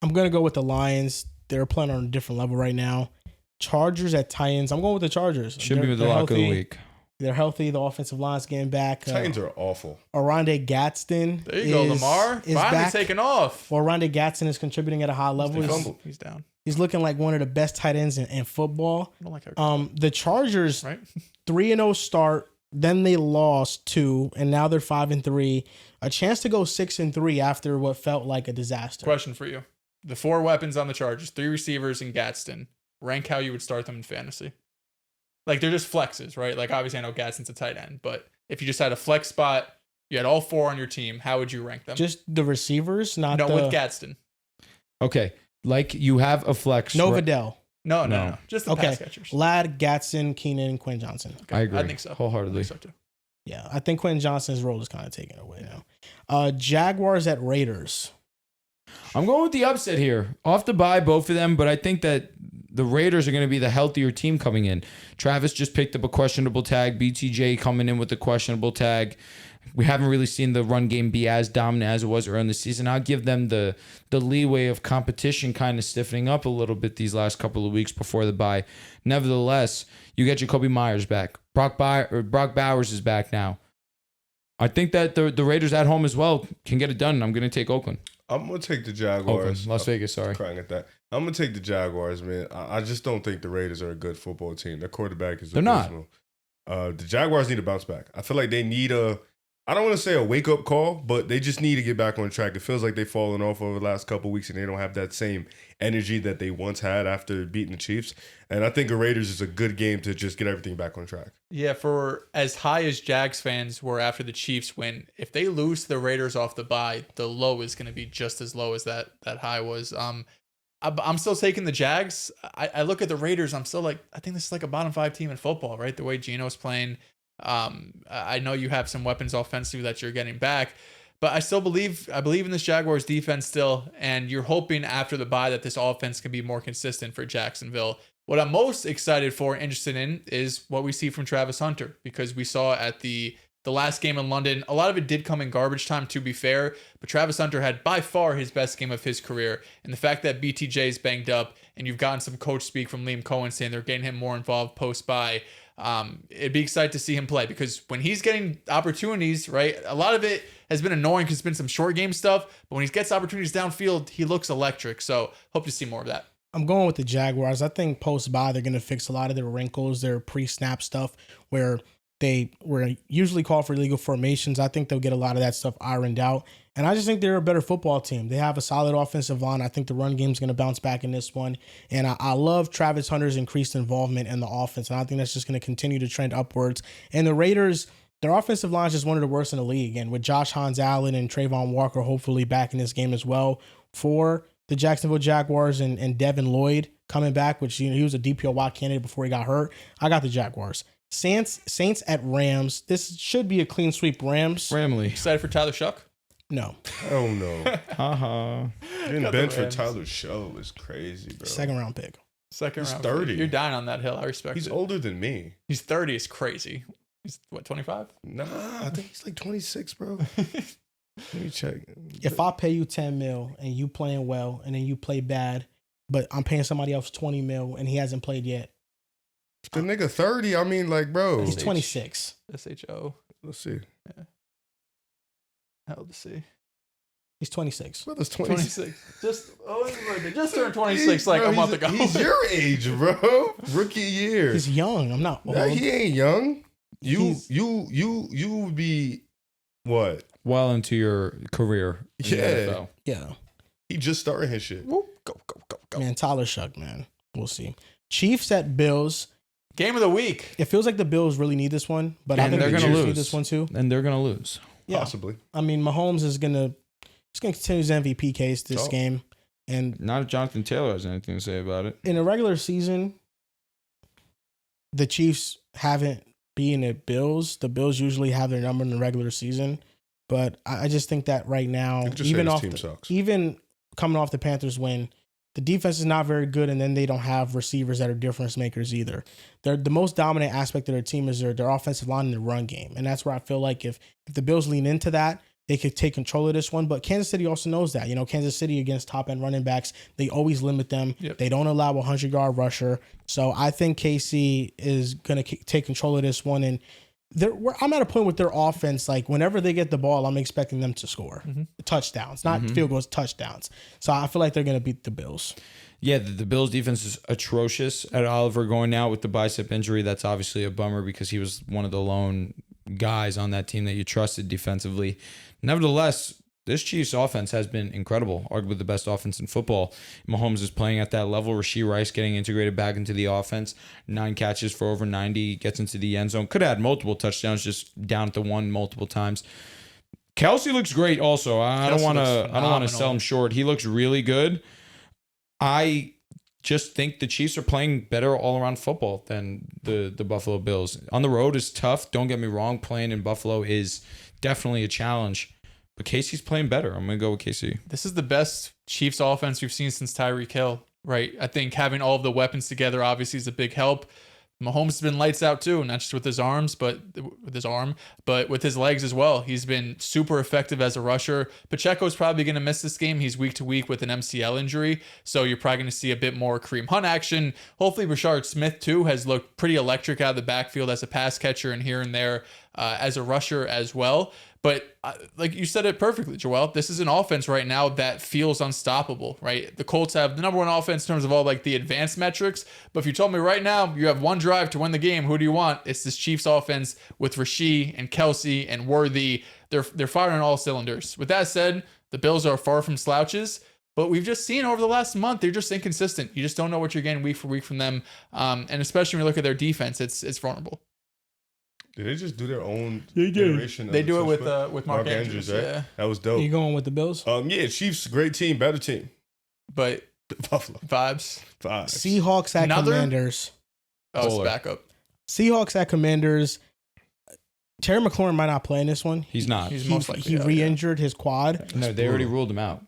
I'm going to go with the Lions. They're playing on a different level right now. Chargers at Titans. I'm going with the Chargers. Should be with the lock of the week. They're healthy. The offensive line's getting back. Titans are awful. Oronde Gadsden. There you go, Lamar. Finally taking off. Oronde Gadsden is contributing at a high level. He's down. He's looking like one of the best tight ends in football. I don't like how the Chargers, right? 3-0 start. Then they lost 2, and now they're 5-3. A chance to go 6-3 after what felt like a disaster. Question for you: the 4 weapons on the Chargers, 3 receivers and Gadsden. Rank how you would start them in fantasy. Like, they're just flexes, right? Like, obviously I know Gadsden's a tight end, but if you just had a flex spot, you had all 4 on your team, how would you rank them? Just the receivers, not with Gadsden. Okay. Like, you have a flex. No Vidal. No. Just the pass catchers. Ladd, Gadsden, Keenan, and Quinn Johnson. Okay. I agree. I think so. Wholeheartedly. I think so too. Yeah, I think Quinn Johnson's role is kind of taken away now. Jaguars at Raiders. I'm going with the upset here. Off the bye, both of them, but I think that the Raiders are going to be the healthier team coming in. Travis just picked up a questionable tag. BTJ coming in with a questionable tag. We haven't really seen the run game be as dominant as it was early in the season. I'll give them the leeway of competition kind of stiffening up a little bit these last couple of weeks before the bye. Nevertheless, you get Jacoby Myers back. Brock Bowers is back now. I think that the Raiders at home as well can get it done. I'm going to take Oakland. I'm gonna take the Jaguars. Oakland, Las Vegas, sorry. Crying at that. I'm gonna take the Jaguars, man. I just don't think the Raiders are a good football team. Their quarterback is abysmal. The Jaguars need to bounce back. I feel like they need I don't want to say a wake-up call, but they just need to get back on track. It feels like they've fallen off over the last couple of weeks, and they don't have that same energy that they once had after beating the Chiefs. And I think the Raiders is a good game to just get everything back on track. Yeah, for as high as Jags fans were after the Chiefs win, if they lose to the Raiders off the bye, the low is going to be just as low as that high was. I'm still taking the Jags. I look at the Raiders. I'm still like, I think this is like a bottom 5 team in football, right? The way Geno's playing. I know you have some weapons offensively that you're getting back, but I believe in this Jaguars defense still, and you're hoping after the bye that this offense can be more consistent for Jacksonville. What I'm most excited for, interested in, is what we see from Travis Hunter, because we saw at the last game in London, a lot of it did come in garbage time, to be fair, but Travis Hunter had by far his best game of his career. And the fact that BTJ is banged up and you've gotten some coach speak from Liam Cohen saying they're getting him more involved post-bye, it'd be exciting to see him play, because when he's getting opportunities, right, a lot of it has been annoying because it's been some short game stuff, but when he gets opportunities downfield, he looks electric. So hope to see more of that. I'm going with the Jaguars. I think post-bye, they're going to fix a lot of their wrinkles, their pre-snap stuff, where they were usually called for illegal formations. I think they'll get a lot of that stuff ironed out. And I just think they're a better football team. They have a solid offensive line. I think the run game's going to bounce back in this one. And I love Travis Hunter's increased involvement in the offense. And I think that's just going to continue to trend upwards. And the Raiders, their offensive line is just one of the worst in the league. And with Josh Hans-Allen and Trayvon Walker hopefully back in this game as well for the Jacksonville Jaguars, and Devin Lloyd coming back, which he was a DPOY candidate before he got hurt. I got the Jaguars. Saints at Rams. This should be a clean sweep. Ramley. Excited for Tyler Shuck? No. Oh, no. Getting benched for Rams. Tyler Show is crazy, bro. Second round pick. Second He's round. 30. You're dying on that hill. I respect He's it. older than me. He's 30. It's crazy. He's, what, 25? Nah, I think he's like 26, bro. Let me check. If I pay you 10 mil and you playing well and then you play bad, but I'm paying somebody else 20 mil and he hasn't played yet. The nigga 30, I mean, like, bro. He's 26. SHO. Let's see. Yeah. How old is he? He's 26. Brother's 26. 26. Just turned 26 like Bro, a month ago. He's your age, bro. Rookie year. He's young. I'm not old. Nah, he ain't young. You would be what? Well into your career. In the Yeah. NFL. Yeah. He just starting his shit. Go. Man, Tyler Shuck, man. We'll see. Chiefs at Bills. Game of the week. It feels like the Bills really need this one, but I And think they're the gonna Chiefs lose. need this one too. And they're going to lose. Yeah. Possibly. I mean, Mahomes is gonna continue his MVP case this Oh. game, and Not if Jonathan Taylor has anything to say about it. in a regular season, the Chiefs haven't beaten the Bills. The Bills usually have their number in the regular season, but I just think that right now, You can just even say his off team sucks. even coming off the Panthers win, the defense is not very good, and then they don't have receivers that are difference makers either. They're the most dominant aspect of their team is their offensive line and the run game, and that's where I feel like if the Bills lean into that, they could take control of this one. But Kansas City also knows that. Kansas City against top-end running backs, they always limit them. Yep. They don't allow a 100-yard rusher. So I think KC is going to take control of this one. And I'm at a point with their offense, like whenever they get the ball, I'm expecting them to score touchdowns, not field goals, touchdowns. So I feel like they're going to beat the Bills. Yeah, the Bills' defense is atrocious. At Oliver going out with the bicep injury, that's obviously a bummer because he was one of the lone guys on that team that you trusted defensively. Nevertheless, this Chiefs offense has been incredible, arguably the best offense in football. Mahomes is playing at that level. Rashee Rice getting integrated back into the offense. 9 catches for over 90, gets into the end zone. Could have had multiple touchdowns, just down at the one multiple times. Kelsey looks great also. I don't want to sell him short. He looks really good. I just think the Chiefs are playing better all around football than the Buffalo Bills. On the road is tough. Don't get me wrong. Playing in Buffalo is definitely a challenge. But KC's playing better. I'm going to go with KC. This is the best Chiefs offense we've seen since Tyreek Hill, right? I think having all of the weapons together obviously is a big help. Mahomes has been lights out too, not just with his arms, but with his arm, but with his legs as well. He's been super effective as a rusher. Pacheco's probably going to miss this game. He's week to week with an MCL injury, so you're probably going to see a bit more Kareem Hunt action. Hopefully, Rashard Smith too has looked pretty electric out of the backfield as a pass catcher and here and there as a rusher as well. But like you said it perfectly, Joel. This is an offense right now that feels unstoppable, right? The Colts have the number one offense in terms of all like the advanced metrics. But if you told me right now you have one drive to win the game, who do you want? It's this Chiefs offense with Rasheed and Kelsey and Worthy. They're firing on all cylinders. With that said, the Bills are far from slouches. But we've just seen over the last month, they're just inconsistent. You just don't know what you're getting week for week from them. And especially when you look at their defense, it's vulnerable. Did they just do their own iteration? They do it with Mark Andrews, right? Yeah. That was dope. You going with the Bills? Yeah, Chiefs, great team, better team. But Buffalo. vibes. Seahawks at Commanders. Oh, it's backup. Seahawks at Commanders. Terry McLaurin might not play in this one. He's not. He's most likely he re-injured his quad. No, they already ruled him out.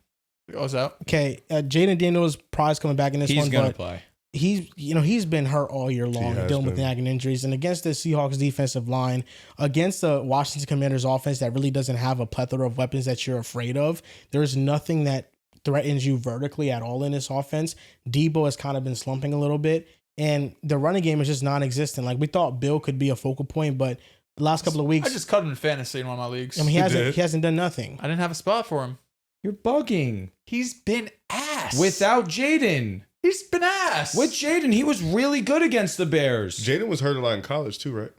Goes out. Okay, Jaden Daniels probably coming back in this one. He's gonna play. He's been hurt all year long, dealing with nagging injuries, and against the Seahawks defensive line, against the Washington Commanders offense that really doesn't have a plethora of weapons that you're afraid of. There's nothing that threatens you vertically at all in this offense. Debo has kind of been slumping a little bit, and the running game is just non-existent. Like we thought Bill could be a focal point, but the last couple of weeks, I just cut him in fantasy in one of my leagues. I mean, he hasn't done nothing. I didn't have a spot for him. You're bugging. He's been ass without Jaden. He's been ass. With Jaden, he was really good against the Bears. Jaden was hurt a lot in college too, right?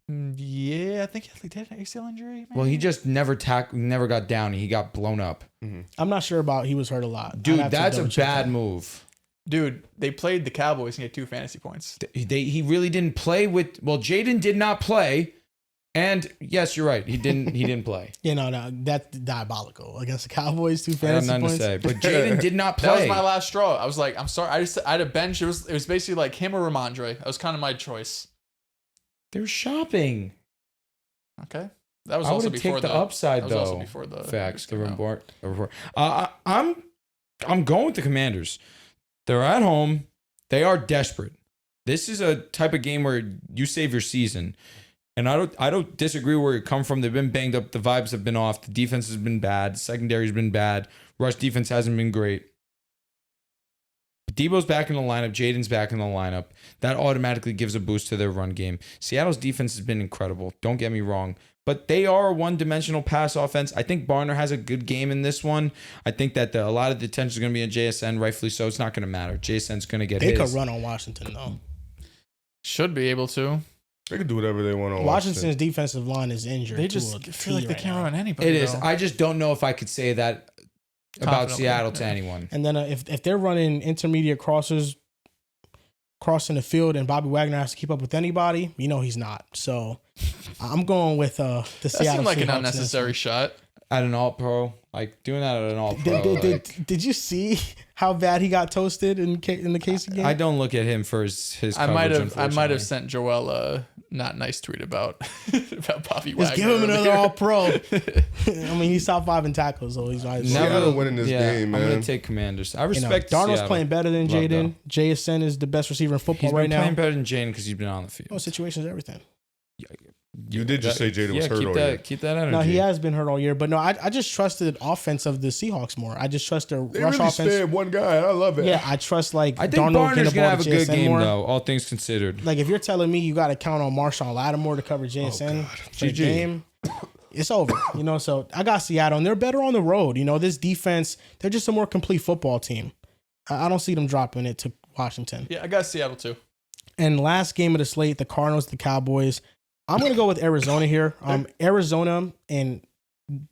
Yeah, I think he did an ACL injury. Maybe? Well, he just never got down. He got blown up. Mm-hmm. I'm not sure about he was hurt a lot. Dude, that's a bad move. Dude, they played the Cowboys and get 2 fantasy points. He really didn't play with. Well, Jaden did not play. And yes, you're right. He didn't play. Yeah, no, that's diabolical against the Cowboys. 2 fantasy I have nothing points. to say, but Jaden did not play. That was my last straw. I was like, I'm sorry. I had a bench. It was basically like him or Ramondre. That was kind of my choice. They're shopping. Okay, that was also before the upside though. That was also before the facts. The report. I'm going with the Commanders. They're at home. They are desperate. This is a type of game where you save your season. And I don't disagree where you come from. They've been banged up. The vibes have been off. The defense has been bad. Secondary's been bad. Rush defense hasn't been great. Debo's back in the lineup. Jaden's back in the lineup. That automatically gives a boost to their run game. Seattle's defense has been incredible. Don't get me wrong. But they are a one-dimensional pass offense. I think Barner has a good game in this one. I think that a lot of the attention is going to be on JSN, rightfully so. It's not going to matter. JSN's going to get his. They could run on Washington, though. Should be able to. They can do whatever they want on Washington's defensive line is injured. They just feel like they can't run anybody. It is. I just don't know if I could say that about Seattle to anyone. And then if they're running intermediate crosses crossing the field and Bobby Wagner has to keep up with anybody, he's not. So I'm going with the Seattle. That seemed like Seahawks an unnecessary shot. At an all-pro, like doing that at an all-pro. Did you see how bad he got toasted in the Casey game? I don't look at him for his coverage. I might have sent Joel a not nice tweet about Bobby Wagner. Just give him another all-pro. I mean, he's top 5 in tackles, so he's right. Never winning this game, man. I'm gonna take Commanders. I respect Darnold's Seattle. playing better than Jaden. JSN is the best receiver in football right now. He's been playing better than Jaden because he's been on the field. Oh, situations, everything. You did just say Jaden was hurt all year. Keep that energy. No, he has been hurt all year. But no, I just trusted the offense of the Seahawks more. I just trust their rush offense. Spared one guy. I love it. Yeah, I trust I think Darnold Barner's gonna have a good game more. though, all things considered. Like if you're telling me you got to count on Marshawn Lattimore to cover JSN for the GG. game, it's over. So I got Seattle, and they're better on the road. This defense, they're just a more complete football team. I don't see them dropping it to Washington. Yeah, I got Seattle too. And last game of the slate, the Cardinals, the Cowboys. I'm going to go with Arizona here. Arizona and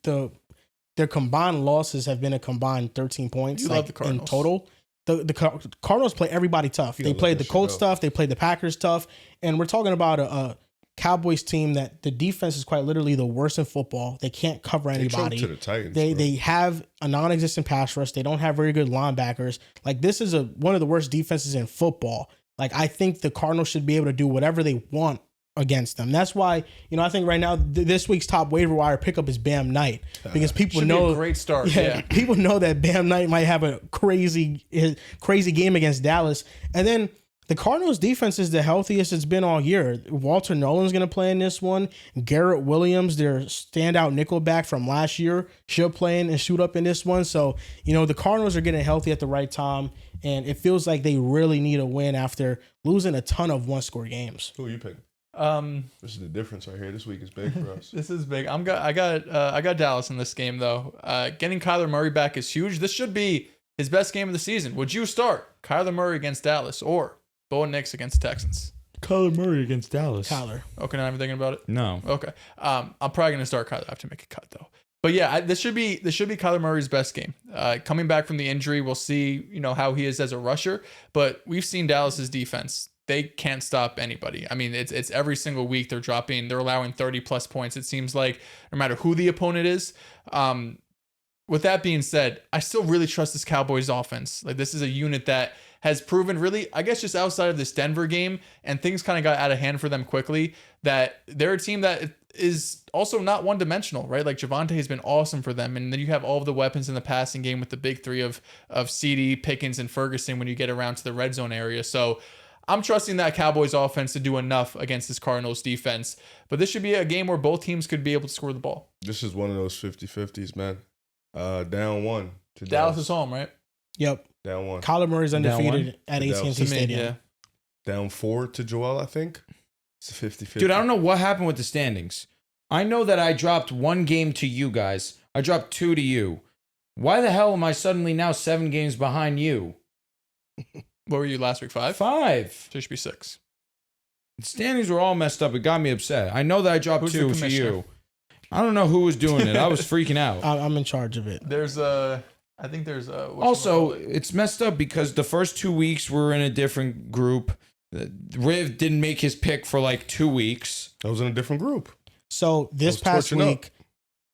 their combined losses have been a combined 13 points Love the in Cardinals. total. The Cardinals play everybody tough. They played the Colts tough. They played the Packers tough. And we're talking about a Cowboys team that the defense is quite literally the worst in football. They can't cover anybody. They choked to the Titans, they have a non-existent pass rush. They don't have very good linebackers. Like this is one of the worst defenses in football. Like I think the Cardinals should be able to do whatever they want against them. That's why, I think right now this week's top waiver wire pickup is Bam Knight because people know be a great start. Yeah. People know that Bam Knight might have a crazy game against Dallas. And then the Cardinals defense is the healthiest it's been all year. Walter Nolan's going to play in this one. Garrett Williams, their standout nickelback from last year, should play in and shoot up in this one. So, the Cardinals are getting healthy at the right time, and it feels like they really need a win after losing a ton of one-score games. Who are you picking? This is the difference right here. This week is big for us. This is big. I got Dallas in this game though. Getting Kyler Murray back is huge. This should be his best game of the season. Would you start Kyler Murray against Dallas or Bo Nix against Texans? Kyler Murray against Dallas. Kyler. Okay, now I'm thinking about it. No. Okay. I'm probably gonna start Kyler. I have to make a cut though. But yeah, this should be Kyler Murray's best game. Coming back from the injury, we'll see how he is as a rusher. But we've seen Dallas's defense. They can't stop anybody. I mean, it's every single week they're allowing 30 plus points. It seems like no matter who the opponent is. With that being said, I still really trust this Cowboys offense. Like this is a unit that has proven really, I guess, just outside of this Denver game, and things kind of got out of hand for them quickly, that they're a team that is also not one-dimensional, right? Like Javonte has been awesome for them, and then you have all of the weapons in the passing game with the big three of CD, Pickens, and Ferguson when you get around to the red zone area. So I'm trusting that Cowboys offense to do enough against this Cardinals defense. But this should be a game where both teams could be able to score the ball. This is one of those 50-50s, man. Down one to Dallas is home, right? Yep. Down one. Kyler Murray's undefeated at AT&T Stadium. Yeah. Down 4 to Joel, I think. It's a 50-50. Dude, I don't know what happened with the standings. I know that I dropped 1 game to you guys. I dropped 2 to you. Why the hell am I suddenly now 7 games behind you? What were you last week? 5? 5. So it should be 6. The standings were all messed up. It got me upset. I know that I dropped Who's the 2 to commissioner? you. I don't know who was doing it. I was freaking out. I'm in charge of it. I think there's a. Also, it's messed up because the first 2 weeks were in a different group. Riv didn't make his pick for like 2 weeks. I was in a different group. So this was past torching week,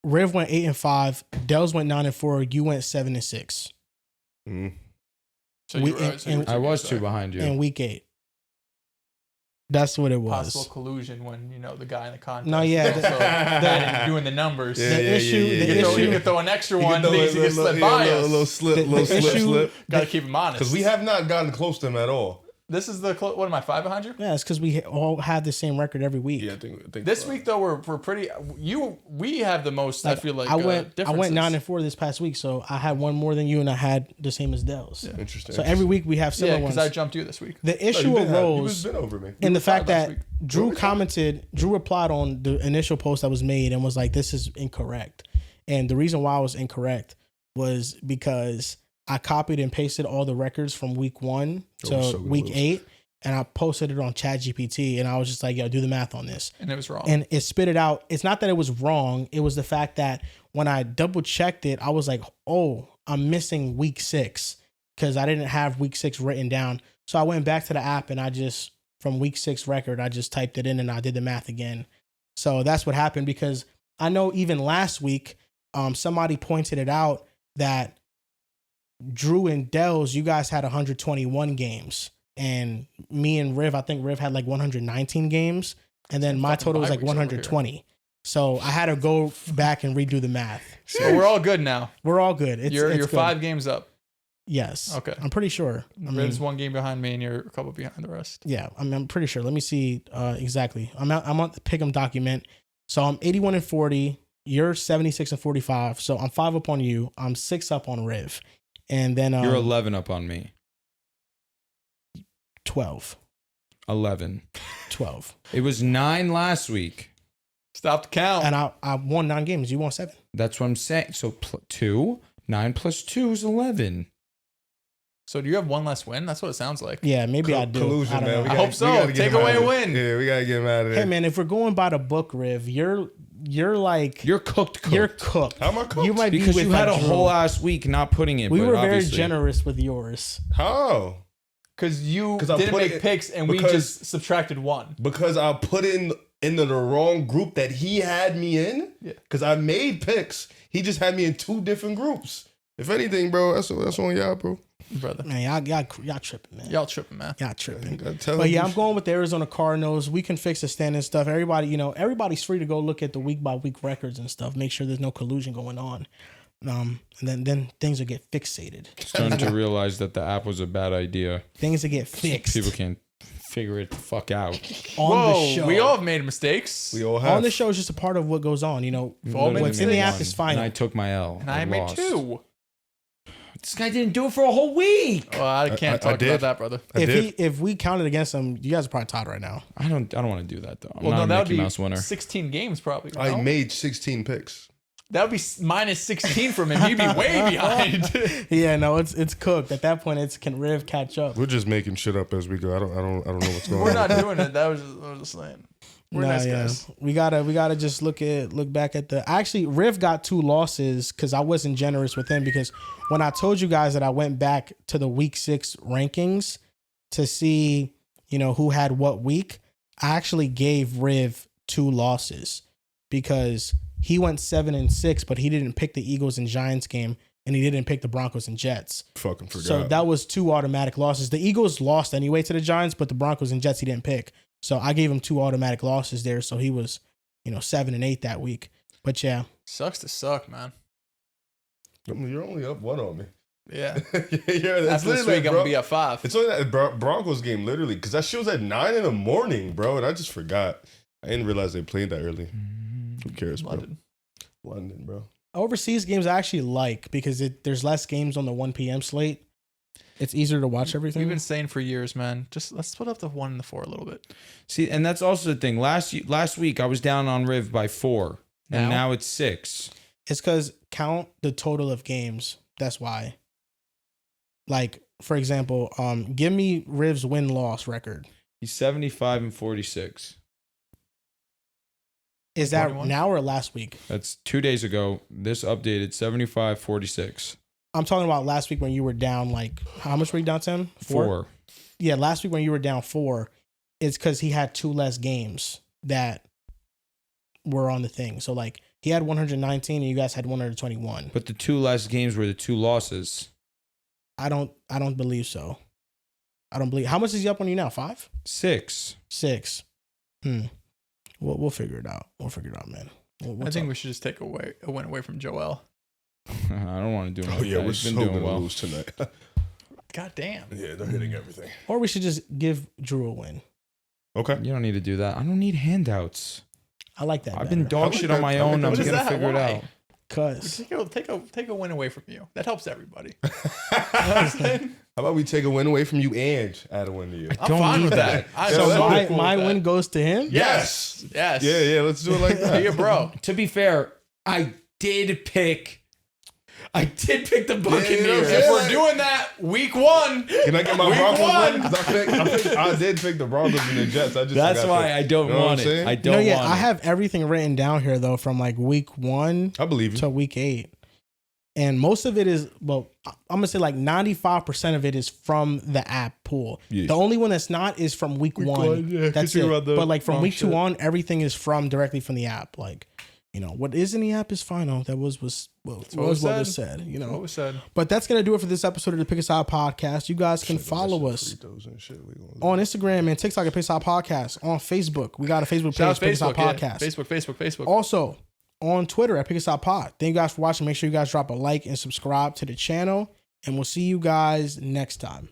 Riv went 8-5, Dels went 9-4, you went 7-6. Mm. So we- you were, so you were I was sorry. 2 behind you. In week 8. That's what it was. Possible collusion when the guy in the contest. No, yeah, is also doing the numbers. Yeah, The issue- You could throw an extra one. You Things can get slip by us. little slip, The little issue- slip. Got to keep him honest. Because we have not gotten close to them at all. This is what am I, 5 behind you? Yeah, it's because we all have the same record every week. Yeah, I think This week though we're pretty. We have the most. I feel like I went differences. 9-4 this past week, so I had one more than you, and I had the same as Dels. Yeah. Interesting. So every week we have Yeah, similar because ones. I jumped you this week. The No, issue you've been arose been over me. in the were fact tied last that week. Drew replied on the initial post that was made and was like, "This is incorrect." And the reason why I was incorrect was because I copied and pasted all the records from week 1 to so week close. 8, and I posted it on ChatGPT, and I was just like, "Yo, do the math on this." And it was wrong. And it spit it out. It's not that it was wrong. It was the fact that when I double checked it, I was like, "Oh, I'm missing week 6 because I didn't have week 6 written down." So I went back to the app and I just, from week 6 record, I just typed it in and I did the math again. So that's what happened, because I know even last week, somebody pointed it out that Drew and Dels, you guys had 121 games. And me and Riv, I think Riv had like 119 games. And then my Fucking total was bye like weeks over here. 120. So I had to go back and redo the math. But we're all good now. We're all good. You're good. 5 games up. Yes. Okay. I'm pretty sure. Riv's 1 game behind me, and you're a couple behind the rest. Yeah, I'm pretty sure. Let me see exactly. I'm on the Pick'em document. So I'm 81-40. You're 76-45. So I'm 5 up on you. I'm 6 up on Riv. And then You're 11 up on me. 12. 11. 12. It was 9 last week. Stop the count. And I won 9 games. You won 7. That's what I'm saying. So 2, 9 plus 2 is 11. So do you have 1 less win? That's what it sounds like. Yeah, maybe I do. Collusion, I don't man. know. We I gotta- hope so. we gotta get Take him away out a of win. there. Yeah, we gotta get him out of there. Hey man, if we're going by the book, Riv, you're like You're cooked. you're cooked. How am I cooked? You might be Because with you had like a Drew. whole ass week not putting it. We but were very obviously- generous with yours. How? Because you 'Cause I didn't put make it- picks, and we because- just subtracted 1. Because I put into the wrong group that he had me in. Yeah. Because I made picks. He just had me in 2 different groups. If anything, bro, that's on y'all, bro. Brother. Man, y'all tripping, man. Y'all tripping, man. Y'all tripping. Gotta tell But him yeah, you I'm going with the Arizona Cardinals. We can fix the standing stuff. Everybody, everybody's free to go look at the week by week records and stuff. Make sure there's no collusion going on. And then things will get fixated. Starting to realize that the app was a bad idea. Things will get fixed People can't figure it the fuck out. on the show. We all have made mistakes. We all have. on the show is just a part of what goes on. all made What's in the mistakes. app is fine. And I took my L. And I made lost. 2. This guy didn't do it for a whole week. Well, I can't talk did. about that, brother. If we counted against him, you guys are probably tied right now. I don't want to do that though. I'm Well, not no, a that would Mickey be Mouse winner. 16 games probably. I no? made 16 picks. That would be minus 16 from him. He'd be way behind. Yeah, no, it's cooked. At that point, can Riv catch up? We're just making shit up as we go. I don't know what's going on. We're not doing it. That was I was just saying. We're Nah, nice yeah. guys. We gotta just look back at actually Riv got 2 losses because I wasn't generous with him, because when I told you guys that I went back to the week 6 rankings to see, who had what week, I actually gave Riv 2 losses because he went 7-6, but he didn't pick the Eagles and Giants game, and he didn't pick the Broncos and Jets. Fucking forgot. So that was 2 automatic losses. The Eagles lost anyway to the Giants, but the Broncos and Jets he didn't pick. So I gave him 2 automatic losses there. So he was, 7-8 that week. But yeah. Sucks to suck, man. You're only up 1 on me. Yeah. Yeah, After this week, I'm going to be at 5. It's only that Broncos game, literally, because that shit was at 9 in the morning, bro, and I just forgot. I didn't realize they played that early. Who cares, bro? London, bro. Overseas games I actually like because there's less games on the 1 p.m. slate. It's easier to watch everything. We've been saying for years, man. Just let's split up the 1 and the 4 a little bit. See, and that's also the thing. Last week I was down on Riv by 4, and now it's 6. It's because count the total of games. That's why. Like, for example, give me Riv's win-loss record. He's 75-46. Is that 21? now or last week? That's 2 days ago. This updated 75-46. I'm talking about last week when you were down, like, how much were you down, Tim? 4. Yeah, last week when you were down 4, it's because he had 2 less games that were on the thing. So, like, he had 119 and you guys had 121. But the 2 last games were the 2 losses. I don't believe so. I don't believe. How much is he up on you now? 5? 6. 6. We'll figure it out. We'll figure it out, man. I think we should just take a win away from Joel. I don't want to do it. Oh, yeah, we're so going to lose tonight. God damn. Yeah, they're hitting everything. Or we should just give Drew a win. Okay. You don't need to do that. I don't need handouts. I like that. I've been better. dog shit on my own. I'm What is going to that? figure it Why? out. Cause Take a win away from you. That helps everybody. How about we take a win away from you and add a win to you? I'm Don't fine need with that. that. I'm so so my cool with that. win goes to him. Yes. Yes. Yeah, let's do it like that. Be a bro. To be fair, I did pick the Buccaneers. If we're doing that, week 1. Can I get my Week Broncos one. win? 'Cause I did pick the Broncos and the Jets. That's why I don't want it. I don't want it. I have everything written down here though from like week 1 I believe you. to week 8. And most of it is, well, I'm gonna say like 95% of it is from the app pool. Yeah. The only one that's not is from week 1. one, yeah, 'cause That's you it. run the But like from wrong week 2 shit. on, everything is directly from the app. Like, what is in the app is final. That was what was said. What was said. But that's gonna do it for this episode of the Pick a Side Podcast. You guys can follow us on Instagram and TikTok at Pick a Side Podcast. On Facebook, we got a Facebook Shout page, out Pick a Side Facebook. Yeah. Podcast. Facebook. Also on Twitter at Pick a Side Pod. Thank you guys for watching. Make sure you guys drop a like and subscribe to the channel, and we'll see you guys next time.